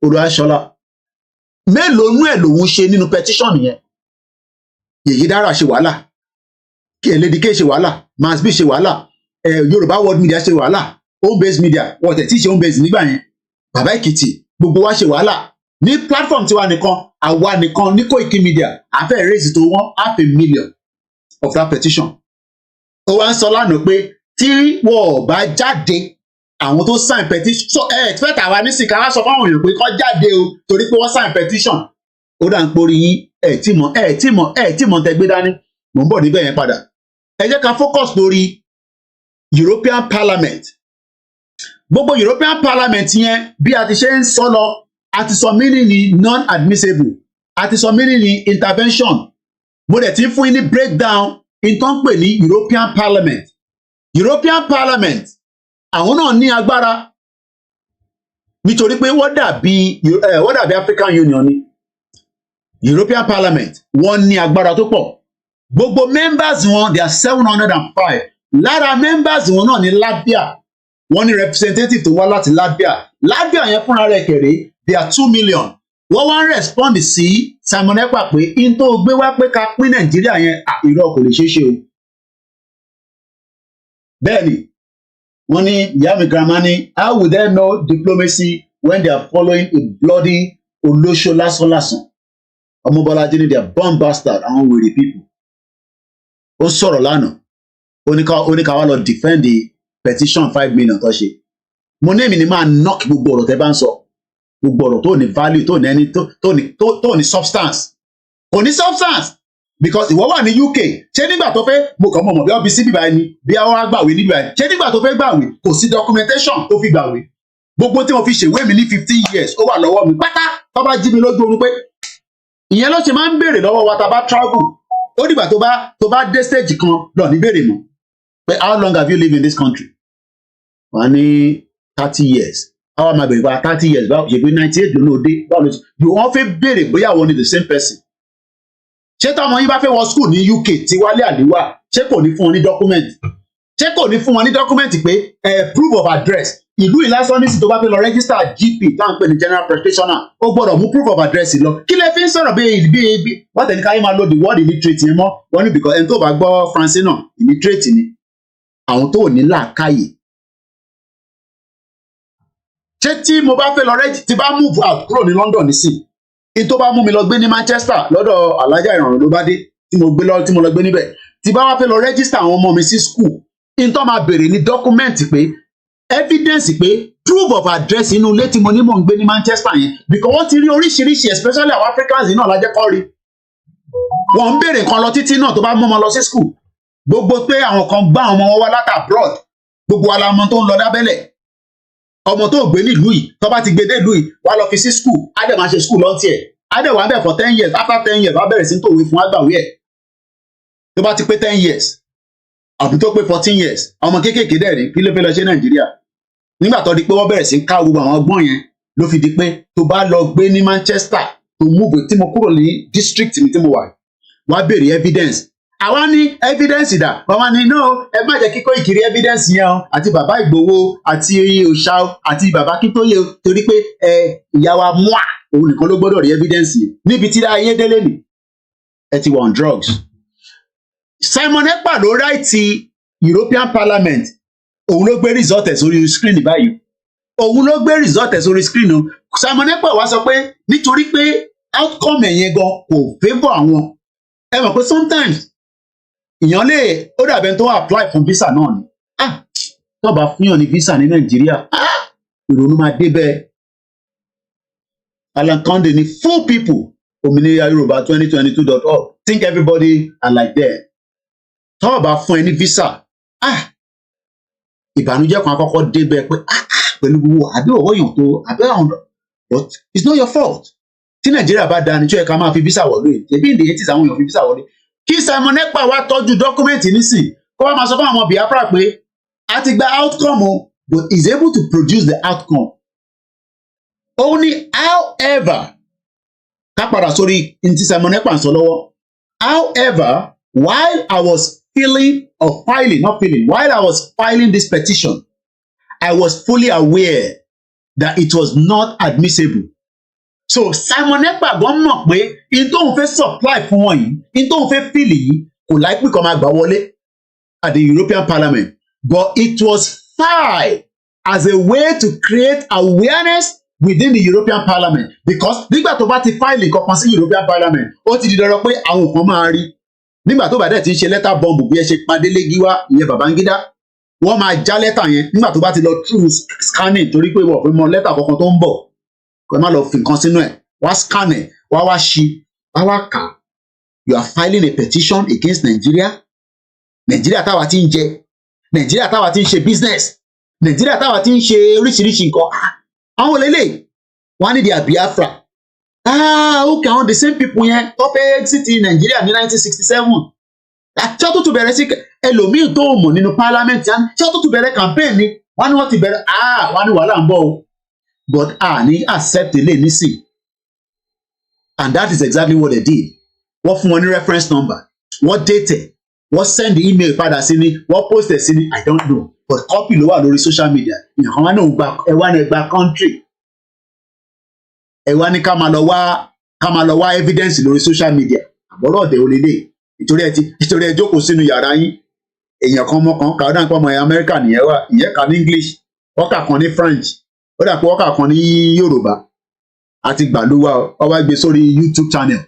Olúwaṣọlá. Mélòó nú ẹ̀ lòun ṣe nínú petition yẹn? Yèyí Dára ṣe wàhálà, Lédìké ṣe wàhálà, Masbi ṣe wàhálà, Yorùbá World Media ṣe wàhálà, Home Based Media wọ́n tẹ̀ tí ṣe Home Based nígbà yẹn, Bàbá Èkìtì gbogbo wa ṣe wàhálà. Ní platform tiwa nìkan, àwa nìkan ní koikimedia àfẹ́ raise tó $500,000 of that petition. Ó wá ń sọ lánàá pé tí wọ́n bá jáde àwọn tó sign petition, so expect àwa ní sìkà wá sọ fáwọn èèyàn pé kó jáde o torí pé wọ́n sign petition. Ó dà ń porí yín tí mọ̀ tẹ́ gbé dání. Mò ń bọ̀ níbẹ̀ yẹn padà. Ẹ jẹ́ ká focus lórí European Parliament. Gbogbo European Parliament yẹn bí a ti ṣe ń sọ lọ, a ti sọ meaning ní non-admissible, a ti sọ meaning ní intervention. Mo dẹ̀ ti fún yín ní breakdown in tó ń pè ní European Parliament. European Parliament àwọn náà ní agbára nítorí pé wọ́n dàbí African Union ni. European Parliament wọ́n ní agbára tó pọ̀. Gbogbo members wọn they are 705. Lára members wọn náà ní Latvia. Wọ́n ní representative tó wá láti Latvia. Latvia yẹn fúnra rẹ̀ kéré they are 2 million. Wọ́n wá ń respond sí Simon Ekpa pé in tó gbé wá pé ká pín Nàìjíríà yẹn irọ́ kò lè ṣeé ṣe o. Bẹ́ẹ̀ni wọ́n ní ìyá mi grandma ní how would they know diplomacy when they are following a bloody olóṣó lásánlásán. Ọmọ Bọ́lájí ní they are born bastard àwọn wèrè people. Ó sọ̀rọ̀ lánàá ó ní ká wá lọ defend the petition 5 million tó ṣe. Mo ní èmi ni máa knock gbogbo ọ̀rọ̀ tẹ́ bá ń sọ, gbogbo ọ̀rọ̀ tó ní value tó ní ẹni tó ní substance. Kò ní substance because ìwọ wà ní UK ṣé nígbà tó fẹ́ mo kàn mọ̀ bí wọ́n bí sí bíbá ẹni bí wọ́n á gbàwé ní bíbá ẹni ṣé nígbà tó fẹ́ gbàwé kò sí documentation tó fi gbàwé. Gbogbo tí mo fi ṣèwé mi ní 15 years ó wà lọ́wọ́ mi pátá tó bá jí mi lójú oorun pé ìyẹn ló ṣe máa ń béèrè lọ́wọ́ wa tá a bá travel. Ó dìgbà tó bá dé stage kan lọ ní béèrè mọ́ pé how long have you lived in this country? Wọ́n ní 30 years. Àwọn máa bèrè bá 30 years báwo ṣe pé 98 ló dé báwo ló ṣe wọ́n fẹ́ béèrè bóyá àwọn ni the same person. Ṣé táwọn yín bá fẹ́ wọ school ní UK tí Wálé Àlíwà ṣé kò ní fún wọn ní document? Ṣé kò ní fún wọn ní document pé proof of address? Ìlú ìlàsán nísìsiyìí tó bá fẹ́ lọ register GP táwọn pè ní general practitioner ó gbọ́dọ̀ mú proof of address lọ. Kí lẹ fi ń sọ̀rọ̀ bí wọ́n tẹ̀lé káyé máa lo the word illiterate yẹn mọ́ wọ́n ní because ẹni tó bá gbọ́ Faransé náà illiterate ni àwọn tó ní làákàyè. Ṣé tí mo bá fẹ́ lọ tí bá move out kúrò ní London nísìn in tó bá mú mi lọ gbé ní Manchester lọ́dọ̀ Alájà Ìrọ̀rùn ló bá dé tí mo lọ gbé níbẹ̀ tí bá wá fẹ́ lọ register àwọn ọmọ mi sí school in tó máa béèrè ní document pé evidence pé proof of address inú ilé tí mo ní mò ń gbé ní Manchester yẹn because wọ́n ti rí oríṣiríṣi especially àwọn Africans náà lájẹ́ kọ́ rí wọ́n ń béèrè nǹkan lọ títí náà tó bá mú ọmọ lọ sí school gbogbo pé àwọn kan gbá ọmọ wọn wá láti abroad gbogbo alamọ tó ń lọ dábẹ́lẹ̀ ọmọ tó gbé nílùú yìí tó bá ti gbé dé ìlú yìí wá lọ fi sí school á dẹ̀ máa ṣe school lọ́ntì ẹ̀ adé wà bẹ́ẹ̀ for 10 years after 10 years wà bẹ̀rẹ̀ sí tòwe fún àgbàwé ẹ̀ tó bá ti pé 10 years àbí tó pé 14 years ọmọ kéékèèké dẹ̀ rí kí ló fẹ́ lọ ṣe Nàìjíríà nígbà tó di pé wọ́n bẹ̀rẹ̀ sí ká gbogbo àwọn ọgbọ́n yẹn ló fi di pé tó bá lọ gbé ní Manchester tó move tí mo kúrò ní district mi tí mo wà wá béèrè evidence àwa ní evidence dà wọ́n wá ní no ẹ má jẹ́ kíkọ́ ìkiri evidence yẹn o àti bàbá Ìgbòho àti òòṣà àti bàbá Akíntóyè torí pé ìyá wa mua òun nìkan ló gbọ́dọ̀ rí evidence yẹn níbi tí ayé délé nì ẹ ti wà on drugs. Simon Ekpa ló ráìtì European Parliament òun ló gbé result ẹ̀ sórí screen báyìí òun ló gbé result ẹ̀ sórí screen o Simon Ekpa wá sọ pé nítorí pé outcome ẹ̀yẹn gan kò favour àwọn ẹ mọ̀ pé sometimes èèyàn lè ó dàbẹ̀ tó apply fún visa náà ni tó bá fún yàn ní visa ní Nàìjíríà ìrònú máa dé bẹ́ẹ̀ Alan Conde ní full people òmìnira Yorùbá 2022.org think everybody are like that tó bá fún ẹ ní visa ìbànújẹ́ kan àkọ́kọ́ dé bẹ́ẹ̀ pé pẹ̀lú gbogbo àbí ọwọ́ èèyàn tó àbẹ́ àwọn but it's not your fault tí Nàìjíríà bá dáa ní tí ó yẹ ká máa fi visa wọlé ẹbí ìdè etí àwọn èèyàn fi visa wọlé kí Simon Ekpa wá tọ́jú dọ́kúmẹ́ǹtì nísìn kó wá máa sọ fún àwọn Biafra pé a ti gba outcome o but is able to produce the outcome. Only however ká padà sórí ní ti Simon Ekpa ń sọ lọ́wọ́ however while I was filing this petition I was fully aware that it was not admissible. So Simon Ekpa gan mọ̀ pé in tóun fẹ́ supply fún wọn yìí in tóun fẹ́ fìlì yìí kò láìpẹ́ kan máa gbà wọlé at the European Parliament but it was filed as a way to create awareness within the European Parliament because nígbà tó bá ti file nǹkan kan sí European Parliament ó ti di dandan pé àwọn kan máa rí nígbà tó bá dẹ̀ ti ń ṣe lẹ́tà bọ́ǹbù bí ẹ ṣe padé légiwá ìyẹn Babangida wọ́n máa já lẹ́tà yẹn nígbà tó bá ti lọ through scanning torí pé wọ́n fi mọ lẹ́tà kankan tó ń bọ̀ kò má lọ fi nǹkan sínú ẹ̀ wá scan ẹ̀ wá ṣí wá kà you are filing a petition against Nigeria táwa ti ń jẹ Nigeria táwa ti ń ṣe business Nigeria táwa ti ń ṣe oríṣiríṣi nǹkan àwọn olèlè wọ́n ní their Biafra okay àwọn the same people yẹn tó fẹ́ exit Nigeria ní 1967 àti ọtún tó bẹ̀rẹ̀ sí ẹlòmíì tó mọ̀ nínú parliament yẹn tí ọtún tó bẹ̀rẹ̀ campaign ni wọ́n ní wọ́n ti bẹ̀rẹ̀ wọ́n ní wàhálà ń bọ̀ o but ní accept ilé nísìn and that is exactly what they did wọ́n fún wọn ní reference number wọ́n date wọ́n send email padà sí ni wọ́n post ẹ̀ sí ni I don't know but copy ló wà lórí social media ìyàn kan wá náà gba ẹwà ní ẹgbà country ẹwà ní ká máa lọ wá evidence lórí social media àbọ̀rọ̀ ọ̀dẹ̀ olèlè ìtorí ẹ jókòó sínú yàrá yín èèyàn kan mọ́ kan kàwé dáńpọ̀ ọmọ Amẹ́ríkà nìyẹn wà ìyẹn kà ní English wọ́n kà kan ní French ó dà pé wọ́n kà kan ní Yorùbá àti gbàlúwà ọ wá gbé sórí YouTube channel.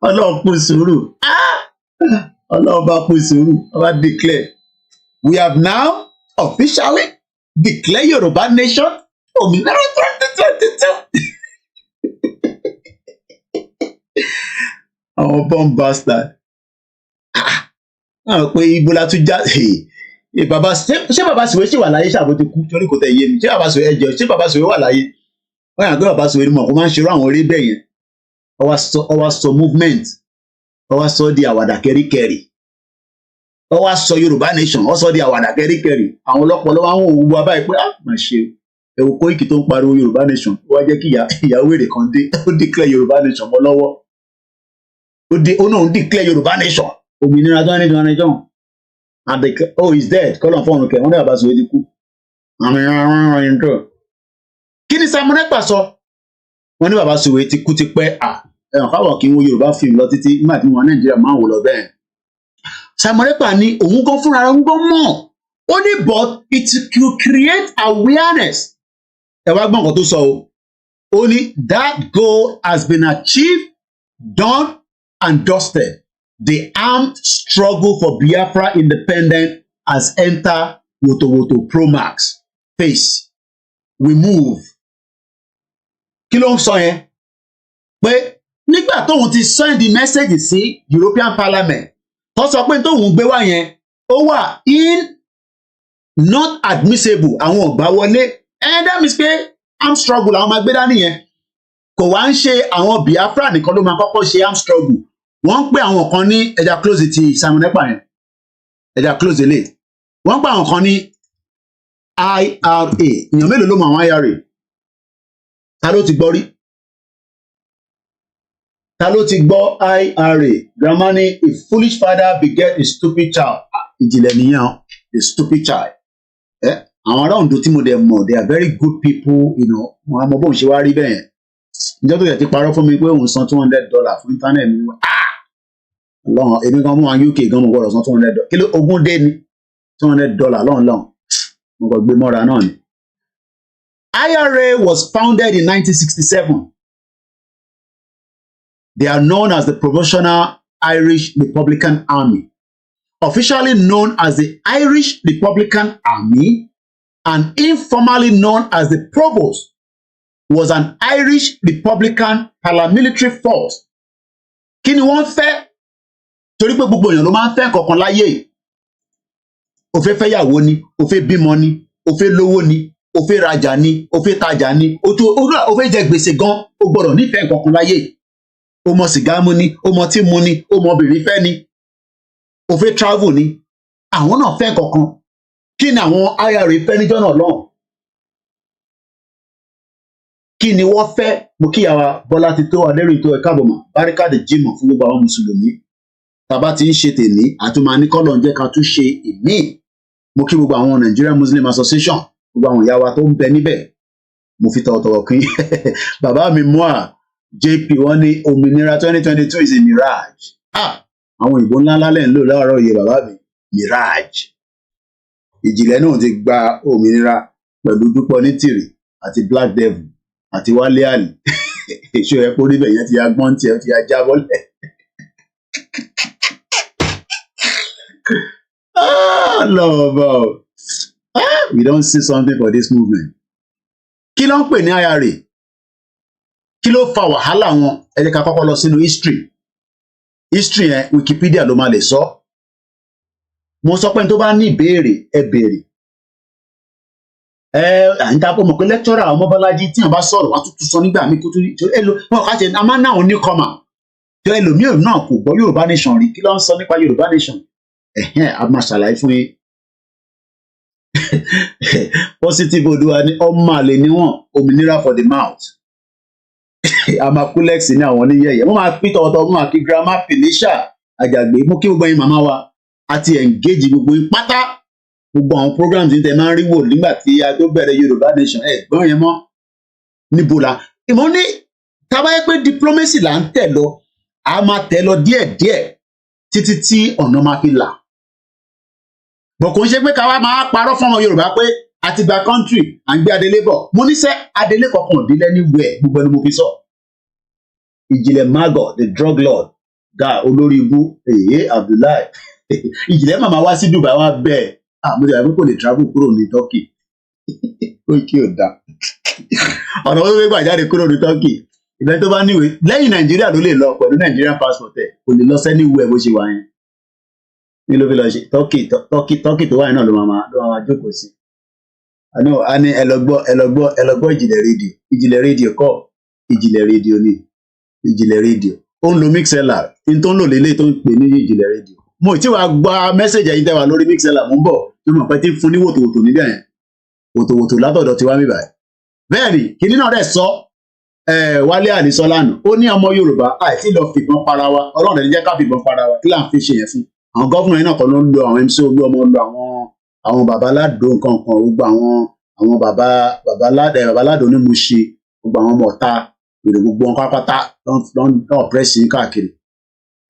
Ọlọ́run kú sùúrù Ọlọ́run bá kú sùúrù ọba declare we have now officially declared Yorùbá nation òmìnira 2022. Àwọn bomb bastard pé ibo la tún já bàbá ṣé bàbá Sùwé ṣì wà láyé ṣàbójú kú torí kò tẹ̀ yé mi ṣé bàbá Sùwé ẹjọ́ ṣé bàbá Sùwé wà láyé wọ́n yàn pé bàbá Sùwé ni mọ̀ kó máa ń ṣerú àwọn eré bẹ́ẹ̀ yẹn ọwá sọ movement ọwá sọ di àwàdà kẹríkẹrí ọwá sọ Yorùbá nation ọ sọ di àwàdà kẹríkẹrí àwọn ọlọ́pàá lọ́wọ́ àwọn òwú wa báyìí pé má ṣe ẹ̀wò Kóìkì tó ń pariwo Yorùbá nation ó wá jẹ́ kí ìyàwó èrè kan dé ó declare Yorùbá nation mọ́ lọ́wọ́ ó náà ń declare Yorùbá nation òmìnira tó ń ní nation and he's dead kọ́lọ̀ fún ọ̀run kẹ̀ wọ́n ní bàbá Sùwé ti kú àmì àwọn ẹ̀yìn tó. Kí ni Simon Ekpa sọ wọ́n ní bàbá Sùwé ti kú ti pẹ́ ẹ̀wọ̀n káwọn kí n wo Yorùbá fíìmù lọ títí nígbà tí wọn Nàìjíríà máa ń wò lọ bẹ́ẹ̀. Simon Ekpa ní òun gan fúnra rẹ̀ ń gbọ́ mọ̀ ó ní but it will create awareness ẹ wá gbọ́n nǹkan tó sọ o ó ní that goal has been achieved done and dusted the armed struggle for Biafra independence has entered wotowoto promax phase we move kí ló ń sọ yẹn pé nígbà tóun ti send the message sí European Parliament tó sọ pé tóun gbé wá yẹn ó wà not admissible àwọn ò gbà wọlé that means pé arm struggle àwọn máa gbé dání yẹn kò wá ń ṣe àwọn Biafra nìkan ló máa kọ́kọ́ ṣe arm struggle wọ́n ń pè àwọn kan ní ẹja close ti Simon Ekpa yẹn ẹja close lè wọ́n ń pè àwọn kan ní IRA èèyàn mélòó ló mọ àwọn IRA ta ló ti gbọ́ rí ta ló ti gbọ́ IRA grandma ní a foolish father beget a stupid child ìjìnlẹ̀ nìyẹn a stupid child àwọn ará Oǹdó tí mo dẹ̀ mọ̀ they are very good people wọn àmọ́ bóun ṣe wá rí bẹ́ẹ̀ ìjọba tó yẹ ti parọ́ fún mi pé òun san $200 fún internet mi lọ́hàn èmi gan mú àwọn UK gan mo gbọ́dọ̀ san $200 kí ló ogún dé ní $200 lọ́hàn mo kàn gbé mọ́ra náà ni. IRA was founded in 1967. They are known as the Provisional Irish Republican Army, officially known as the Irish Republican Army and informally known as the Provost, was an Irish Republican paramilitary force. Kí ni wọ́n fẹ́? Torí pé gbogbo èèyàn ló máa ń fẹ́ kankan láyé. Ó fẹ́ fẹ́yàwó ni, ó fẹ́ bímọ ni, ó fẹ́ lówó ni, ó fẹ́ rajà ni, ó fẹ́ tajà ni, ó fẹ́ jẹ gbèsè gan, ó gbọ́dọ̀ nífẹ̀ẹ́ kankan láyé. Ó mọ sìgá mu ni, ó mọ tí mu ni, ó mọ obìnrin fẹ́ ni, ó fẹ́ travel ni. Àwọn náà fẹ́ kankan. Kí ni àwọn IRA fẹ́ níjọ́ náà lọ́hùn? Kí ni wọ́n fẹ́? Mo kíyàwó Bọ́lá ti tó Adérìntó ẹ̀ka àbọ̀mọ̀ Báríkàdé Jímọ̀ fún gbogbo àwọn mùsùlùmí. Tàbá ti ń ṣe tèmi àtúmọ̀ ní kọ́lọ̀ ń jẹ́ ká tún ṣe ìmí. Mo kí gbogbo àwọn Nigerian Muslim Association gbogbo àwọn ìyá wa tó ń bẹ níbẹ̀. Mo fi tọ̀wọ̀tọ̀wọ̀ kí bàbá mi Mua JP wọ́n ní òmìnira 2022 is a mirage. Àwọn òyìnbó ńláńlá lẹ́ ń lò láàárọ̀ yìí bàbá mi mirage. Ìjìnlẹ̀ náà ti gba òmìnira pẹ̀lú Dúpọ̀ Nítìrì àti Black Devil àti Wálé Àlì. Èso ẹ̀pọ̀ níbẹ̀ yẹn ti ya gbọ́n tiẹ̀ ti ya jábọ́lẹ̀. Lord, we don't see something for this movement. Kí ló ń pè ní IRA? Kí ló fa wàhálà wọn? Ẹ jẹ́ ká kọ́kọ́ lọ sínú history. History yẹn Wikipedia ló máa lè sọ. Mo sọ pé tó bá ní ìbéèrè ẹ béèrè. Àyíká kó mọ̀ pé lecturer àwọn Mọ́bọ́lájí tí wọ́n bá sọ̀rọ̀ wá tuntun sọ nígbà míì kó tún wọn kà ṣe a máa ń náà newcomer. Tí ẹlòmíràn náà kò gbọ́ Yorùbá nation rí kí ló ń sọ nípa Yorùbá nation? A máa ṣàlàyé fún yín. Positive Oòduà ni ọmọ àlè níwọ̀n òmìnira for the mouth. A máa kú lẹ́ẹ̀sì ní àwọn oníyẹ̀yẹ̀. Wọ́n máa pín tọ̀wọ̀tọ̀ wọ́n máa kí grandma Felicia Àjàgbé. Mo kí gbogbo yín màmá wa àti engage gbogbo yín pátá. Gbogbo àwọn programs yìí tẹ máa ń rí wò nígbà tí a tó bẹ̀rẹ̀ Yorùbá nation gbọ́n yẹn mọ́. Níbo la? Ìmọ̀ ní tábàyẹ pé diplomacy là ń tẹ̀ lọ, a máa tẹ̀ lọ díẹ̀díẹ̀ títí tí ọ̀nà máa fi là. Bọ̀ kò ń ṣe pé ká wá máa parọ́ fún ọmọ Yorùbá pé àti gba country à ń gbé adelé bọ̀. Mo ní sẹ́ adelé kankan òdílé níwẹ̀ gbogbo ẹni mo fi sọ. Ìjìnlẹ̀ Mago the drug lord ga olórí ibú Abdullahi. Ìjìnlẹ̀ màmá wá sí Dubai wá bẹ́ẹ̀. Mo ti rà pé kò lè travel kúrò ní Turkey. Ó kí ò dá. Ọ̀nà ó gbé gbà jáde kúrò ní Turkey. Ìbẹ́ tó bá níwèé lẹ́yìn Nàìjíríà ló lè lọ pẹ̀lú Nigerian passport ẹ̀ kò lè lọ sẹ́ni wẹ̀ bó ṣe wà yẹn. Ní ló fi lọ ṣe Turkey tó wà yẹn náà ló máa jókòó sí. A ní ẹlọgbọ́ ìjìnlẹ̀ rédíò kọ́ ìjìnlẹ̀ rédíò ni ìjìnlẹ̀ rédíò. Ó ń lo mixlr ní tó ń lò lélẹ̀ tó ń pè ní ìjìnlẹ̀ rédíò. Mo ti wá gba mẹ́sẹ̀jì ẹ̀yin tẹ́wà lórí mixlr mo ń bọ̀ tó mọ̀ pé tí fún ní wòtòwòtò níbẹ̀ yẹn wòtòwòtò látọ̀dọ̀ ti wá mí báyìí. Bẹ́ẹ̀ ni kìnní náà rẹ̀ sọ Wálé Àlì sọ lánàá ó ní ọmọ Yorùbá àìsí lọ fìbọn para wa Ọlọ́run ẹni jẹ́ ká fìbọn para wa kí là ń fi ṣe yẹn fún. Àwọn gọ́fúnà yẹn náà kan ló ń lo àwọn MC Olúọmọ lo àwọn babaládò nǹkan gbogbo àwọn babaládò ní Mùṣí gbogbo àwọn ọmọ ọ̀tá èrè gbogbo wọn pápátá lọ́n pẹ́sì káàkiri.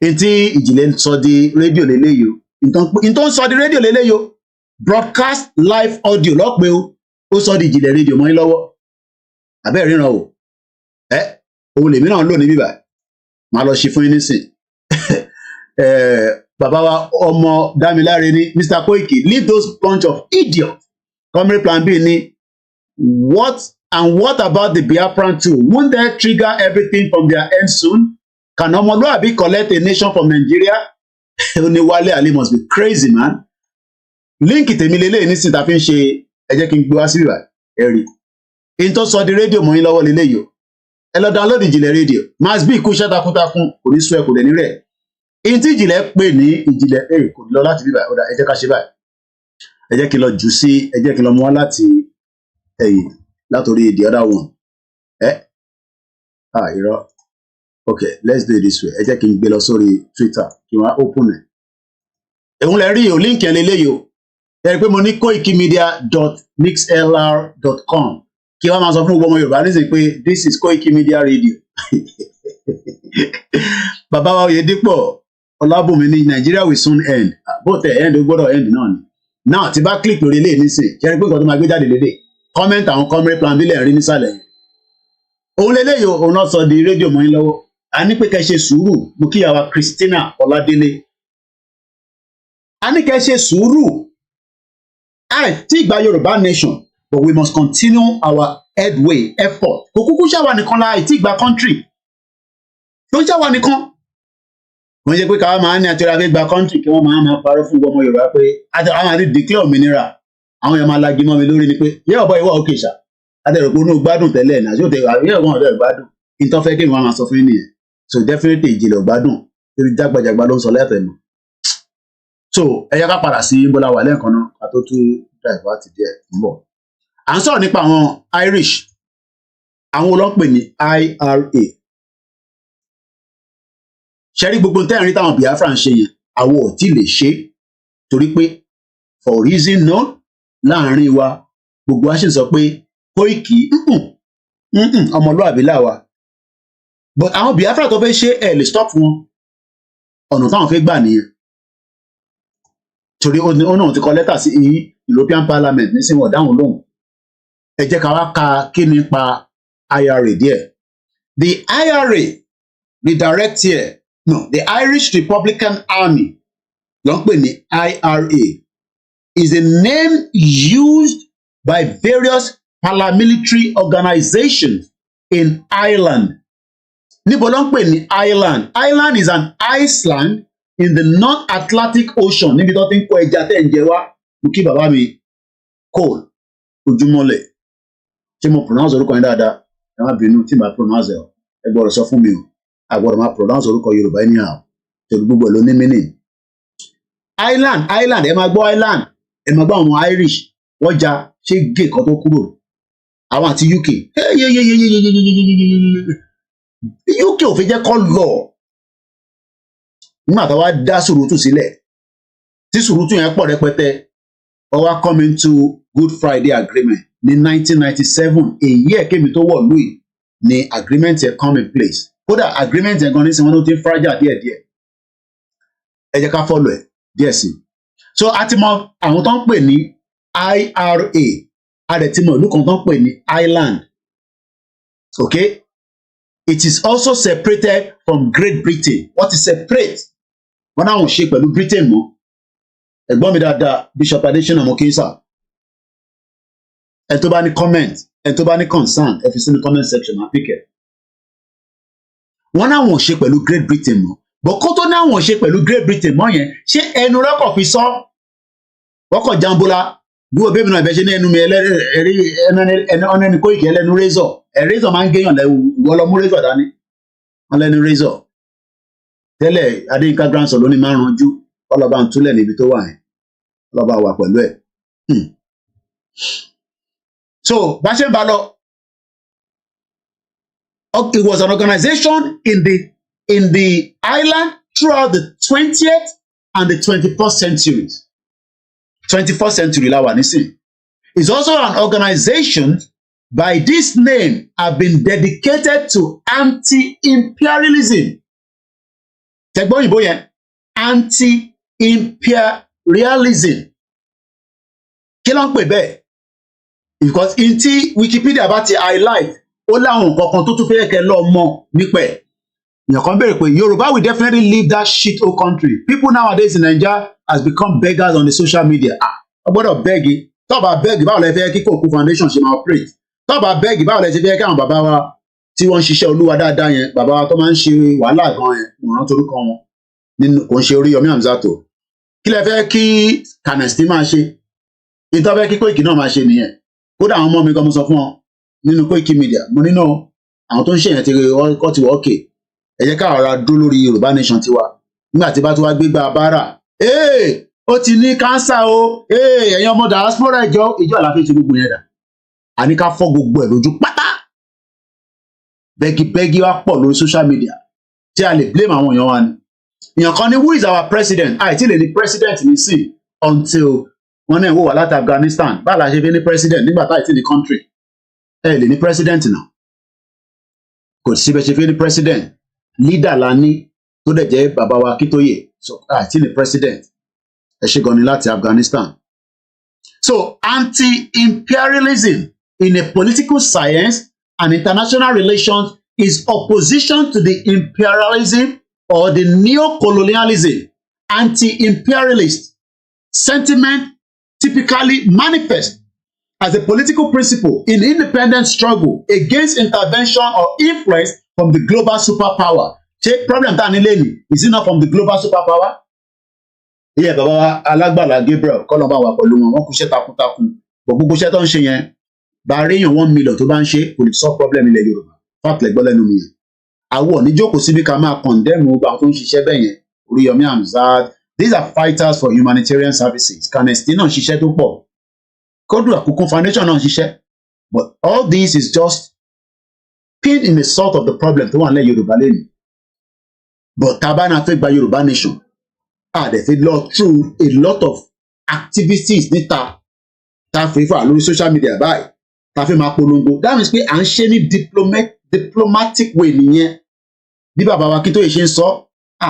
Etí ìjìnlẹ̀ sọ di rédíò lélẹ́yìí o ìtọ́ ń sọ di rédíò lélẹ́yìí o broadcast live audio lọ́pẹ́ o ó sọ di ìjìnlẹ̀ rédíò mọ́ yín lọ́wọ́ àbẹ́ ríran o òun lèmi náà ń lò ní bíbá máa lọ ṣe fún yín nísìn. Bàbá wa ọmọ Dámiláre ní Mr. Koiki leave those bunch of idiots. Comrade Plan B ní what about the Biafran too? Won't they trigger everything from their end soon? Can ọmọlúwàbí collect a nation from Nigeria? Only Wale Ali must be crazy, man. líǹkì tèmi lélẹ́yìn nísìnyí tá a fi ń ṣe ẹ jẹ́ kí n gbé wá sí ìwà ẹ̀rí in tó sọ di rédíò mọ́ yín lọ́wọ́ lélẹ́yìí o ẹ lọ download ìjìnlẹ̀ rédíò Max B kú iṣẹ́ takuntakun kò ní sú ẹ kò dẹ̀ ní rẹ̀ in tí ìjìnlẹ̀ pè ní ìjìnlẹ̀ kò lọ láti bíbà ọ̀dà ẹ jẹ́ ká ṣe báyìí ẹ jẹ́ kí n lọ jù sí ẹ jẹ́ kí n lọ mú wá láti ẹ̀yìn látòrí the other one irọ́ okay let's do it this way ẹ jẹ́ kí n gbé lọ sórí Twitter kí wọ́n open ẹ̀ èhun lẹ rí o link yẹn lélẹ́yìí o ẹ rí pé mo ní koikimedia.mixlr.com kí wọ́n máa sọ fún gbogbo ọmọ Yorùbá nísìnyí pé this is Koikimedia radio bàbá wa Oyèdépọ̀ Ọlábùnmi ní Nigeria will soon end bó tẹ end ó gbọ́dọ̀ end náà ni now tí bá click lórí eléyìí nísìnyí kí ẹ rí pé nǹkan tó máa gbé jáde lédè comment àwọn comrade plan bílẹ̀ rí nísàlẹ̀ yẹn òun lélẹ́yìí òun náà sọ di rédíò mọ́ yín lọ́wọ́ a ní pé kẹ́ ṣe sùúrù mo kíyàwó Christina Ọládélé a ní kẹ́ ṣe sùúrù tí ìgbà Yorùbá nation but we must continue our headway effort kò kúkú ṣàwà nìkan la àìtí ìgbà country tó ń ṣàwà nìkan wọ́n ṣe pé káwá máa ní àtúrà fẹ́ gba country kí wọ́n máa parọ́ fún ọmọ Yorùbá pé àwọn àti declare òmìnira àwọn èèyàn máa lagi mọ́ mi lórí ni pé yẹ́ ọ̀bọ ìwọ òkè ṣá adẹ̀rọ̀ pé inú gbádùn tẹ́lẹ̀ náà ṣé àwíyẹ̀ wọn ọ̀dọ̀ ìgbádùn ìtọ́ fẹ́ kí wọ́n máa sọ fún nìyẹn so definitely ìjìnlẹ̀ ògbádùn torí jágbajàgba ló ń sọ lẹ́fẹ̀ẹ́ nù so ẹ yẹ ká padà sí bọ́lá wà lẹ́ẹ̀kan náà ká tó tún drive out díẹ̀ ń bọ̀ à ń sọ̀rọ̀ nípa àwọn Irish àwọn olóńpẹ̀ ní IRA ṣẹ́rí gbogbo tẹ́rìn táwọn Biafra ń ṣe yẹn àwọn ò tí lè ṣe torí pé for reason known láàrin wa gbogbo wa ṣì ń sọ pé Koiki ọmọlúwàbí làwa but àwọn Biafra tó fẹ́ ṣe ẹ̀ lè stop wọn ọ̀nà táwọn fẹ́ gbà nìyẹn torí ó náà ti kọ lẹ́tà sí European Parliament nísìnyí wọ́n dáhùn lóhùn ẹ jẹ́ ká wá ka kí nípa IRA díẹ̀ the IRA the direct here no the Irish Republican Army ló ń pè ní IRA is a name used by various paramilitary organizations in Ireland níbo ló ń pè ní Ireland Ireland is an island in the North Atlantic Ocean níbi tó ti ń kó ẹja tẹ́ ń jẹ wá mo kí bàbá mi Cole Ojúmọ́lẹ̀ ṣé mo pronounce orúkọ yẹn dáadáa ẹ má bínú tí màá pronounce ẹ gbọ́dọ̀ sọ fún mi o àgbọ́dọ̀ máa pronounce orúkọ Yorùbá anyhow tẹ̀lé gbogbo ẹ̀ ló ní meaning Ireland ẹ máa gbọ́ Ireland ẹ máa gbọ́ àwọn Irish wọ́n ja ṣé gé kan tó kúrò àwọn àti UK UK ò fi jẹ́ kọ́ lọ nígbà tó wá dá sùrùtù sílẹ̀ tí sùrùtù yẹn pọ̀ rẹpẹtẹ ó wá come into Good Friday Agreement ní 1997 èyí ẹ̀ kémi tó wọ̀ lóyè ni agreement yẹn come in place kódà agreement yẹn gan ní sinwọ́n tó ti ń fragile díẹ̀díẹ̀ ẹ jẹ́ ká follow ẹ̀ díẹ̀ sí so a ti mọ àwọn tó ń pè ní IRA a dẹ̀ ti mọ ìlú kan tó ń pè ní Ireland okay it is also separated from Great Britain what is separate wọn náà wọn ṣe pẹ̀lú Britain mọ́ ẹ̀gbọ́n mi dáadáa Bishop Adesina mokinsa ẹ tó bá ní comment ẹ tó bá ní concern ẹ fi sínú comment section máa pick ẹ wọn náà wọn ṣe pẹ̀lú Great Britain mọ́ bọ kó tó náà wọn ṣe pẹ̀lú Great Britain mọ́ yẹn ṣé ẹnu rẹ kò fi sọ wọkọ jambola bí wo bébí náà ìbẹ ṣe ní ẹnu mi ẹni Koiki ẹlẹ́nu razor razor máa ń géèyàn lẹ́wù ìwọ lọ mú razor dání wọn lẹ́nu razor tẹ́lẹ̀ Adéyínká grandson ló ní máa ń ranjú ọlọ́ba ń túlẹ̀ níbi tó wà yẹn ọlọ́ba wà pẹ̀lú ẹ̀ so bá ṣe ń bá lọ it was an organization in the island throughout the 20th and the 21st centuries 21st century la wà nísìn is also an organization by this name have been dedicated to anti-imperialism tẹgbọ́n òyìnbó yẹn anti-imperialism kí ló ń pè bẹ́ẹ̀ because in tí Wikipedia bá ti highlight ó láwọn nǹkan kan tó tún fẹ́ kẹ́ lọ́ọ́ mọ̀ nípa ẹ̀ èèyàn kan béèrè pé Yorùbá will definitely leave that shit hole country people nowadays in Nigeria has become beggars on the social media ọ gbọ́dọ̀ bẹ́ẹ̀gì tọ́ba bẹ́ẹ̀gì báwo lẹ fẹ́ kí Kòkó foundation ṣe máa operate tọ́ba bẹ́ẹ̀gì báwo lẹ ṣe fẹ́ kí àwọn bàbá wa tí wọ́n ń ṣiṣẹ́ Olúwa dáadáa yẹn bàbá wa tó máa ń ṣe wàhálà gan yẹn ìrántí orúkọ wọn nínú kò ń ṣe Oríyọmí Hamzat kí lẹ fẹ́ kí Kànẹ́sítì máa ṣe ìtọ́ fẹ́ kí Kóìkì náà máa ṣe nìyẹn kódà àwọn ọmọ mi gan mo sọ fún ọ nínú koikimedia mo nínú àwọn tó ń ṣèyàn ti kọ́ ti wọ́ òkè ẹ jẹ́ ká ọ̀rọ̀ dúró lórí Yorùbá nation tiwa nígbà tí bá tó wá gbégbá bára ó ti ní kánsà o ẹ̀yin ọmọ diaspora ìjọ àlàáfíà ti gbogbo yẹn dà àní ká fọ́ gbogbo ẹ̀ lójú pátá bẹ́gibẹ́gi wá pọ̀ lórí social media tí a lè blame àwọn èèyàn wa ni èèyàn kan ní who is our president àìtí lè ní president ní sí until wọn náà wò wá láti Afghanistan báà la ṣe fi ní president nígbà tá àìtí ní country ẹ lè ní president náà kò sí bẹ́ẹ̀ ṣe fi ní president leader la ní tó dẹ̀ jẹ́ bàbá wa Akíntóyè so àìtí ní president ẹ ṣe gan ni láti Afghanistan. So anti-imperialism in a political science and international relations is opposition to the imperialism or the neo-colonialism. Anti-imperialist sentiment typically manifest as a political principle in independent struggle against intervention or influence from the global superpower. Ṣé problem tá a nílé ni is it not from the global superpower? Iye bàbá wa Alágbàlá Gabriel kọ́ lọ́ba wà pẹ̀lú wọn kú iṣẹ́ takuntakun gbogbo iṣẹ́ tó ń ṣe yẹn bá ríyàn 1 million tó bá ń ṣe kò lè solve problem ilẹ̀ Yorùbá fat lẹ́gbọ́ lẹ́nu mi yẹn àwọ̀ oníjókòó síbi ká máa condemn gbogbo àwọn tó ń ṣiṣẹ́ bẹ́ẹ̀ yẹn Oríyọmí Hamzat these are fighters for humanitarian services Kànẹ́sítì náà ṣiṣẹ́ tó pọ̀ Kódù Àkókò Foundation náà ṣiṣẹ́ but all this is just pin in the salt of the problem tó wà nílẹ̀ Yorùbá lẹ́nu but tabana fẹ́ gba Yorùbá nation dẹ̀ fi lọ through a lot of activities níta tá a fi fà lórí social media báyìí tá a fi máa polongo that means pé à ń ṣe ní diplomatic way nìyẹn bí bàbá wa Akíntóyè ṣe ń sọ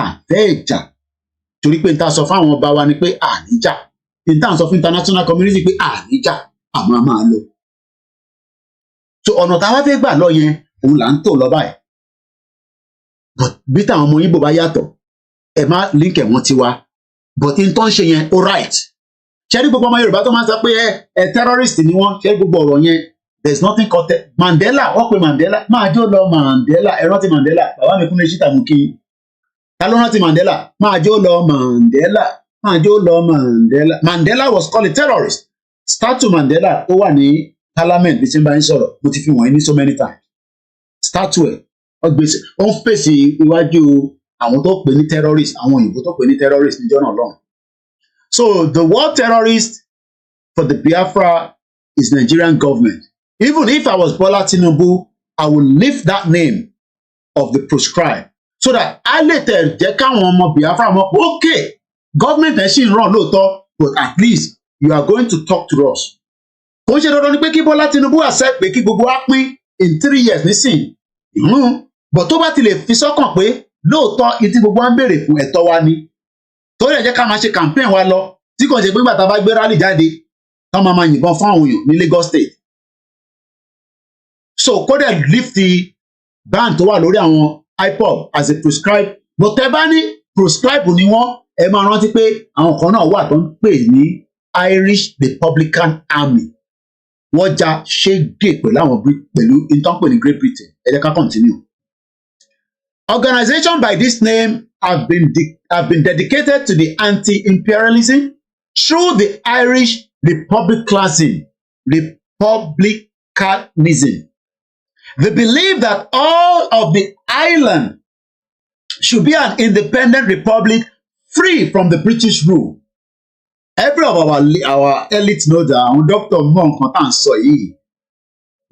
àfẹ́ ìjà torí pé n ta sọ fáwọn ọba wa ni pé àníjà n ta sọ fún international community pé àníjà àmọ́ a máa lọ so ọ̀nà táwa fẹ́ gbà lọ yẹn òun là ń tò lọ báyìí but bí táwọn ọmọ Ìgbò bá yàtọ̀ ẹ má link ẹ̀wọ̀n tiwa but in tó ń ṣe yẹn all right ṣé ní gbogbo ọmọ Yorùbá tó máa ń sọ pé ẹ terrorist ni wọ́n ṣé gbogbo ọ̀rọ̀ yẹn there is nothing called Mandela wọ́n pe Mandela máa jó lọ Mandela ẹ rántí Mandela bàbá mi kúnlẹ̀ síta mú kí ta ló rántí Mandela máa jó lọ Mandela máa jó lọ Mandela Mandela was called a terrorist statue Mandela ó wà ní parliament bí tí n bá ń sọ̀rọ̀ mo ti fi wọ̀nyí ní so many times statue ọgbẹ́sẹ̀ ó ń fèsì iwájú àwọn tó pè ní terrorist àwọn òyìnbó tó pè ní terrorist níjọ́ náà lọ́hùn. So the word terrorist for the Biafra is Nigerian government. Even if I was Bola Tinubu, I will lift that name of the proscribed so that a lè tẹ̀ jẹ́ káwọn ọmọ Biafra mọ̀ pé okay government ẹ̀ ṣì ń ràn lóòótọ́ but at least you are going to talk to us. Kò ń ṣe dandan ni pé kí Bola Tinubu accept pé kí gbogbo wa pín in 3 years nísìnyí. But tó bá ti lè fi sọ́kàn pé lóòótọ́ ìtí gbogbo wa ń béèrè fún ẹ̀tọ́ wa ni torí ẹ jẹ́ ká máa ṣe campaign wa lọ tí kò ṣe pé nígbà tá a bá gbé rally jáde ká máa yìnbọn fún àwọn èèyàn ní Lagos State so kó dẹ̀ lift the ban tó wà lórí àwọn IPOB as a prescribed but tẹ́ bá ní prescribe ni wọ́n ẹ máa rántí pé àwọn kan náà wà tó ń pè ní Irish Republican Army wọ́n ja ṣége pẹ̀lú àwọn pẹ̀lú ìtàn pè ní Great Britain ẹ jẹ́ ká continue. Organizations by this name have been dedicated to the anti-imperialism through the Irish republicanism. They believe that all of the island should be an independent republic free from the British rule. Every of our elite know that àwọn doctor mọ nǹkan tá à ń sọ yìí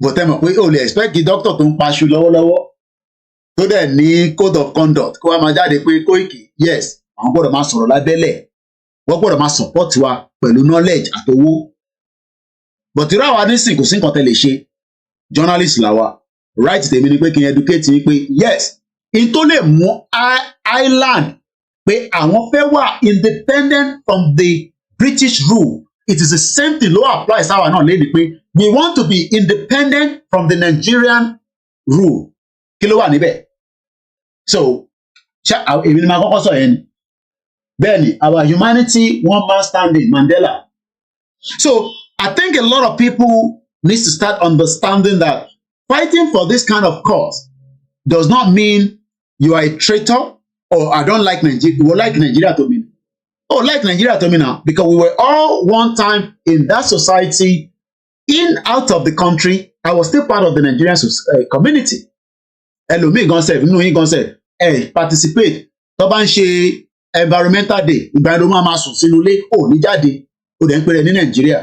but ẹ mọ̀ pé o lè expect kí doctor tó ń paṣu lọ́wọ́lọ́wọ́ tó dẹ̀ ní code of conduct kó wá máa jáde pé Kóìkì yes àwọn gbọ́dọ̀ máa sọ̀rọ̀ lábẹ́lẹ̀ wọ́n gbọ́dọ̀ máa support wa pẹ̀lú knowledge àtowó but irú àwa nísìn kò sí nǹkan tẹ́ lè ṣe journalist làwa right tèmi ni pé kí n educate yín pé yes in tó lè mú island pé àwọn fẹ́ wà independent from the British rule it is the same thing ló apply sáwà náà lédi pé we want to be independent from the Nigerian rule kí ló wà níbẹ̀ so èmi ni máa kọ́kọ́ sọ yẹn ni bẹ́ẹ̀ ni our humanity one man standing Mandela so I think a lot of people need to start understanding that fighting for this kind of cause does not mean you are a traitor or I don't like Nigeria to be Oh, like Nigeria to me now, because we were all one time in that society, out of the country. I was still part of the Nigerian community. Ẹlòmíì gan sef, nínú yín gan sef, participate. Tó bá ń ṣe environmental day, ìgbà yẹn ló máa sùn sínú ilé, ò ní jáde, ó dẹ̀ ń pè rẹ̀ ní Nàìjíríà.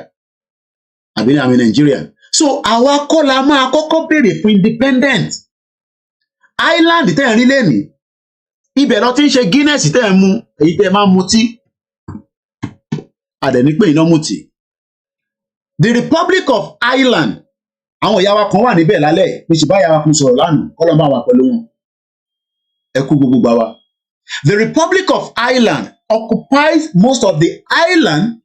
Àbí àmì Nàìjíríà. So àwa kọ́ la máa kọ́kọ́ béèrè fún independent. Island tẹ́ ẹ̀ rí lẹ́nìí, ibẹ̀ lọ ti ń ṣe Guinness tẹ́ ẹ̀ mu, èyí tẹ́ ẹ máa mutí. Àdẹ̀ní pé iná mutí. The Republic of Ireland, àwọn ìyá wa kan wà níbẹ̀ lálẹ́, mo sì bá ìyá wa kan sọ̀rọ̀ lánàá, kọ́lọ́ bá wà pẹ̀lú wọn. Ẹ kú gbogbo gbà wá. The Republic of Ireland occupies most of the island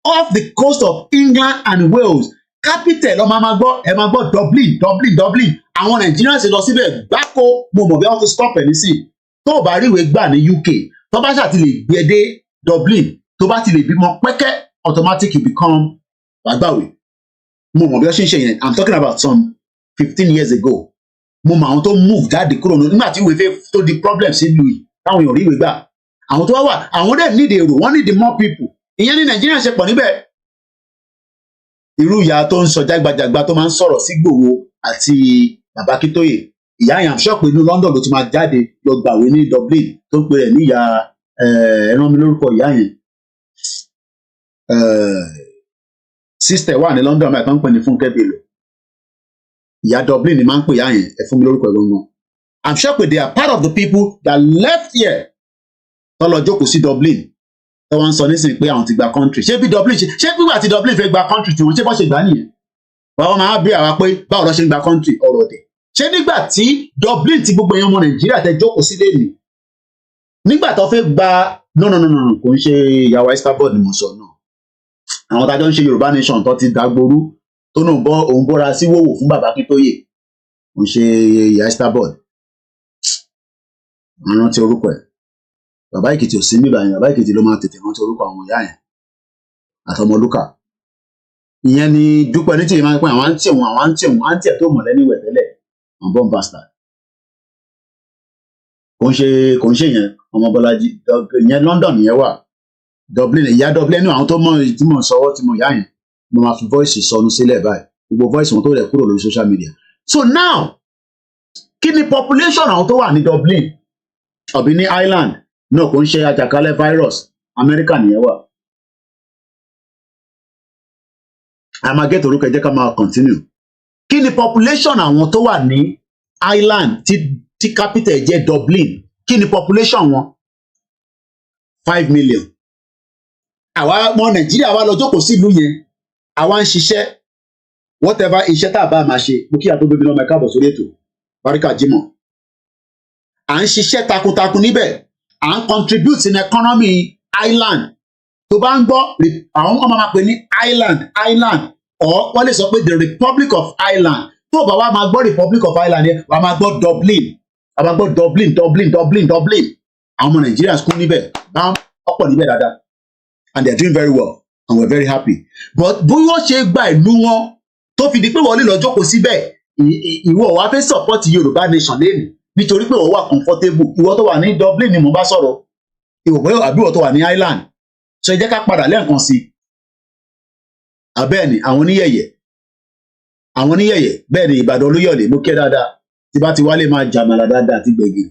off the coast of England and Wales. Capital ọmọ ẹ máa gbọ́ Dublin. Àwọn Nigerians lọ síbẹ̀ gbáko, mo mọ̀ bí wọ́n ti stop ẹ̀ nísìn. Tó o bá rí ìwé gbà ní UK, tó bá ṣáà ti lè gbé dé Dublin, tó bá ti lè bímọ pẹ́kẹ́, automatic you become àgbàwé. Mo mọ̀ bí wọ́n ṣe ń ṣe yẹn. I'm talking about some 15 years ago. Mo mọ̀ àwọn tó move jáde kúrò nígbà tí ìwé fẹ́ tó di problem sí ìlú yìí, táwọn èèyàn rí ìwé gbà. Àwọn tó wà, àwọn dẹ̀ need èrò, wọ́n need more people. Ìyẹn ní Nàìjíríà ṣe pọ̀ níbẹ̀. Irú ìyá tó ń sọ jágbajàgba tó máa ń sọ̀rọ̀ sí Ìgbòho àti Bàbá Akíntóyè. Ìyá yẹn ṣọ́ọ̀pù inú London ló ti máa jáde lọ gbàwé ní Dublin tó ń pè rẹ̀ ní ìyá ẹran mi lórúkọ ìyá yẹn. Sister wà ní London máa tó ń pè ní Fúnkẹ́ Bello. Ìyá Dublin ni máa ń pè ìyá yẹn, ẹ fún mi lórúkọ ìgbọ̀ngàn. I'm sure pé they are part of the people that left here tó lọ jókòó sí Dublin. Tó wọ́n ń sọ nísìnyí pé àwọn ti gba country. Ṣé bí Dublin ṣé pípa tí Dublin fẹ́ gba country tí wọ́n ṣe bọ́ ṣe gbà nìyẹn? Wọ́n máa bí àwa pé báwo lọ ṣe ń gba country ọ̀rọ̀ dẹ̀. Ṣé nígbà tí Dublin ti gbogbo èèyàn ọmọ Nàìjíríà tẹ jókòó sílé nì? Nígbà tó fẹ́ gba no kò ń ṣe ìyàwó Estabod ni mo sọ náà. Àwọn tájọ́ ń ṣe Yorùbá nation tó ti dàgbòrú tó náà òun bọ́ra sí wòwò fún Bàbá Akíntóyè. Kò ń ṣe ìyá Estabod. Wọ́n rántí orúkọ ẹ̀. Bàbá Èkìtì ò sí níbà yẹn, Bàbá Èkìtì ló máa tètè rántí orúkọ àwọn ìyá yẹn àtọmọlúkà. Ìyẹn ni Dúpẹ́ ní tìyẹn máa ń pẹ́ àwọn àǹtí ẹ̀ tó mọ̀ lẹ́ni ìwẹ̀ tẹ́lẹ̀, àwọn bomb bastard. Kò ń ṣe yẹn, ọmọ Bọ́lájí, ìyẹn London yẹn wà. Dublin, ìyá Dublin ní àwọn tó mọ̀ tí mò ń sọwọ́ tí mo yá yẹn, mo máa fi voice sọnù sílẹ̀ báyìí. Gbogbo voice wọn tó rẹ̀ kúrò lórí social media. So now, kí ni population àwọn tó wà ní Dublin àbí ní Ireland? No, kò ń ṣe àjàkálẹ̀ virus. Amẹ́ríkà nìyẹn wà. A máa get orúkọ ẹ jẹ́ ká máa continue. Kí ni population àwọn tó wà ní Ireland tí capital jẹ́ Dublin? Kí ni population wọn? 5 million. Àwa ọmọ Nàìjíríà wa lọ jókòó sí ìlú yẹn. Àwa ń ṣiṣẹ́ whatever iṣẹ́ tá a bá máa ṣe. Mo kí àtúntò bíbí náà máa káàbọ̀ sórí ètò. Báríkà Jímọ̀. À ń ṣiṣẹ́ takuntakun níbẹ̀. À ń contribute in economy Ireland. Tó bá ń gbọ́ àwọn ọmọ máa pè ní Ireland or wọ́n lè sọ pé the Republic of Ireland. Tó bá wá máa gbọ́ Republic of Ireland yẹn, wàá máa gbọ́ Dublin. Wàá máa gbọ́ Dublin. Àwọn ọmọ Nàìjíríà kún níbẹ̀. Báwọn ọ̀pọ̀ níbẹ̀ dáadáa. And they are doing very well and we are very happy. But bí wọ́n ṣe gba ìlú wọn tó fi di pé wọ́n lè lọ jókòó síbẹ̀, ìwọ wá fẹ́ support Yorùbá nation lẹ́nu nítorí pé wọ́n wà comfortable. Ìwọ tó wà ní Dublin ni mo bá sọ̀rọ̀. Àbí ìwọ tó wà ní Ireland. So ẹ jẹ́ ká padà lẹ́ẹ̀kan sí i. Àbẹ́ẹ̀ni àwọn oníyẹ̀yẹ̀ bẹ́ẹ̀ ni Ìbàdàn Olúyọ̀lé ló kẹ́ dáadáa. Tí bá ti wálé máa jà àmàlà dáadáa àti gbẹ̀gìrì.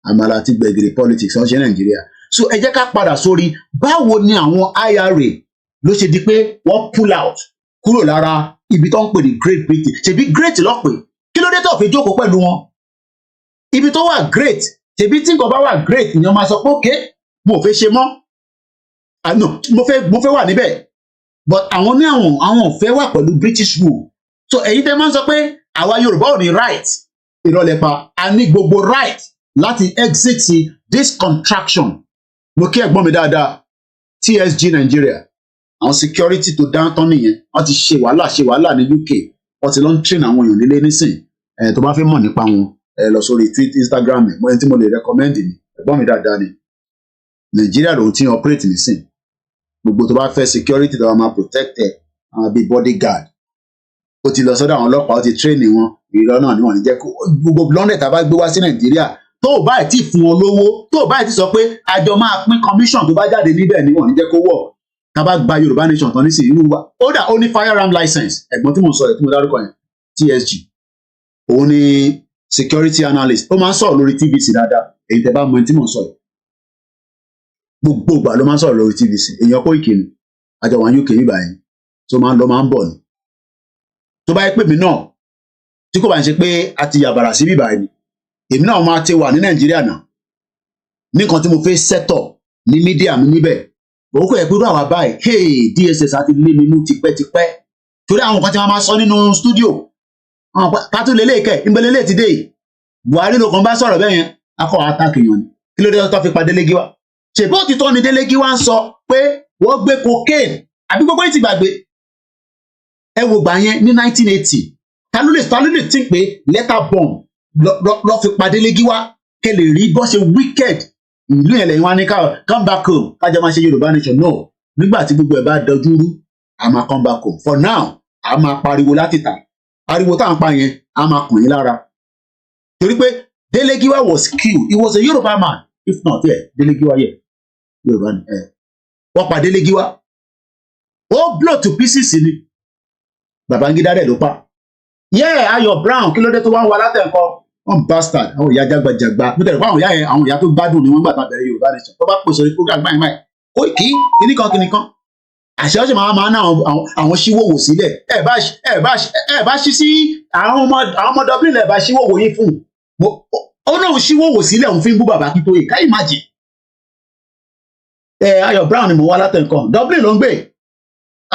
Àmàlà àti gbẹ̀gìrì politics wọ́n ṣe Nàìjíríà. So ẹ jẹ́ ká padà sórí báwo ni àwọn IRA ló ṣe di pé wọ́n pull out kúrò lára ibi tó ń pè ní Great Britain. Ṣèbí great lọ́pẹ́ kí ló dé tó fi jókòó pẹ̀lú wọn? Ibi tó wà great ṣèbí tí nǹkan bá wà great ìyẹn máa sọ pé ok mo ò fẹ́ ṣe mọ́. No, mo fẹ́ wà níbẹ̀ but àwọn ní àwọn ò fẹ́ wà pẹ̀lú British rule. So ẹ̀yin tẹ́ máa ń sọ pé àwa Yorùbá ò ní right ìrọ̀lẹ́pa a ní gbogbo right láti exit this contraction. Mo kí ẹ̀gbọ́n mi dáadáa TSG Nigeria àwọn security tó dáńtọ́ nìyẹn wọ́n ti ṣe wàhálà ní UK wọ́n ti lọ ń train àwọn èèyàn nílé nísìn tó bá fẹ́ mọ̀ nípa wọn lọ sórí Twitter Instagram mo ẹni tí mo lè recommend ni ẹ̀gbọ́n mi dáadáa ni Nàìjíríà lòun ti ń operate nísìn gbogbo tó bá fẹ́ security tó bá máa protect ẹ̀ àwọn bíi bodyguard ó ti lọ sọ́dọ̀ àwọn ọlọ́pàá ó ti train wọn ìrọ̀ náà ni wọ́n ní jẹ́ kó gbogbo lọ́nà tá a bá gbé wá sí Nàìjíríà tó o bá ti fún wọn lówó tó o bá ti sọ pé àjọ máa pín commission tó bá jáde níbẹ̀ ni wọ́n ní jẹ́ kó wọ̀ ká bá gba Yorùbá nation tán nísìnyí irú wa ó dà ó ní firearm license ẹ̀gbọ́n tí mo sọ ẹ̀ tí mo dárúkọ yẹn TSG òun ni security analyst ó máa ń sọ̀rọ̀ lórí TVC dáadáa èyí tẹ́ bá mọ ẹni tí mo sọ yìí gbogbo ìgbà ló máa ń sọ̀rọ̀ lórí TVC èèyàn kó ìkíni àjọ wọn UK yìí báyìí tó máa ń lọ máa ń bọ̀ ni tó bá yẹ pé mi náà tí kò bá ń ṣe pé a ti yàbàrà sí bíbá ẹni èmi náà máa ti wà ní Nàìjíríà náà nìkan tí mo fẹ́ sẹ́tọ̀ ní mídíà mi níbẹ̀ òun kò yẹ pé àwa báyìí hey DSS àti lé mi mú tipẹ́tipẹ́ torí àwọn kan tí wọ́n máa sọ nínú stúdíò pátó lélẹ́ẹ̀kẹ́ ìgbẹ́lẹ́lẹ́ ti dé Buhari ló kàn bá sọ̀rọ̀ bẹ́ẹ̀ yẹn akọ àtàkì yàn ni kí ló dé tó fi pa Délégi wá ṣèbó òtítọ́ ni Délégi wá ń sọ pé wọ́n gbé cocaine àbí gbogbo yìí ti gbàgbé ẹ wò gbà yẹn ní 1980 ta ló lè tí pé letter bomb lọ fi pa Délégi wá kẹ́ lè rí bó ṣe wicked ìlú yẹn lẹ́yìn wá ní come back home kájọ máa ṣe Yorùbá nation no nígbà tí gbogbo ẹ̀ bá dojú rú a máa come back home for now a máa pariwo láti tà ariwo tá à ń pa yẹn a máa kùn yín lára torí pé Délégi wá was killed he was a Yoruba man if not Délégi wá Yorùbá ni wọ́n pa Délégi wá ó blow to pieces ni Babangida rẹ̀ ló pa Ayọ̀ Brown kí ló dé tó wá ń wa látẹ̀kọ́ wọn bastard àwọn ìyá jágbajàgba mo tẹ̀lé fún àwọn ìyá yẹn àwọn ìyá tó gbádùn ni wọ́n gbà tán bẹ̀rẹ̀ Yorùbá nation tó bá pèsè orí program báyìí Koiki kìnnìkan àṣẹ ọ̀sẹ̀ máa ná àwọn ṣíwòwò sílẹ̀ ẹ bá ṣí sí àwọn ọmọ Dublin lẹ̀ bá ṣíwòwò yín fún ó náà ṣíwòwò sílẹ̀ òun fi ń bú bàbá kí tó yẹ ká imagine Ayọ̀ Brown ni mo wá látẹ̀kọ́ Dublin ló ń gbé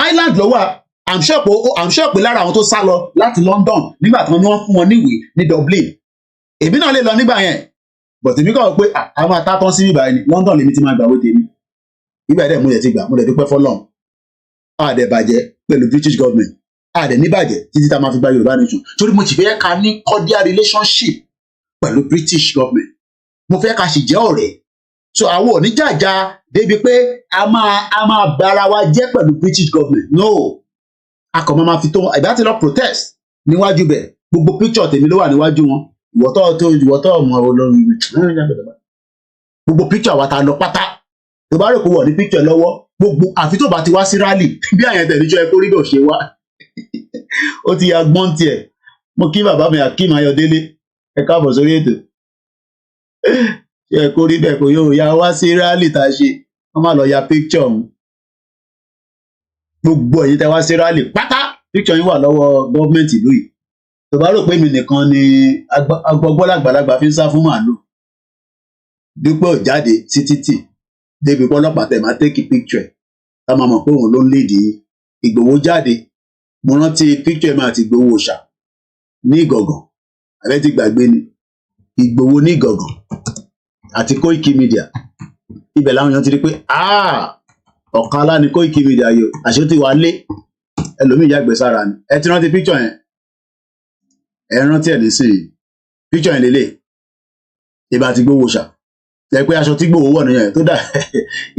Ireland ló wà I'm sure pé lára àwọn tó sá lọ láti London nígbà tí wọ́n fún wọn níwèé ní Dublin èmi náà lè lọ nígbà yẹn but èmi kọ́ pé àwọn atátán sí bíbá ẹni London lèmi ti máa gbàwé tèmi ìgbà ẹ̀dẹ̀ mo lè ti gbà mo lè dúpẹ́ fọ́lọ́run àdẹ̀ bàjẹ́ pẹ̀lú British government àdẹ̀ níbàjẹ́ títí tá a máa fi gba Yorùbá nation torí mo ti fẹ́ ká ní cordial relationship pẹ̀lú British government mo fẹ́ ká sì jẹ́ ọ̀rẹ́ so àwọn ò ní jàjà débi pé a máa bára wa jẹ́ pẹ̀lú British government no akọ̀mọ́ máa fi tó wọn ìbá ti lọ protest níwájú bẹ̀ gbogbo picture tèmi ló wà níwájú wọn ìwọ́tọ̀ ọmọ olórin gbogbo picture wa ta lọ pátá tó bá rò pé wọ̀ ní picture lọ́wọ́ gbogbo àfi tó bá ti wá sí rally bí àyàn tẹ̀lẹ́jọ́ ẹ kórìdò ṣe wá ó ti ya gbọ́n tiẹ̀ mo kí bàbá mi Akeem Ayọ̀délé ẹ káàbọ̀ sórí ètò ṣe ẹ kórí bẹ́ẹ̀ kò yóò ya wá sí rally tá a ṣe wọ́n má lọ ya picture ọ̀hún gbogbo ẹ̀yin tẹ́ wá sí rally pátá picture yín wà lọ́wọ́ gọ́ọ̀mẹ̀ntì ìlú yìí tó bá rò pé mi nìkan ni agbọgbọ́n àgbàlagbà fi ń sá fún màálù Dúpẹ́ ò jáde sí títì débi pọ́lọ́pàá tẹ̀ máa tẹ́kì picture tá máa mọ̀ pé òun ló ń léde Ìgbòho jáde mo rántí picture máa ti Ìgbòho ṣà ní Ìgàngán àbẹ́ ti gbàgbé ni Ìgbòho ní Ìgàngán àti koikimedia ibẹ̀ làwọn èèyàn ti rí pé ọ̀kan alá ni koikimedia yìí àṣé tí wàá lé ẹlòmíì yàgbẹ́ sára ni ẹ ti rántí picture yẹn ẹ rántí ẹ̀ nísìnyí picture yẹn lélẹ̀ ìbá ti Ìgbòho ṣà ẹ pé aṣọ tí Ìgbòho wọ̀ nìyẹn tó dà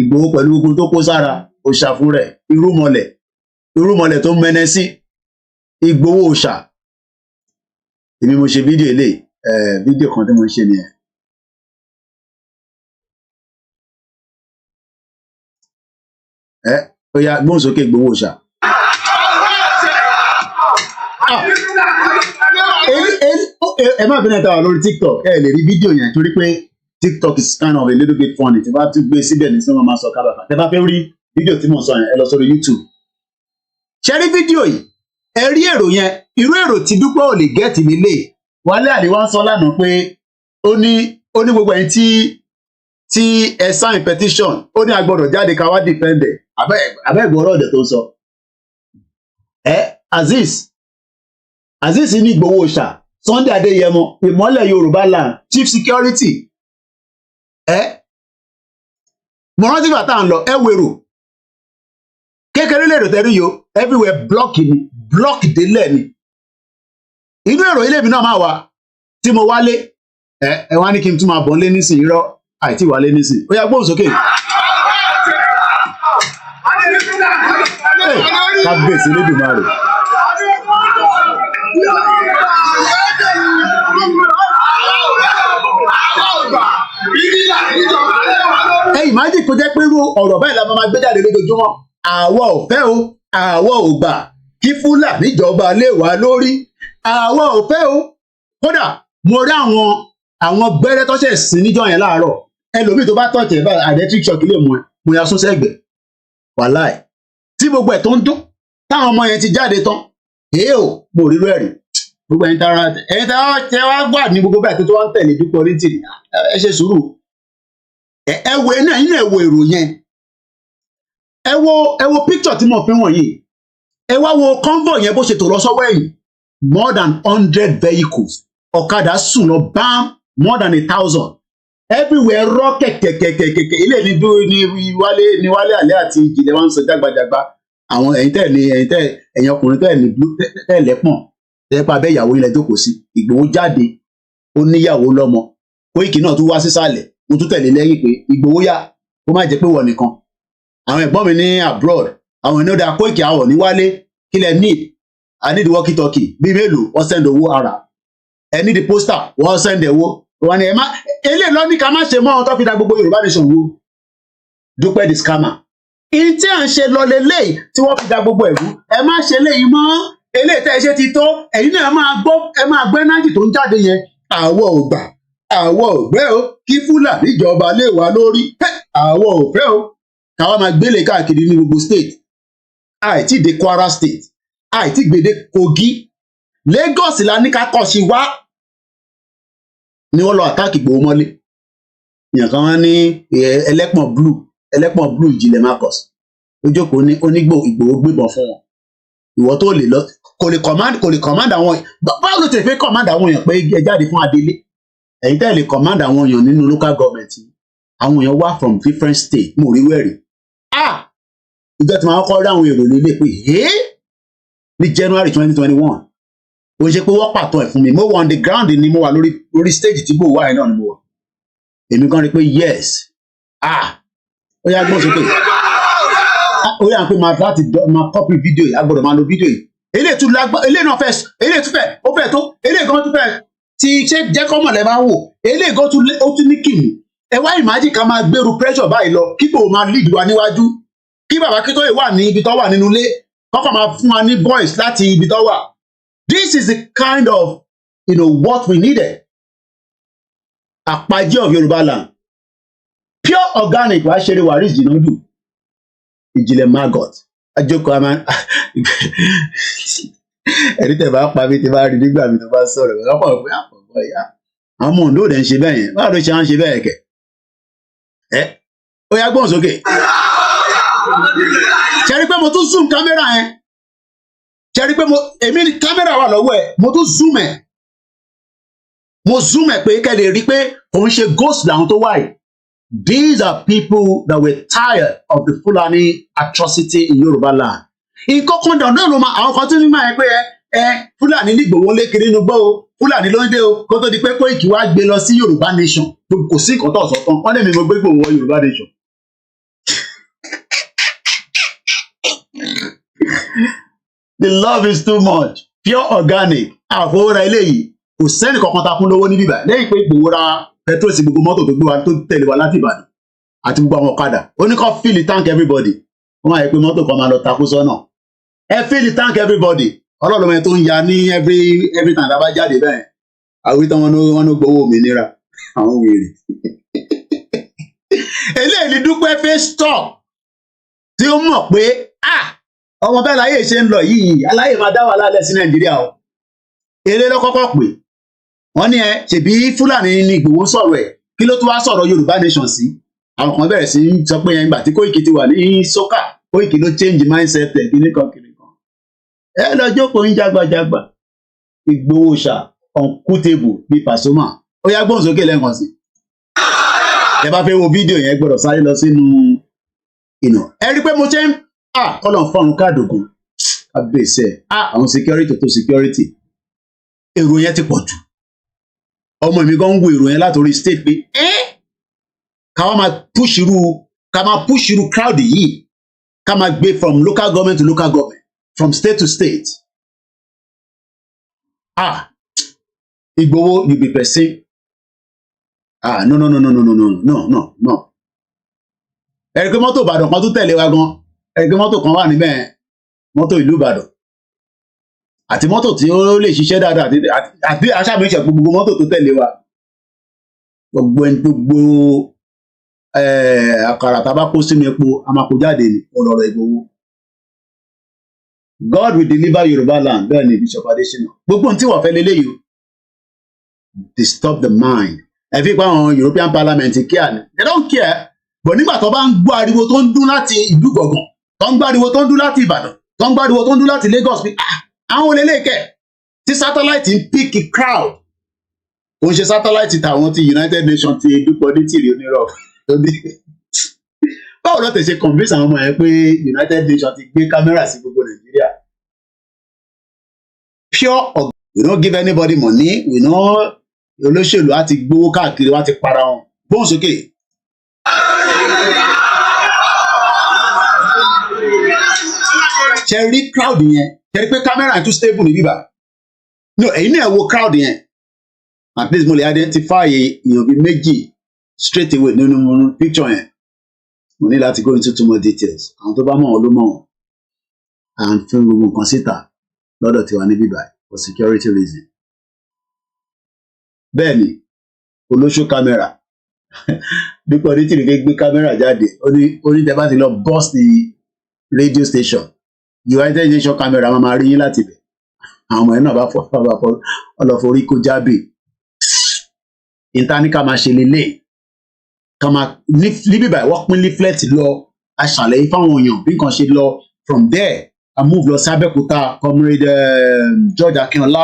Ìgbòho pẹ̀lú gbogbo tó kó sára òṣà fún rẹ̀ irúmọlẹ̀ tó mẹ́nẹ́ sí Ìgbòho òṣà èmi mo ṣe fídíò eléyìí fídíò kan tí mo ń ṣe nìyẹn. Ó yá gbóhùn sókè Ìgbòho òṣà. Ẹ má bínú ẹ tàwa lórí TikTok ẹ lè rí fídíò yẹn torí pé TikTok is kind of a little bit funny tí bá tún gbé síbẹ̀ ní sọ́mọ́ máa sọ kábàkà tẹ bá fẹ́ rí fídíò tí mo sọ yẹn ẹ lọ sórí YouTube. Ṣé rí fídíò yìí ẹ rí èrò yẹn irú èrò tí Dúpẹ́ ò lè gẹ́ẹ̀tì nílé Wálé Àdìwá ń sọ lánàá pé ó ní gbogbo ẹni tí ẹ sign petition ó ní a gbọ́dọ̀ jáde ká wá defend ẹ̀ abẹ́ ìgbọ́rọ̀ ọ̀dẹ̀ tó ń sọ. Azeez ní Ìgbòho òòṣà Sunday Adéyẹmọ ìmọ́lẹ̀ Yorùbá land chief security mo rántí bàtà ń lọ ẹ wèrò kékeré lè rò tẹ́rí yo everywhere block délẹ̀ ni inú èrò ilé mi náà máa wà tí mo wálé ẹ wá ní kí n tún máa bọ̀ lé nísìnyí rọ àìtí wálé nísìnyí ó yá gbóhùn sókè. kábíyèsí lódùmarè. imagine kó jẹ́ pé irú ọ̀rọ̀ báyìí la máa gbé jáde lójoojúmọ́ àwa ò fẹ́ o àwa ò gbà kí Fúlàní ìjọba lé wa lórí àwa ò fẹ́ o. Kódà mo rí àwọn gbẹ́rẹ́ tó ṣẹ̀ sí níjọ́ yẹn láàárọ̀ ẹlòmíì tó bá tọ̀tẹ̀ báyìí electric shock lè mú ẹ mo ya sún sẹ́gbẹ̀ẹ́ wàláì tí gbogbo ẹ̀ tó ń dún táwọn ọmọ yẹn ti jáde tán èé o mo rí rẹ́ẹ̀rì gbogbo ẹ̀yin tẹ wá gbà ní gbogbo báyìí tó wá ń tẹ̀lé Dúpẹ́ Onítìrì ẹ ṣe sùúrù ẹ wo náà yín náà ẹ wo èrò yẹn ẹ wo picture tí mo fi wọ̀nyí ẹ wá wo convoy yẹn bó ṣe tò lọ sọ́wọ́ ẹ̀yìn more than 100 vehicles ọ̀kadà sùn lọ bam more than 1,000 everywhere rọ kẹ̀kẹ̀kẹ̀kẹ̀kẹ̀ ilé ní wálé àlẹ́ àti ìjìnlẹ̀ wọn ń sọ jágbajàgba àwọn ẹ̀yin ọkùnrin tẹ̀ lẹ́pọ̀n tẹ́pà bẹ́ẹ̀ ìyàwó ilẹ̀ jókòó sí Ìgbòho jáde ó níyàwó lọ́mọ Kóìkì náà tún wá sísàlẹ̀ mo tún tẹ̀lé lẹ́yìn pé Ìgbòho yá kó má jẹ́ pé wọ̀ nìkan àwọn ẹ̀gbọ́n mi ní abroad àwọn ènìyàn dá Kóìkì àwọ̀ ní wálé kílẹ̀ need I need walkie talkie bíi mélòó wọ́n send owó ara ẹ need the poster wọ́n send owó wọn ni ẹ má eléyìí lọ ní ká má ṣe mọ́ ohun tó fi da gbogbo Yorùbá nation wo Dúpẹ́ the scammer ìyí tí à ń ṣe lọ lélẹ́yìí tí wọ́n fi da gbogbo ẹ̀rú ẹ má ṣe léyìí mọ́ eléyìí tẹ́ ẹ ṣe ti tó ẹ̀yin náà ẹ máa gbọ́ ẹnájì tó ń jáde yẹn àwọ̀ ò gbà àwọ̀ ò gbẹ́ o kí Fúlàní ìjọba lé wa lórí àwọ̀ ò fẹ́ o káwa máa gbélé káàkiri ní gbogbo state àìtí dé Kwara state àìtí gbèdé Kogi Lagos la ní ká kọ́ sí wá ni wọ́n lọ àtàkì Ìgbòho mọ́lé èèyàn kan wá ní ẹlẹ́pọ̀n blue ìjìnlẹ̀ Marcus lójókòó ní onígbò Ìgbòho gbébọn fún wọn ìwọ tó lè lọ kò lè command àwọn báwo ló tẹ̀ fẹ́ command àwọn èèyàn pé ẹ jáde fún Adélé ẹ̀yin tẹ́ lè command àwọn èèyàn nínú local government àwọn èèyàn wá from different states mo rí wẹ̀rì ìjọ tí màá kọ́ rí àwọn èrò nílé pé ní January 2021 ó ṣe pé wọ́n pàtó ẹ̀ fún mi mo wà on the ground ni mo wà lórí stage tí Ìgbòho wà yẹn náà ni mo wà èmi gan rí pé yes ó yá gbọ́n sókè ó yà ń pé máa copy fídíò yìí agbọ́dọ̀ máa lo fídíò yìí eléyìí náà fẹ́ eléyìí tún fẹ́ ó fẹ́ tó eléyìí gan tún fẹ́ tí ṣé jẹ́ kọ́mọ̀ lẹ́ máa ń wò eléyìí gan ó tún ní kìnnì ẹ wá imagine ká máa gbèrú pressure báyìí lọ kí Ìgbòho máa lead wa níwájú kí bàbá Akíntóyè wà ní ibi tó wà nínú ilé kọ́kọ́ máa fún wa ní voice láti ibi tó wà this is the kind of what we needed àpàjẹ́ of Yorùbá land pure organic wàá ṣeré Waris Jinadu ìjìnlẹ̀ Margot àjọkọ̀ àmà ẹ̀rí tẹ̀ bá pa mí tí bá rí nígbà mi tó bá sọ̀rọ̀ lọ́pọ̀ pé àpọ̀pọ̀ ìyá àwọn ọmọ Oǹdó rẹ̀ ń ṣe bẹ́ẹ̀ yẹn báwo ló ṣe ń ṣe bẹ́ẹ̀ kẹ̀ ó yá gbọ́n sókè ṣe rí pé mo tún zoom kámẹ́rà yẹn ṣe rí pé èmi kámẹ́rà wà lọ́wọ́ ẹ̀ mo tún zoom ẹ̀ pé kẹ́ lè rí pé òun ṣe ghost làwọn tó wáyé. These are people that were tired of the Fulani atrocity in Yoruba land. Ìkọ̀kan dandan ló máa àwọn kan tún ní máa yẹ pé Fulani ní Ìgbòho lé kiri inú gbọ́ o Fulani ló ń dé o kó tó di pé Kóìkì wá gbé lọ sí Yorùbá nation kò sí nǹkan tó ọ̀sọ̀ tán wọ́n lè mi mo gbé Ìgbòho wọ Yorùbá nation. The love is too much pure organic àfọwọ́ra eléyìí kò sẹ́ni kankan ta fún lówó ní bíbá lẹ́yìn pé Ìgbòho ra petrol sí gbogbo mọ́tò tó gbé wa tó tẹ̀lé wa láti Ìbàdàn àti gbogbo àwọn ọ̀kadà ó ní kó fill the tank everybody wọ́n máa yẹ pé mọ́tò kan máa lọ takú sọ́nà ẹ fill the tank everybody ọlọ́run ẹ̀ tó ń ya ní every time tá a bá jáde bẹ́ẹ̀ àwọn ìtàn wọn ló gbowó òmìnira àwọn wèrè eléyìí ni Dúpẹ́ fẹ́ stop tí ó mọ̀ pé ọmọ bẹ́ẹ̀ láyé ṣe ń lọ yìí aláyè máa dá wàhálà lẹ̀ sí Nàìjíríà o eré lọ́kọ́kọ́ pé wọ́n ní ṣèbí Fúlàní ní Ìgbòho sọ̀rọ̀ ẹ̀ kí ló tún wá sọ̀rọ̀ Yorùbá nation sí àwọn kan bẹ̀rẹ̀ sí í sọ pé ìgbà tí Kóìkì ti wà ní sókà Kóìkì ló change mindset ẹ̀ kìnnìkan ẹ lọ jókòó ń jágbajàgba Ìgbòho ṣá uncountable bí Pasuma ó yá gbóhùn sókè lẹ́ẹ̀kan sí ẹ bá fẹ́ wo fídíò yẹn gbọ́dọ̀ sáré lọ sínú ẹ rí pé mo ṣe ń kọ́lọ̀ fọ́run káàdùgùn abẹ́sẹ̀ àwọn security tó security èrò yẹn ti pọ̀ jù ọmọ mi gan ń wo èrò yẹn látòrí state pé ká máa push irú crowd yìí ká máa gbé from local government to local government from state to state Igboho you be person no ẹ̀rí pé mọ́tò Ìbàdàn kan tún tẹ̀lé wa gan ẹ̀rí pé mọ́tò kan wà níbẹ̀ mọ́tò ìlú Ìbàdàn àti mọ́tò tí ó lè ṣiṣẹ́ dáadáa àti aṣáàmìṣẹ́ gbogbo mọ́tò tó tẹ̀lé wa gbogbo àkàrà tábà kó sínú epo a máa kó jáde ní ọlọ́rọ̀ Ìgbòho. God will deliver Yoruba land bẹ́ẹ̀ ni Bishop Adesina gbogbo ohun tí wọ́n fẹ́ lélẹ́yìí o disturb the mind ẹ fi pa àwọn European Parliament kíá ni they don't care but nígbà tó bá ń gbọ́ ariwo tó ń dún láti ìlú gbọ̀ngàn tó ń gbọ́ ariwo tó ń dún láti Ìbàdàn tó ń gbọ́ ariwo tó ń dún láti Lagos bí àwọn olèlékè tí satellite ń pick crowd ó ń ṣe satellite tàwọn ti United Nations ti dúpọ̀ ní tìrì onírọ̀ báwo ló tẹ̀ ṣe convince àwọn ọmọ yẹn pé United Nations ti gbé kámẹ́rà sí gbogbo Nàìjíríà pure we don't give anybody money we no olóṣèlú á ti gbówó káàkiri wá ti para wọn gbóhùn sókè. ṣe rí crowd yẹn ṣe rí pé kámẹ́rà yẹn tún stable ní bíbá no ẹ̀yin náà wo crowd yẹn at least mo lè identify èèyàn bíi méjì straight away nínú picture yẹn mo ní láti go into too much details àwọn tó bá mọ̀ wọn ló mọ̀ wọn à ń fún gbogbo nǹkan síta lọ́dọ̀ tiwa ní bíbá for security reason. bẹ́ẹ̀ ni olóṣó kámẹ́rà dípò ní tìrìkẹ́ gbé kámẹ́rà jáde ó ní tẹ́ bá ti lọ bust the radio station United Nations kámẹ́rà máa rí yín láti bẹ̀ àwọn ọmọ yẹn náà bá ọlọ́forí kó jábì ìtaníkà máa ṣe lélẹ̀ ká máa níbí báyìí wọ́n pín leaflet lọ aṣàlẹ̀ fáwọn èèyàn bí nǹkan ṣe lọ from there a move lọ sí Abẹ́òkúta comrade George Akínọlá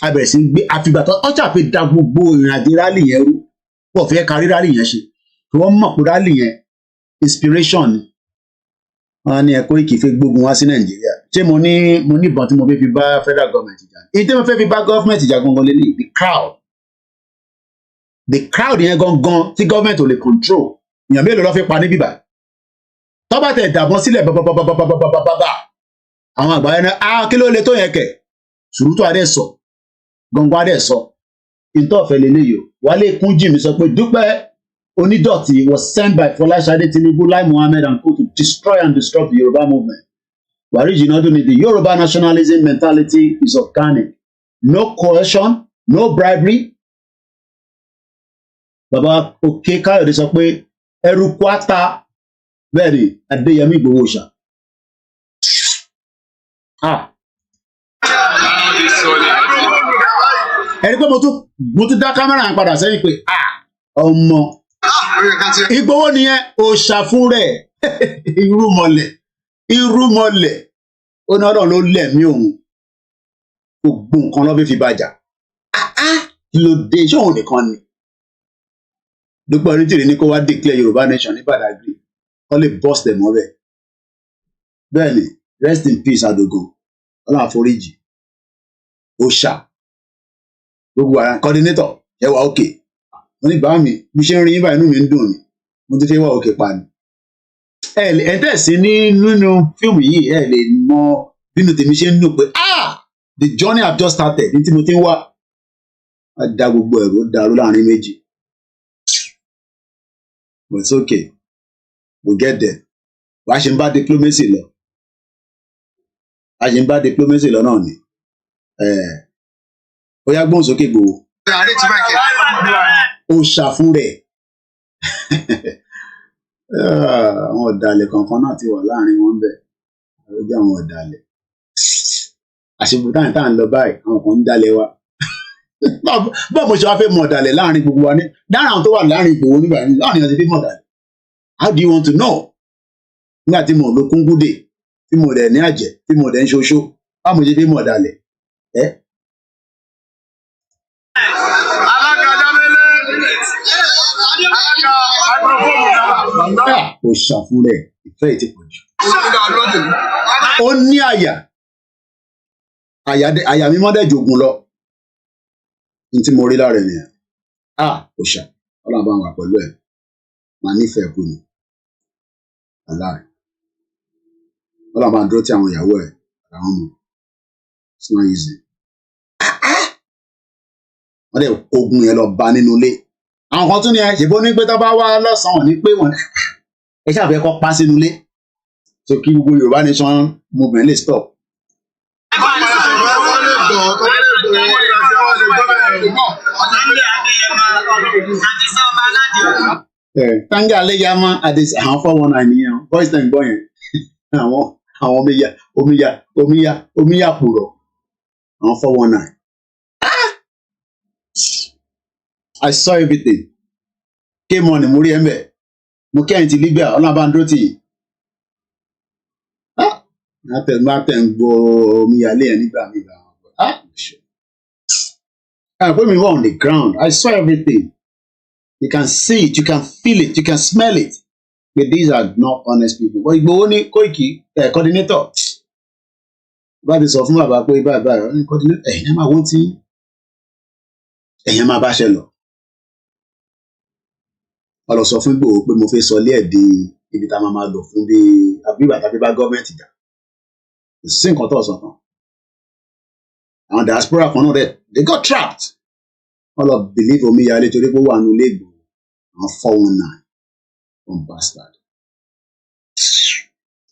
a bẹ̀rẹ̀ sí gbé àfìgbà tó ọjà pé da gbogbo ìrìnàjò rálì yẹn rú wọ́n fẹ́ kárí rálì yẹn ṣe tí wọ́n mọ̀ pé rálì yẹn inspiration ni wọ́n ní ẹ̀kọ́ ìkì fẹ́ gbógun wá sí Nàìjíríà ṣé mo ní ìbọn tí mo fẹ́ fi bá federal government jà èyí tí mo fẹ́ fi bá government jà gangan lélẹ̀ the crowd yẹn gangan tí government ò lè control èèyàn mélòó ló fẹ́ pa ní bíbá tó bá tẹ̀ dàbọn sílẹ̀ bàbàbàbàbàbàbà àwọn àgbà yẹn náà kí ló lè tó yẹn kẹ̀ sùrùtù adé sọ gbọ̀ngàn adé sọ ìtọ́fẹ́ lélẹ́yìí o Wálé Kúnjìmí sọ pé Dúpẹ́ Onídọ̀tí was sent by Fọláṣadé Tinubu Lai Mohammed and co to destroy and disrupt the Yoruba movement. Wàrí Jìnnàdún ni the Yoruba nationalism mentality is organic. No coercion, no bribery. Bàbá Òkè Káyọ̀dé sọ pé ẹrù kwata bẹ́ẹ̀ ni Adéyẹmí Ìgbòho ṣá. Ẹni pé mo tún dá kámẹ́rà yẹn padà sẹ́yìn pé ọmọ Ìgbòho nìyẹn òòṣà fún rẹ̀ irúmọlẹ̀ ó ní Ọlọ́run ló lẹ̀mí òun gbogbo nǹkan ló fi bàjà kí ló dé ṣé òun nìkan ni Dúpẹ́ Onítìrí ní kó wá declare Yorùbá nation ní Badagry wọ́n lè bust them mọ́bẹ̀ bẹ́ẹ̀ ni rest in peace Adogun Ọlọ́run àforíjì òòṣà gbogbo ara coordinator ẹ wà òkè wọn ní bá mi bí ṣe ń rí báyìí inú mi ń dùn ni mo ti fẹ́ wà òkè pa ni ẹ tẹ̀sí nínú fíìmù yìí ẹ lè mọ bínú tèmi ṣe ń dùn pé the journey have just started ní tí mo ti ń wá a da gbogbo ẹ̀rọ dàrú láàrin méjì but it's okay we'll get there wàá ṣe ń bá diplomacy lọ náà ni ó yá gbóhùn sókè Ìgbòho ó ṣàfún rẹ̀ àwọn ọ̀dàlẹ̀ kankan náà ti wà láàrin wọn bẹ́ẹ̀ àròjọ àwọn ọ̀dàlẹ̀ àṣepọ̀ táyìn tá à ń lọ báyìí àwọn kan ń dálẹ̀ wa báwo mo ṣe wá fẹ́ mọ ọ̀dàlẹ̀ láàrin gbogbo wa ní dáhùn àwọn tó wà láàrin Ìgbòho nígbà yẹn láàrin ọ̀sẹ̀ fẹ́ mọ ọ̀dàlẹ̀ how do you want to know nígbà tí mo lo kúngúdè tí mo dẹ̀ ní àjẹ́ tí mo dẹ̀ ń ṣoṣó báwo mo ṣe fẹ́ mọ ọ̀dàlẹ̀ ó ṣàfúnlẹ̀ ìfẹ́ ìtì pọ̀ jù. ó ní àyà mi mọ́dẹ̀ jogun lọ ní tí mo rí lára ẹ̀ nìyẹn ó ṣà Ọlọ́run bá wà pẹ̀lú ẹ̀ máa nífẹ̀ẹ́ kú ni aláì Ọlọ́run bá ń dúró tí àwọn ìyàwó ẹ̀ àwọn ọmọ it's not easy. wọ́n dẹ̀ ogun yẹn lọ bá nínú ilé àwọn kan tún ní ṣèbó ní pé tó bá wá lọ́sàn-án ní pé wọ́n ẹ ṣàfẹ́ kọ́ pa sínú ilé so kí gbogbo Yorùbá nation movement lè stop. Tanga Aleyama àti àwọn 419 nìyẹn voice time gbọ́ yẹn àwọn omiya pùrọ̀ àwọn 419. I saw everything. Came on mo rí ẹ mbẹ mo kẹ́yìn ti Libya ọlọ́bàndó tì í. Látẹ̀ ń gbọ́ omíyalé ẹ̀ nígbà mi gbà wọ́n. I put me on the ground. I saw everything. You can see it, you can feel it, you can smell it. But these are not honest people. But Igboho ní Koiki coordinator. Bá ti sọ fún bàbá pé báyìí ní coordinator ẹ̀yìn máa wọ́n tí ẹ̀yìn máa bá ṣe lọ. Wọ́n lọ sọ fún Igboho pé mo fẹ́ sọ ilé ẹ̀ di ibi tá a máa lò fún bí àbíbà tàbí bá gọ́ọ̀mẹ̀ntì jà. Kò sí nǹkan tó sọ kan. Àwọn diaspora kan náà dẹ̀ they got trapped. All of believe omíyalé torí pé ó wà nínú ilé Igboho àwọn 419 one bastard.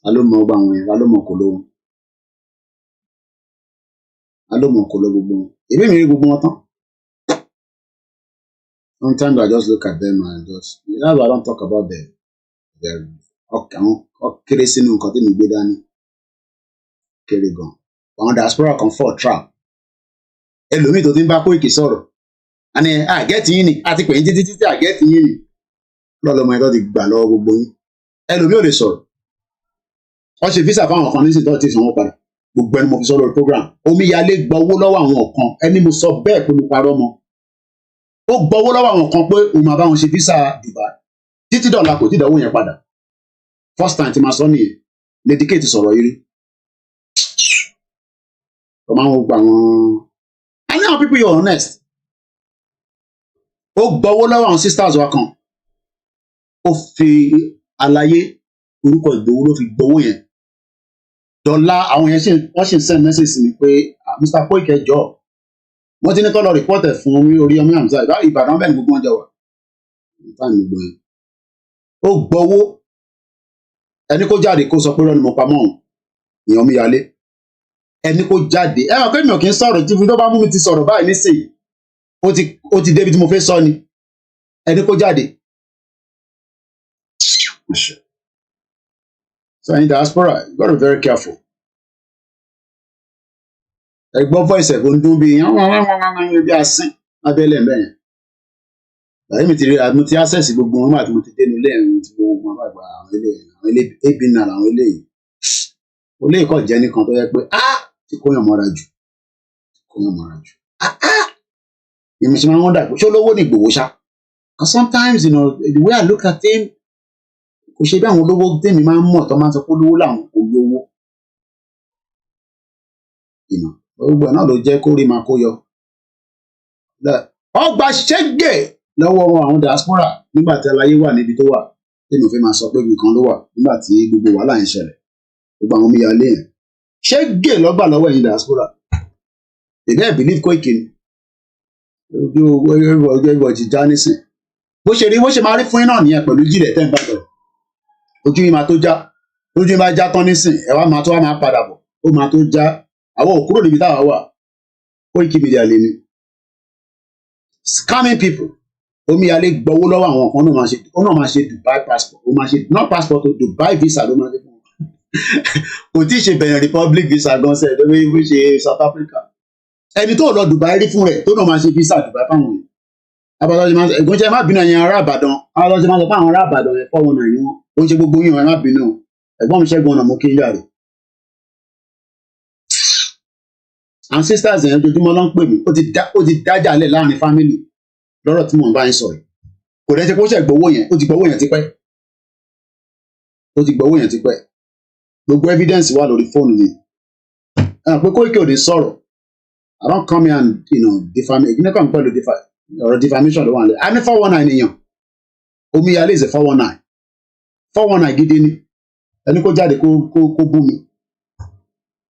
Alómọ ọgbà àwọn yẹn alómọ kò lóhun alómọ kò lọ gbogbo wọn èmi mi rí gbogbo wọn tán. Sometimes I just look at them and just I don't talk about them. Àwọn kéré sínú nǹkan tí mi gbé dání kéré gan. Àwọn diaspora kan fall trap. Ẹlòmíì tó ti ń bá Koiki sọ̀rọ̀ àní àgẹ́tì yín ni àti pè yín títí àgẹ́tì yín ni lọ́lọ́mọ ẹ̀tọ́ ti gbà lọ́wọ́ gbogbo yín. Ẹlòmíì ò lè sọ̀rọ̀. Wọ́n ṣe visa fáwọn kan nísìnyí tó ti sanwó padà. Gbogbo ẹni mo fi sọ lórí program. Omíyalé gba owó lọ́wọ́ àwọn kan ẹni mo sọ bẹ́ẹ̀ pé mo parọ́ mọ́. Ó gba owó lọ́wọ́ àwọn kan pé òun máa bá wọn ṣe visa Dubai. Títí dọ̀la kò tí ìdánwò yẹn padà. First time ti máa sọ nìyẹn. Lady K ti sọ̀rọ̀ yìí rí. Ọmọ àwọn gbogbo àwọn. I know people you are honest. Ó gba owó lọ́wọ́ àwọn sisters wa kan. Ó fi àlàyé orúkọ Ìgbòho ló fi gbowó yẹn. Dọ̀la àwọn yẹn wọ́n ṣì ń send message sí mi pé Mr. Koiki ẹjọ́ wọ́n ti ní kọ́ lọ report ẹ̀ fún orí ọmọ àmì sáà Ìbàdàn bẹ́ẹ̀ ni gbogbo wọn jẹ wà. Ó gbowó ẹni kó jáde kó sọ pé rọ́ọ̀nù mo pamọ́ òun ìyẹn omíyalé ẹni kó jáde ẹ hàn pé mi ò kí ń sọ̀rọ̀ tí fi tó bá mú mi ti sọ̀rọ̀ báyìí nísìnyí ó ti débi tí mo fẹ́ sọ ni ẹni kó jáde. So in diaspora you gotta be very careful. Ẹ̀gbọ́n voice ẹ̀ kò ń dún bí bí asín abẹ́lẹ̀ bẹ́ẹ̀. Báyìí mi ti rí àmì tí access gbogbo wọn àti mo ti dénú lẹ́yìn tí mo máa bá gba àwọn ilé ebina làwọn eléyìí. Olè kọ̀ jẹ́ nìkan tó yẹ pé ti kóyàn mọ́ra jù. Èmi ṣe máa ń wọ́n dà pé ṣé olówó ní Ìgbòho ṣá? Because sometimes the way I look at him kò ṣe bí àwọn olówó tèmi máa ń mọ̀ tó máa ń sọ pé olówó làwọn olówó. Gbogbo ẹ̀ náà ló jẹ́ kó rí máa kó yọ. Ọgbà ṣẹ́gẹ̀ lọ́wọ́ àwọn diaspora nígbà tí aláyé wà níbi tó wà tèmi ò fẹ́ máa sọ pé ibì kan ló wà nígbà tí gbogbo wàhálà yẹn ṣẹlẹ̀ gbogbo àwọn omíyalé yẹn ṣẹ́gẹ̀ lọ́gbà lọ́wọ́ ẹ̀yin diaspora. Ìdẹ́ believe Koiki ni ojú ti já nísìn bó ṣe máa rí fún yín náà nìyẹn pẹ̀lú jílẹ̀ tẹ́ ń bá bẹ̀rẹ̀ ojú yín máa tó já lójú yín bá já tán nísìn ẹ wá máa tó wá máa padà bọ̀ ó máa tó já àwọn òkúrò níbi táwa wà koikimedia lè ní scamming people omíyalé gbowó lọ́wọ́ àwọn kan náà máa ṣe Dubai passport ó máa ṣe not passport o Dubai visa ló máa ṣe fún wọn kò tí ì ṣe Benin Republic visa gan sẹ́ẹ̀ lórí ìwé ṣe South Africa ẹni tó lọ Dubai rí fún rẹ̀ tó náà máa ṣe visa Dubai fáwọn yìí abọ́dọ́sí máa ń sọ ìgbọ́nṣẹ́ má bínú ẹ̀yin ará Ìbàdàn abọ́dọ́sí máa ń sọ pé àwọn ará Ìbàdàn ẹ̀ 419 ni wọ́n ó ń ṣe gbogbo yín ẹ̀ má bínú ẹ̀gbọ́n mi Ṣẹ́gun ọ̀nà mú kí n yàrá àwọn sisters yẹn ojoojúmọ́ ló ń pè mí ó ti dájà lẹ̀ láàrin family lọ́rọ̀ tí mò ń bá yín sọ̀rọ̀ kò dẹ́ ṣe kó ṣe gbowó yẹn ó ti gbowó yẹn tipẹ́ gbogbo evidence wà lórí fóònù mi pé Koiki ò ní sọ̀rọ̀ I don't come here and defame ìgbìnà kan pẹ̀lú ọ̀rọ̀ defamation ló wà lẹ́ a ní 419 èèyàn omíyalé is a 419 gidi ni ẹni kó jáde kó bú mi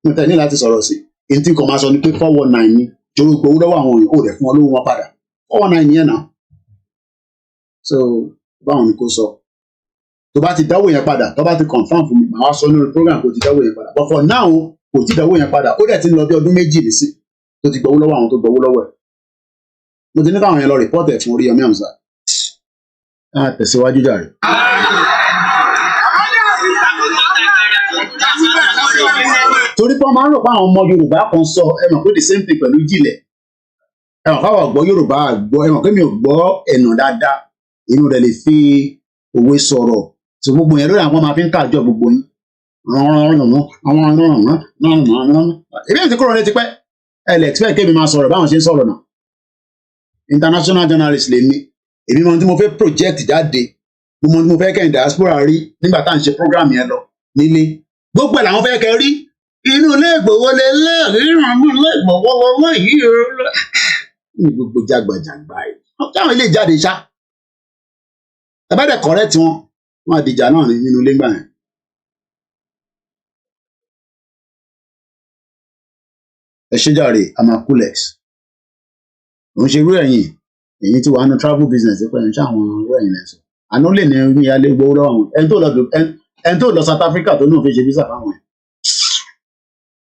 mo tẹ̀ ní láti sọ̀rọ̀ sí i ntí kan máa sọ ni pé 419 ni jòrò gbowó lọ́wọ́ àwọn èèyàn ò rẹ̀ fún olówó wọn padà 419 yẹn náà so báwọn ni kò sọ tó bá ti dáwó yẹn padà tó bá ti confam fún mi màá wá sọ nínú program kó ti dáwó yẹn padà but for now kò ti dáwó yẹn padà ó dẹ̀ ti ń lọ bí ọdún méjì nísìn tó ti gbowó lọ́wọ́ àwọn tó gbowó lọ́wọ́ ẹ̀ mo ti ní káwọn yẹn lọ rìpọ́tì ẹ̀ fún Oríyọmí Hamzat tẹ̀síwájú jàre. torí pé wọ́n máa ń rò pé àwọn ọmọ Yorùbá kan sọ ẹ mọ̀ pé the same thing pẹ̀lú ìjìnlẹ̀ ẹ mọ̀ káwọn gbọ́ Yorùbá gbọ́ ẹ mọ̀ pé mi ò gbọ́ ẹ̀nà dáadáa inú rẹ̀ lè fi òwe sọ̀rọ̀ tí gbogbo yẹn lórí àwọn máa fi ń káàjọ gbogbo yín èmi ò ti kúrò létí pẹ́ ẹ lè expect kémi máa sọ̀rọ̀ báwọn ṣe ń sọ̀rọ̀ náà international journalist lè ní èmi mọ tí mo fẹ́ project jáde mo mọ tí mo fẹ́ kẹ́hìn diaspora rí nígbà tá à ń ṣe program yẹn lọ nílé gbogbo ẹ̀ làwọn fẹ́ kẹ́ rí inú ilé Ìgbòho lè lé nínú àwọn ilé Ìgbòho lọ́wọ́ yìí ní gbogbo jágbàjàgbà yìí táwọn ilé jáde ṣá ẹ bá dẹ̀ correct wọn àdìjà náà nínú ilé gbà yẹn. ẹ ṣe jàre amakulex òun ṣe irú ẹ̀yìn èyí tí wàá nu travel business pé ẹ̀ ń ṣàwọn irú ẹ̀yìn lẹ́sọ̀ àná lè ní orí alẹ́ gbowó lọ́wọ́ àwọn ẹni tó lọ South Africa tó náà fi ṣe visa fáwọn ẹ̀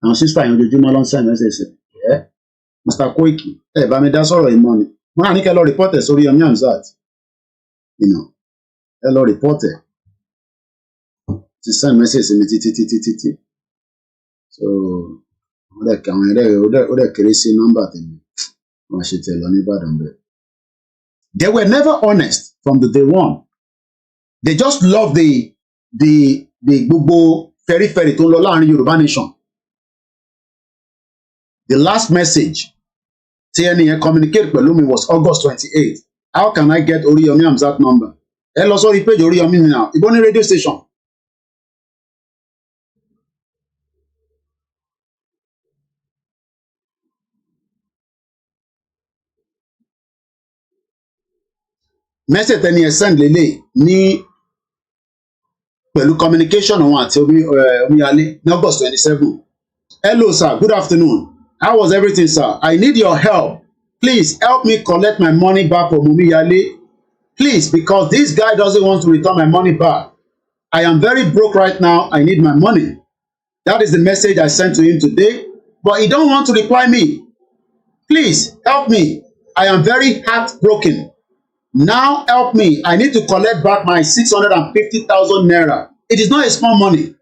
àwọn sísá yẹn ojoojúmọ́ ló ń sẹ́yìn mẹ́sẹ̀ẹ̀sẹ̀ ẹ̀ Mr. Koiki ẹ̀ bá mi dá sọ̀rọ̀ ìmọ̀ ni wọ́n náà ní kẹ́ lọ rìpọ́tẹ̀ sórí Yomi Hamzat ẹ lọ rìpọ́tẹ̀ ti sẹ́yìn mẹ́sẹ̀ẹ̀sẹ̀ mi títí so ó dẹ̀ kéré sí nọ́mbà tèmi wọ́n ṣe tẹ̀ lọ ní Ìbàdàn bẹ́ẹ̀. They were never honest from the day one. They just love the gbogbo fẹ́rífẹ́rí tó ń lọ láàrin Yorùbá nation. The last message tí ẹni yẹn communicate pẹ̀lú mi was August 28. How can I get Oriyomi Hamzat number? Ẹ lọ sórí page Oriyomi now. Ìbò ní radio station. Message ẹni ẹ send lélẹ̀ ní pẹ̀lú communication àwọn àti Omíyalé ní August 27. Hello sir, good afternoon. How was everything sir? I need your help. Please help me collect my money back from Omíyalé. Please, because this guy doesn't want to return my money back. I am very broke right now. I need my money. That is the message I sent to him today. But he don't want to reply me. Please help me. I am very heartbroken. Now help me. I need to collect back my 650,000 naira. It is not a small money.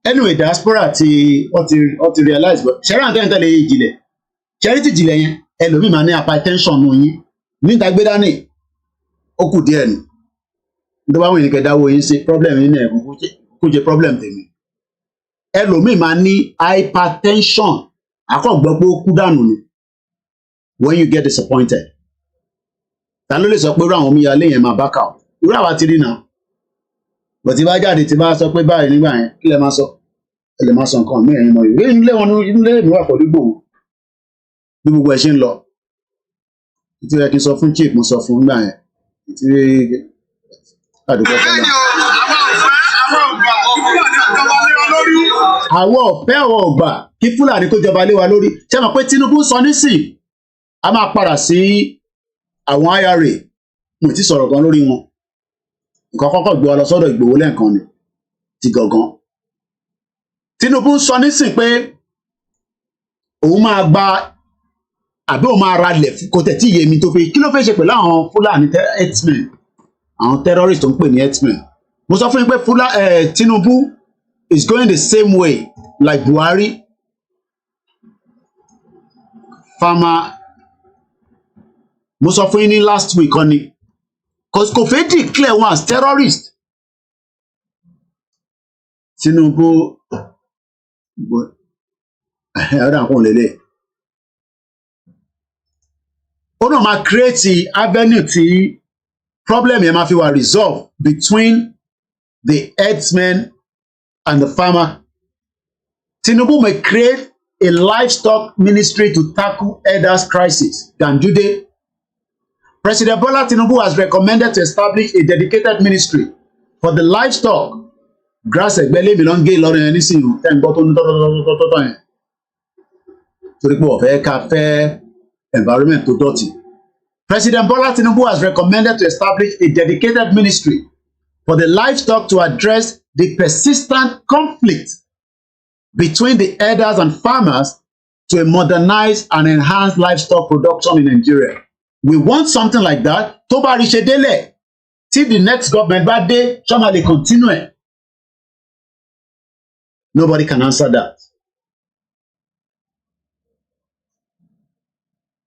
Anyway, diaspora ti realize but ṣẹ́rí àti ẹ̀ńtẹ́lẹ̀ yìí jìnlẹ̀ ṣẹ́rí ti jìnlẹ̀ yẹn ẹlòmíì máa ní hypertension nù yín níta gbé dání ó kù díẹ̀ nù nítorí báwọn ènìyàn kẹdáwó yín ṣe problem yín náà kó jẹ problem tèmi ẹlòmíì máa ní hypertension àkọ́gbọ́ pé ó kú dànù ni when you get disappointed ta ló lè sọ pé irú àwọn Omíyalé yẹn máa back out irú àwa ti rí náà bọ̀ tí bá jáde tí bá sọ pé báyìí nígbà yẹn kí lẹ máa sọ ẹ lè máa sọ nǹkan mí ẹ̀yin mọ ìwé ilé wọn ilé mi wà pẹ̀lú Ìgbòho bí gbogbo ẹ ṣe ń lọ tí ẹ kí n sọ fún chief mo sọ fún nígbà yẹn tí àdúgbò fẹ́ lọ. àwọn ọ̀fẹ́ àwọn ọ̀gbà kí Fúlàní kó jọba lé wa lórí ṣé mọ̀ pé Tinubu sọ nísìn a máa padà sí àwọn IRA mo ti sọ̀rọ̀ gan lórí wọn nǹkan kọ́kọ́ gbé wa lọ sọ́dọ̀ Ìgbòho lẹ́ẹ̀kan ni ti gangan Tinubu sọ nísìn pé òun máa gba àbí òun máa ralẹ̀ kò tẹ̀ tí yé mi tó fi kí ló fẹ́ ṣe pẹ̀lú àwọn Fúlàní herdsmen àwọn terrorists tó ń pè ní herdsmen mo sọ fún yín pé Tinubu is going the same way like Buhari farmer mo sọ fún yín ní last week kan ni kò fẹ́ declare wọn as terrorist Tinubu ọ̀dà nǹkan lélẹ̀ ó náà máa create avenue tí problem yẹn máa fi wà resolve between the herdsmen and the farmer. Tinubu may create a livestock ministry to tackle herders crisis. Ganjude. President Bola Tinubu has recommended to establish a dedicated ministry for the livestock. Grass ẹgbẹ́lé mi ló ń gé lọ́rùn yẹn nísìnyí tẹ́ ń gbọ́ tó ń tọ́tọ́tọ́tọ́ yẹn. Torí pé ọ̀fẹ́ ká fẹ́ environment tó dọ̀tí. President Bola Tinubu has recommended to establish a dedicated ministry for the livestock to address the persistent conflict between the herders and farmers to modernize and enhance livestock production in Nigeria. We want something like that. Tó bá rí ṣe délẹ̀, till the next government bá dé, ṣọ́mà lè continue. Nobody can answer that.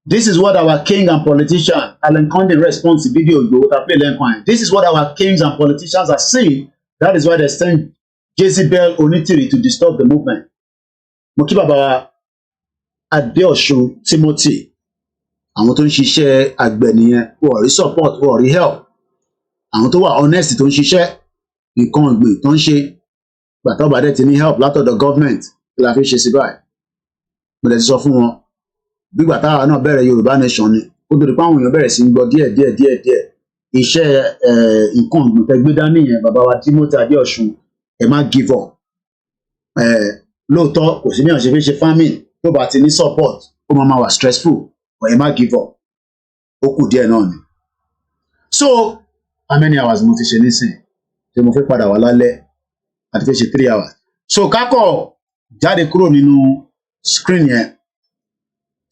This is what our king and politician, Alan Conde response to video this is what our kings and politicians are saying. That is why they send Jezebel Onitiri to disturb the movement. Mo kí bàbá wa Adeosun Timothy. Àwọn tó ń ṣiṣẹ́ àgbẹ̀ nìyẹn, wọ́n rí support, wọ́n rí help. Àwọn tó wà honest tó ń ṣiṣẹ́ nǹkan ọ̀gbìn tó ń ṣe. Gbàtà ọba dẹ̀ ti ní help látọ̀dọ̀ government kí la fi ṣe sí báyìí. Mo lè ti sọ fún wọn. Bí gbàtà náà bẹ̀rẹ̀ Yorùbá nation ni, ó tó di pé àwọn èèyàn bẹ̀rẹ̀ sí ń gbọ́ díẹ̀. Iṣẹ́ nǹkan ọ̀gbìn tẹ́ gbé dání yẹn, bàbá wa Timothy Adeosun, ẹ má give up. Lóòótọ́ kò sí bí wọ́n ṣe fi ṣe farming tó bá ti ní support, ó máa wà stressful, but ẹ má give up. Ó kù díẹ̀ náà ni. So, how many hours mo ti ṣe nísìnyí? Ṣé mo fẹ́ padà wá lálẹ́? Àti fẹ́ ṣe 3 hours. So, kákọ̀ jáde kúrò nínú screen yẹn.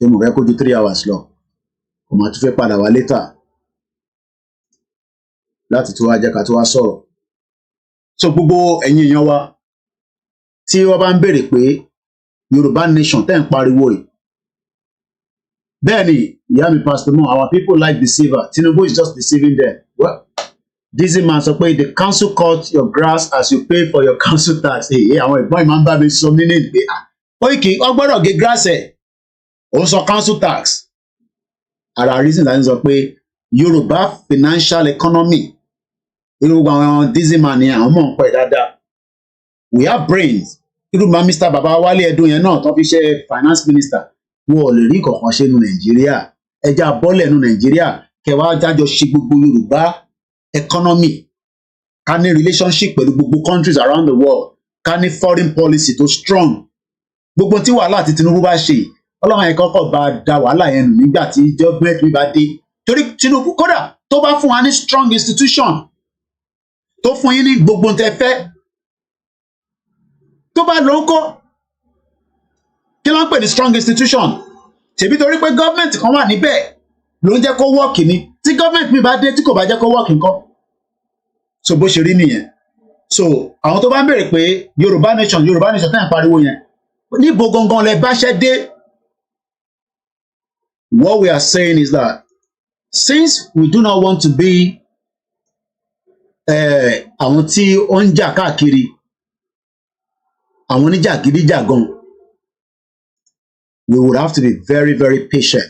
Ṣé mo fẹ́ kó ju 3 hours lọ? Kò máa tún fẹ́ padà wá later. Láti tó wá jẹ́ ká tó wá sọ̀rọ̀. So gbogbo ẹ̀yin èèyàn wa tí wọ́n bá ń béèrè pé Yorùbá nation tẹ́ ń pariwo yìí. Bẹ́ẹ̀ni, ìyá mi Pastor Mo, our people like deceiver. Tinubu is just deceiving them. Well, Dizzy man sọ pé the council cut your grass as you pay for your council tax. Àwọn ìgbọ́n ìmọ̀ ń bá mi sọ mí ní ìgbé. Koiki, wọ́n gbọ́dọ̀ gé grass ẹ̀. Ó sọ council tax. Ara reason láti sọ pé Yorùbá financial economy. Irú àwọn Dizzy man ni àwọn mọ̀ ń pẹ́ dáadáa. We have brains. Irú ma Mr. Baba Wálé Ẹdùn yẹn náà tó fi ṣe finance minister. Wọ́n ò lè rí kankan ṣe nu Nàìjíríà. Ẹja bọ́ọ̀lẹ̀ nu Nàìjíríà. Kẹwàá jájọ ṣe gbogbo Yorùbá economy. Ká ní relationship pẹ̀lú gbogbo countries around the world. Ká ní foreign policy tó strong. Gbogbo tí wàhálà tí Tinubu bá ṣe. Ọlọ́run yẹn kọ́kọ́ bá da wàhálà yẹn nù nígbà tí government mi bá dé. Torí Tinubu kódà tó bá fún wa ní strong institution. Tó fún yín ní gbogbo tẹ́ fẹ́. Tó bá lọ ńkọ́. Kí ló ń pè ní strong institution? Ṣèbí torí pé government kan wà níbẹ̀ ló ń jẹ́ kó work ni. Tí government mi bá dé tí kò bá jẹ́ kó work ńkọ́. So bó ṣe rí nìyẹn. So àwọn tó bá ń béèrè pé Yorùbá nation tẹ́ ń pariwo yẹn. Níbo gangan lẹ báṣẹ́ dé? What we are saying is that since we do not want to be àwọn tí ó ń jà káàkiri, àwọn oníjàgídíjàgan, we would have to be very, very patient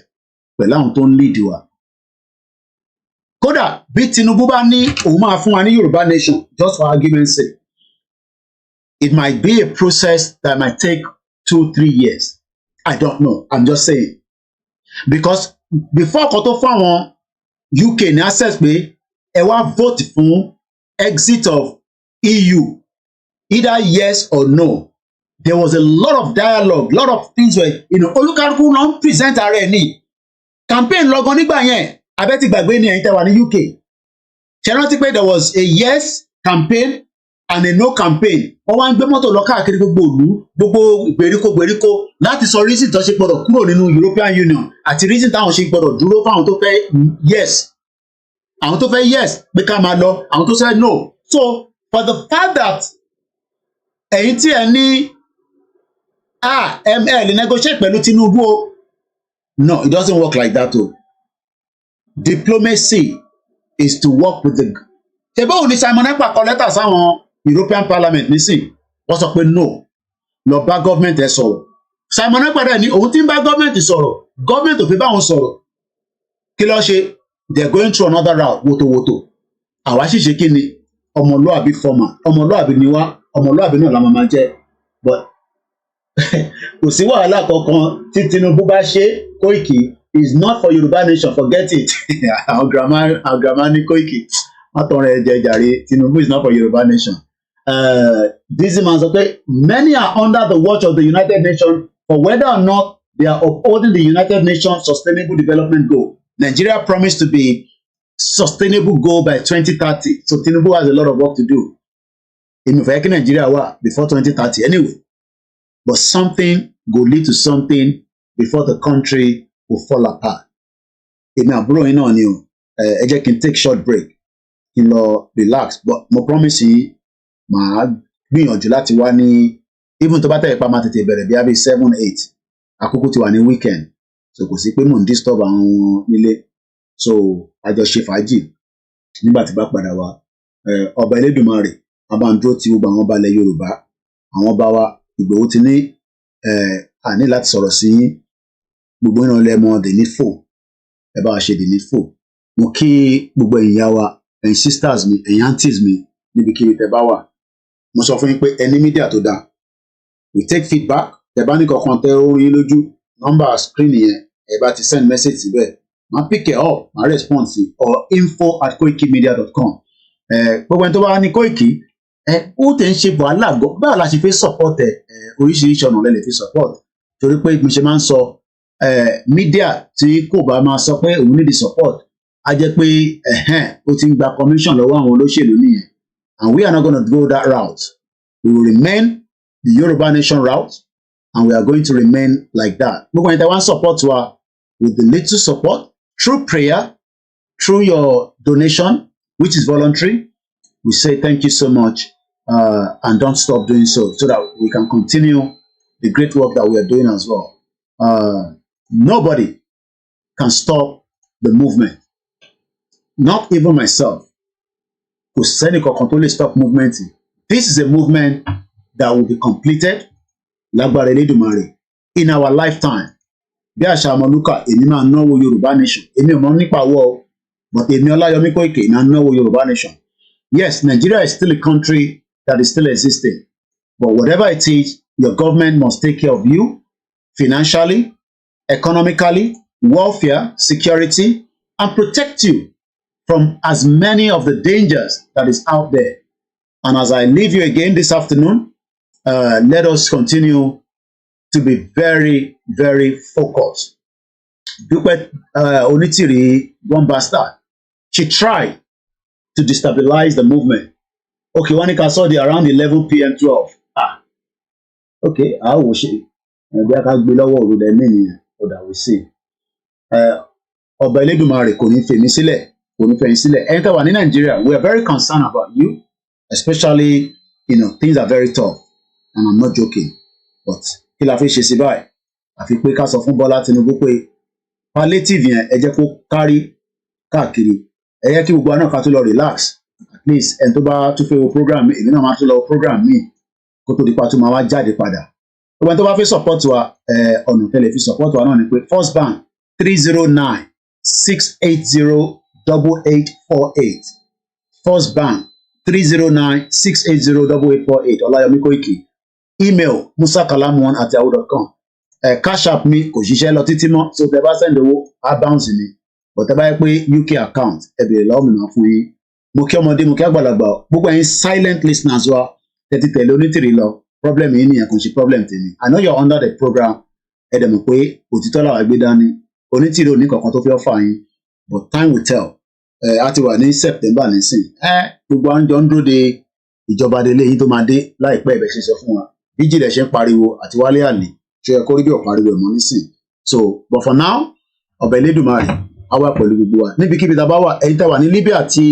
pẹ̀lú àwọn tó ń lead wa. Kódà bí Tinubu bá ní òun máa fún wa ní Yorùbá nation, just for argument's sake, it might be a process that might take 2-3 years. I don't know. I'm just saying. Because before kó tó fún àwọn UK ní access pé ẹ wá vote fún exit of EU, either yes or no, there was a lot of dialogue, lot of things where, olúkálùkù ló ń present ara ẹ̀ ní campaign lọ́gán nígbà yẹn. Abẹ́tí gbàgbé ní ẹ̀yin tẹ́ wà ní UK. Ṣé rántí pé there was a yes campaign and a no campaign? Wọ́n wá ń gbé mọ́tò lọ káàkiri gbogbo ìlú, gbogbo gbèríko láti sọ reason tó ṣe gbọ́dọ̀ kúrò nínú European Union àti reason táwọn ṣe gbọ́dọ̀ dúró fáwọn tó fẹ́ yes. Àwọn tó fẹ́ yes pé ká máa lọ, àwọn tó fẹ́ no. So for the fact that ẹ̀yin tí ẹ ní ML negotiate pẹ̀lú Tinubu, no, it doesn't work like that o. Diplomacy is to work with the. Ṣé báwo ni Simon Ekpa kọ lẹ́tà sáwọn European Parliament nísìn? Wọ́n sọ pé no, lọ bá government ẹ sọ̀rọ̀. Simon Ekpa dẹ̀ ní òun tí ń bá government sọ̀rọ̀, government ò fi bá wọn sọ̀rọ̀. Kí ló ṣe? They are going through another route, wotowoto. Àwa sì ṣe kí ni? Ọmọlúàbí former, ọmọlúàbí ni wá, ọmọlúàbí náà la máa jẹ́. But kò sí wàhálà kankan tí Tinubu bá ṣe. Koiki is not for Yoruba nation, forget it. Our grandma ní Koiki. Má tọrọ ẹ jẹ jàre. Tinubu is not for Yoruba nation. Dizzy man sọ pé many are under the watch of the United Nations for whether or not they are upholding the United Nations Sustainable Development Goal. Nigeria promised to be sustainable goal by 2030. So Tinubu has a lot of work to do. In fact, Nigeria before 2030 anyway. But something will lead to something before the country will fall apart. Èmi àbúrò yín náà ni o. Ẹ jẹ́ kí n take short break. Kí n lọ relax. But mo promise yín, màá gbìyànjú láti wá ní even tó bá tẹ̀lé pa máa tètè bẹ̀rẹ̀ bí i 7-8. Àkókò ti wà ní weekend. So kò sí pé mò ń disturb àwọn nílé. So a jọ ṣe fàájì nígbà tí bá padà wá. Ọba Elédùmarè a bá ń dúró ti gbogbo àwọn ọba ilẹ̀ Yorùbá. Àwọn ọba wa Ìgbòho ti ní àní láti sọ̀rọ̀ sí gbogbo ìran lẹ́mọ dè ní fò. Ẹ bá wa ṣe dè ní fò. Mo kí gbogbo ẹ̀yin ìyá wa, ẹ̀yin sisters mi, ẹ̀yin aunties mi níbikíbi tẹ́ bá wà. Mo sọ fún yín pé ẹni mídíà tó dáa. We take feedback. Tẹ́ bá ní kankan tẹ́ orin lójú, nọ́mbà screen yẹn, ẹ bá ti send message síbẹ̀. Màá pick it up, màá respond sí or info@koikimedia.com. Gbogbo ẹni tó bá ní Koiki, ó tẹ̀ ń ṣe wàhálà gbọ́. Báwo la ṣe fẹ́ support oríṣiríṣi ọ̀nà lẹ́lẹ̀ fi support. Torí pé mi ṣe máa ń sọ mídíà tí kò bá máa sọ pé òun need support. A jẹ́ pé ó ti ń gba commission lọ́wọ́ àwọn olóṣèlú nìyẹn. And we are not going to go that route. We will remain the Yoruba nation route, and we are going to remain like that. Gbogbo ẹni tí wọ́n support wa with the little support, through prayer, through your donation, which is voluntary, we say thank you so much and don't stop doing so that we can continue the great work that we are doing as well. Nobody can stop the movement. Not even myself. Kò sẹ́ni kankan tó lè stop movement. This is a movement that will be completed lágbára Elédùmarè in our lifetime. Bí àṣà Ọmọlúkà, èmi máa náwó Yorùbá nation. Èmi ò mọ̀ nípa àwọ̀, but èmi Ọláyọmí Kóìkì máa náwó Yorùbá nation. Yes, Nigeria is still a country that is still existing. But whatever it is, your government must take care of you financially, economically, welfare, security, and protect you from as many of the dangers that is out there. And as I leave you again this afternoon, let us continue to be very, very focused. Dúpẹ́ Onítìrí, one bastard, she tried to destabilize the movement. Okay, wọ́n ní ká sọ di around 11 p.m. 12. Okay, a ó ṣe ẹgbẹ́ ká gbé lọ́wọ́ òrùlé mí nìyẹn, ó dà wí sí. Ọba Elédùmarè kò ní fèmí sílẹ̀, kò ní fẹ̀yìn sílẹ̀. Ẹ̀yin tẹ́ wà ní Nàìjíríà, we are very concerned about you, especially, things are very tough, and I'm not joking. But kí la fi ṣe sí báyìí? Àfi pé ká sọ fún Bọ́lá Tinubu pé palliative yẹn ẹ jẹ́ kó kárí káàkiri. Ẹ yẹ kí gbogbo àná ká tó lọ relax. At least ẹni tó bá tún fẹ́ wo program mi, èmi náà máa tún lọ wo program mi kó tó di pa tó máa wá jáde padà. Gbogbo ẹni tó bá fẹ́ support wa, ọ̀nà tẹ́lẹ̀ fi support wa náà ni pé First Bank 309-680-8848. First Bank 309-680-8848. Ọláyọmí Kóìkì. Email musakalamu@yahoo.com. Cash app mi kò ṣiṣẹ́ lọ títí mọ́, so tẹ́ bá send owó á bounce ni. But tẹ́ bá yẹ pé UK account ẹ bèrè lọ́wọ́ mi máa fún yín. Mo kí ọmọdé, mo kí àgbàlagbà, gbogbo ẹ̀yin silent listeners wa tẹ́tí tẹ̀lé Onítìrí lọ. Problem yìí nìyẹn kò ṣe problem tèmi. I know you're under the program. Ẹ dẹ̀ mọ̀ pé òtítọ́ làwọn gbé dání. Onítìrí ò ní kankan tó fẹ́ fà yín. But time will tell. A ti wà ní September nísìn. Gbogbo à ń jọ ń dúró de ìjọba délé yìí tó máa dé láìpẹ́ ìbẹ̀ ṣe sọ fún wa. Bí jìnlẹ̀ ṣe ń pariwo àti Wálé Àlè ṣe yẹ kó rí bí ọ̀pariwo ẹ̀mọ́ nísìn. So, but for now, Ọba Elédùmarè á wà pẹ̀lú gbogbo wa. Níbikíbi tá a bá wà, ẹ̀yin tá wà ní Libya àti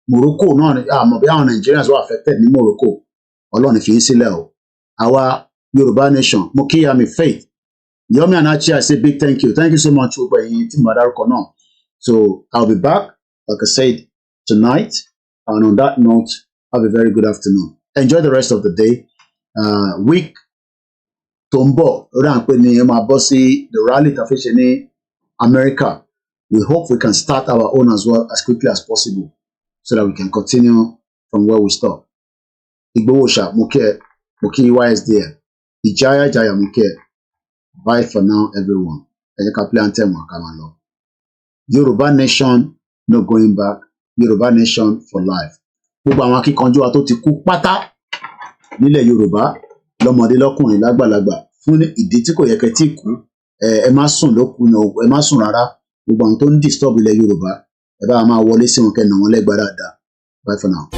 Morocco náà, àmọ́ bí àwọn Nigerians were affected ní Morocco. Ọlọ́run fi yín sílẹ̀ o. Àwa Yorùbá nation, mo kí Yami Faith. Yomi and Archie, I say big thank you. Thank you so much gbogbo ẹ̀yin tí mo dárúkọ náà. So, I'll be back, like I said, tonight. And on that note, have a very good afternoon. Enjoy the rest of the day. Week tó ń bọ̀ lórí à ń pè ní ẹ máa bọ́ sí the rally tá a fi ṣe ní America. We hope we can start our own as well as quickly as possible so that we can continue from where we stop. Igboho Sha, mo kí YSDL. Ìjáyà Jaya mo kí ẹ. Bye for now, everyone. Ẹ jẹ́ ká play anthem wa ká máa lọ. Yoruba nation, no going back. Yoruba nation for life. Gbogbo àwọn akíkanjú wa tó ti kú pátá nílẹ̀ Yorùbá, lọ́mọdé lọ́kùnrin lágbàlagbà, fún ìdí tí kò yẹ kẹ́ tí kú, ẹ má sùn lókun, ẹ má sùn rárá. gbogbo àwọn tó ń disturb ilẹ̀ Yorùbá ẹ bá máa wọlé sí wọn kẹ́nà wọn lẹ́gbàá dáadáa. Bye for now.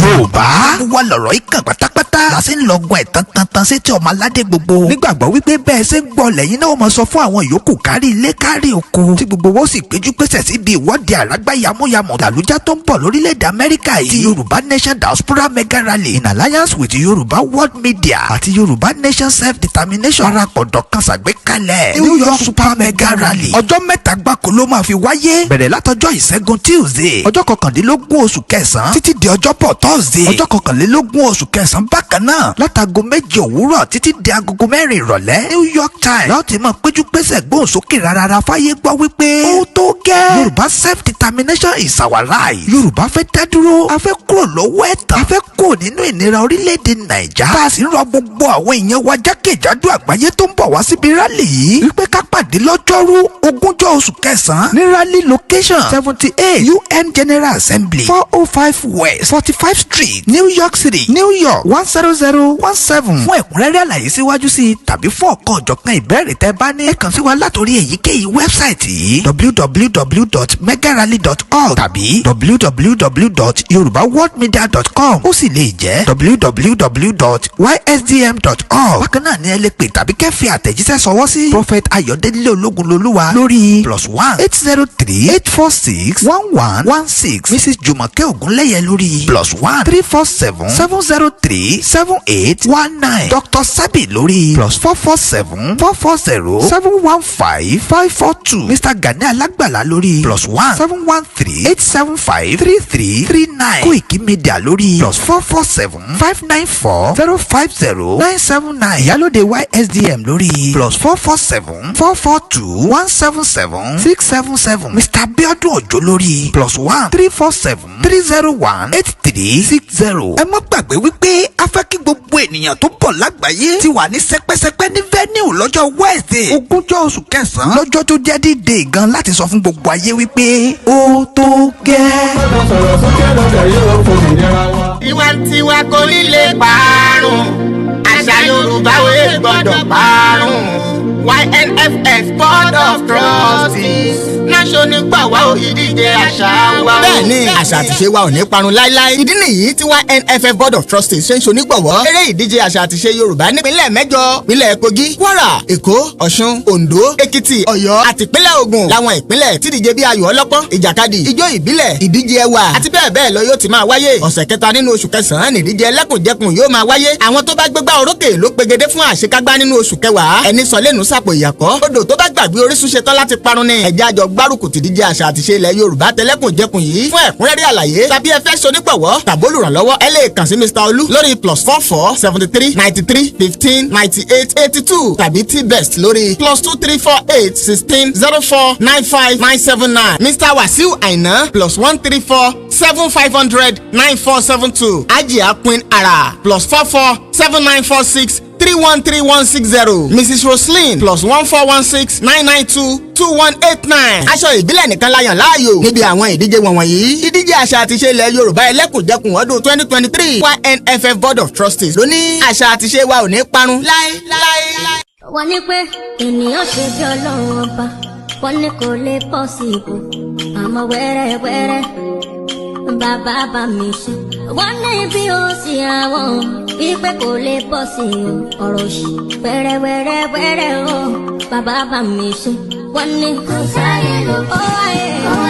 Yorùbá wà lọ̀rọ̀ ìkàn pátápátá la ṣe ń lọ́gbọ́n ẹ̀tàn tantan sétí ọmọ aládé gbogbo nígbàgbọ́ wípé bẹ́ẹ̀ ṣe ń gbọ́ lẹ́yìn náà mọ̀ sọ fún àwọn yòókù kárí ilé kárí oko tí gbogbo wọn sì péjú pésẹ̀ síbi ìwọ́de àrágbá yamuyamu làlújá tó ń bọ̀ lórílẹ̀‐èdè Amẹ́ríkà yìí ti Yorùbá Nation Diaspora Mega Rally in alliance with Yoruba World Media àti Yorùbá Nation Self-Determination parapọ̀ dọ̀kan ṣàgbékalẹ̀ New York Super Mega Rally ọjọ́ mẹ́ta gbáko ló máa fi wáyé bẹ̀rẹ̀ látọjọ́ ìṣẹ́gun Tuesday ọjọ́ kọkàndínlógún oṣù kẹsàn-án títí di ọjọ́bọ̀ Thursday ọjọ́ kọkànlélógún oṣù kẹsàn-án bákan náà látago 7 òwúrọ̀ títí di agogo 4 ìrọ̀lẹ́ New York Times láti máa péjú pésẹ̀ gbóhùn sókè rárá fáyé gbọ́ wípé ó tó gẹ́ Yorùbá Self-Determination is our right Yorùbá fẹ́ dá dúró a fẹ́ kúrò lọ́wọ́ ẹ̀tàn a fẹ́ kúrò nínú ìnira orílẹ̀-èdè Nàìjà bá a sì ń rọ gbogbo àwọn èèyàn wa jákèjádò àgbáyé tó ń bọ̀ wá síbi rálì yìí wípé ká pàdé lọ́jọ́rú 20 oṣù kẹsàn-án ní rally location 78 UN General Assembly 405 West 45 Street New York City New York 10017 fún ẹ̀kúnrẹ́rẹ́ àlàyé síwájú sí i tàbí fún ọ̀kan ọ̀jọ̀kan ìbéèrè tẹ́ bá ní ẹ kàn sí wa látòrí èyíkéyìí wẹ́bsáìtì yìí www.megarally.org tàbí www.yorubaworldmedia.com ó sì lè jẹ́ www.ysdm.org bákan náà ni ẹ lè pè tàbí kẹ́ fi àtẹ̀jíṣẹ́ sọwọ́ sí Prophet Ayọ̀délé Ológunlolúwa lórí +1 803 846 1116 Mrs Jùmọ̀kẹ́ Ògúnlẹ́yẹ lórí +1 347 703 7819 Dr Sabi lórí +447 440 715 542 Mr Gani Alágbàlá lórí +1 713 875 3339 koikimedia lórí +447 594 050 979 Ìyálóde YSDM lórí +447 442 177 677 Mr Abiodun Òjó lórí +1 347 301 8360. ẹ má gbàgbé wípé a fẹ́ kí gbogbo ènìyàn tó bọ̀ lágbàáyé ti wà ní sẹpẹ́sẹpẹ́ ní venue lọ́jọ́ Wednesday 20 oṣù kẹsàn-án lọ́jọ́ tó jẹ́ D-Day gan láti sọ fún gbogbo ayé wípé ó tó gẹ́. sọ̀rọ̀ sókè lọ́dẹ̀ yóò fòmìnira wa. tiwantiwa kò ní lè parun àṣà Yorùbá ò lè gbọ́dọ̀ parun YNFF Board of Trustees náṣọ nípa wa ò ìdíje àṣà wa. bẹ́ẹ̀ni àṣà àtìṣe wa ò ní parun láíláí ìdí nìyí tí YNFF Board of Trustees ṣe ń ṣonígbọ̀wọ́ eré ìdíje àṣà àtìṣe Yorùbá nípínlẹ̀ 8 ìpínlẹ̀ Kogi Kwara Èkó Ọ̀ṣun Oǹdó Èkìtì Ọ̀yọ́ àti ìpínlẹ̀ Ògùn láwọn ìpínlẹ̀ tídíje bíi ayò ọlọ́pọ́n ìjàkadì ijó ìbílẹ̀ ìdíje ẹwà àti bẹ́ẹ̀ bẹ́ẹ̀ lọ yóò ti máa wáyé ọ̀sẹ̀ kẹta nínú oṣù kẹsàn-án nìdíje ẹlẹ́kùnjẹkùn yóò máa wáyé àwọn tó bá gbégbá orókè ló pegedé fún àṣekágbá nínú oṣù kẹwàá ẹni sọ lẹ́nu sàpò ìyàkọ́ odò tó bá gbàgbé orísun ṣetán láti parun ni ẹ̀já àjọ gbárùkù tìdíje àṣà àtìṣe ilẹ̀ Yorùbá tẹlẹ́kùnjẹkùn yìí fún ẹ̀kúnrẹ́rẹ́ àlàyé tàbí ẹ fẹ́ ṣonígbọ̀wọ́ tàbólùrànlọ́wọ́ ẹ lè kàn sí Mr Olú lórí +44 73 93 15 98 82 tàbí T-Best lórí +2348 16 04 95 979 Mr Wasiu Aina +134 7500 9472 Ajia Queen Ara +44 7946 +23483133160 Mrs Roslyn +14169922189. aṣọ ìbílẹ̀ nìkan la yàn láàyò níbi àwọn ìdíje wọ̀nyí. ìdíje àṣà àti ìṣe ilẹ̀ Yorùbá ẹlẹ́kùnjẹkùn ọdún 2023 YNFF Board of Trustees ló ní àṣà àti ìṣe wa ò ní parun láéláé. wọ́n ní pé ènìyàn ṣe bí Ọlọ́run ọba wọ́n ní kò lè possible àmọ́ wẹ́rẹ́wẹ́rẹ́ bàbá bá mi ṣe wọ́n ní bí ó sì àwọn wípé kò lè possible ọ̀rọ̀ òṣì wẹ́rẹ́wẹ́rẹ́ o bàbá bá mi ṣe wọ́n ní kò sáyé lọ.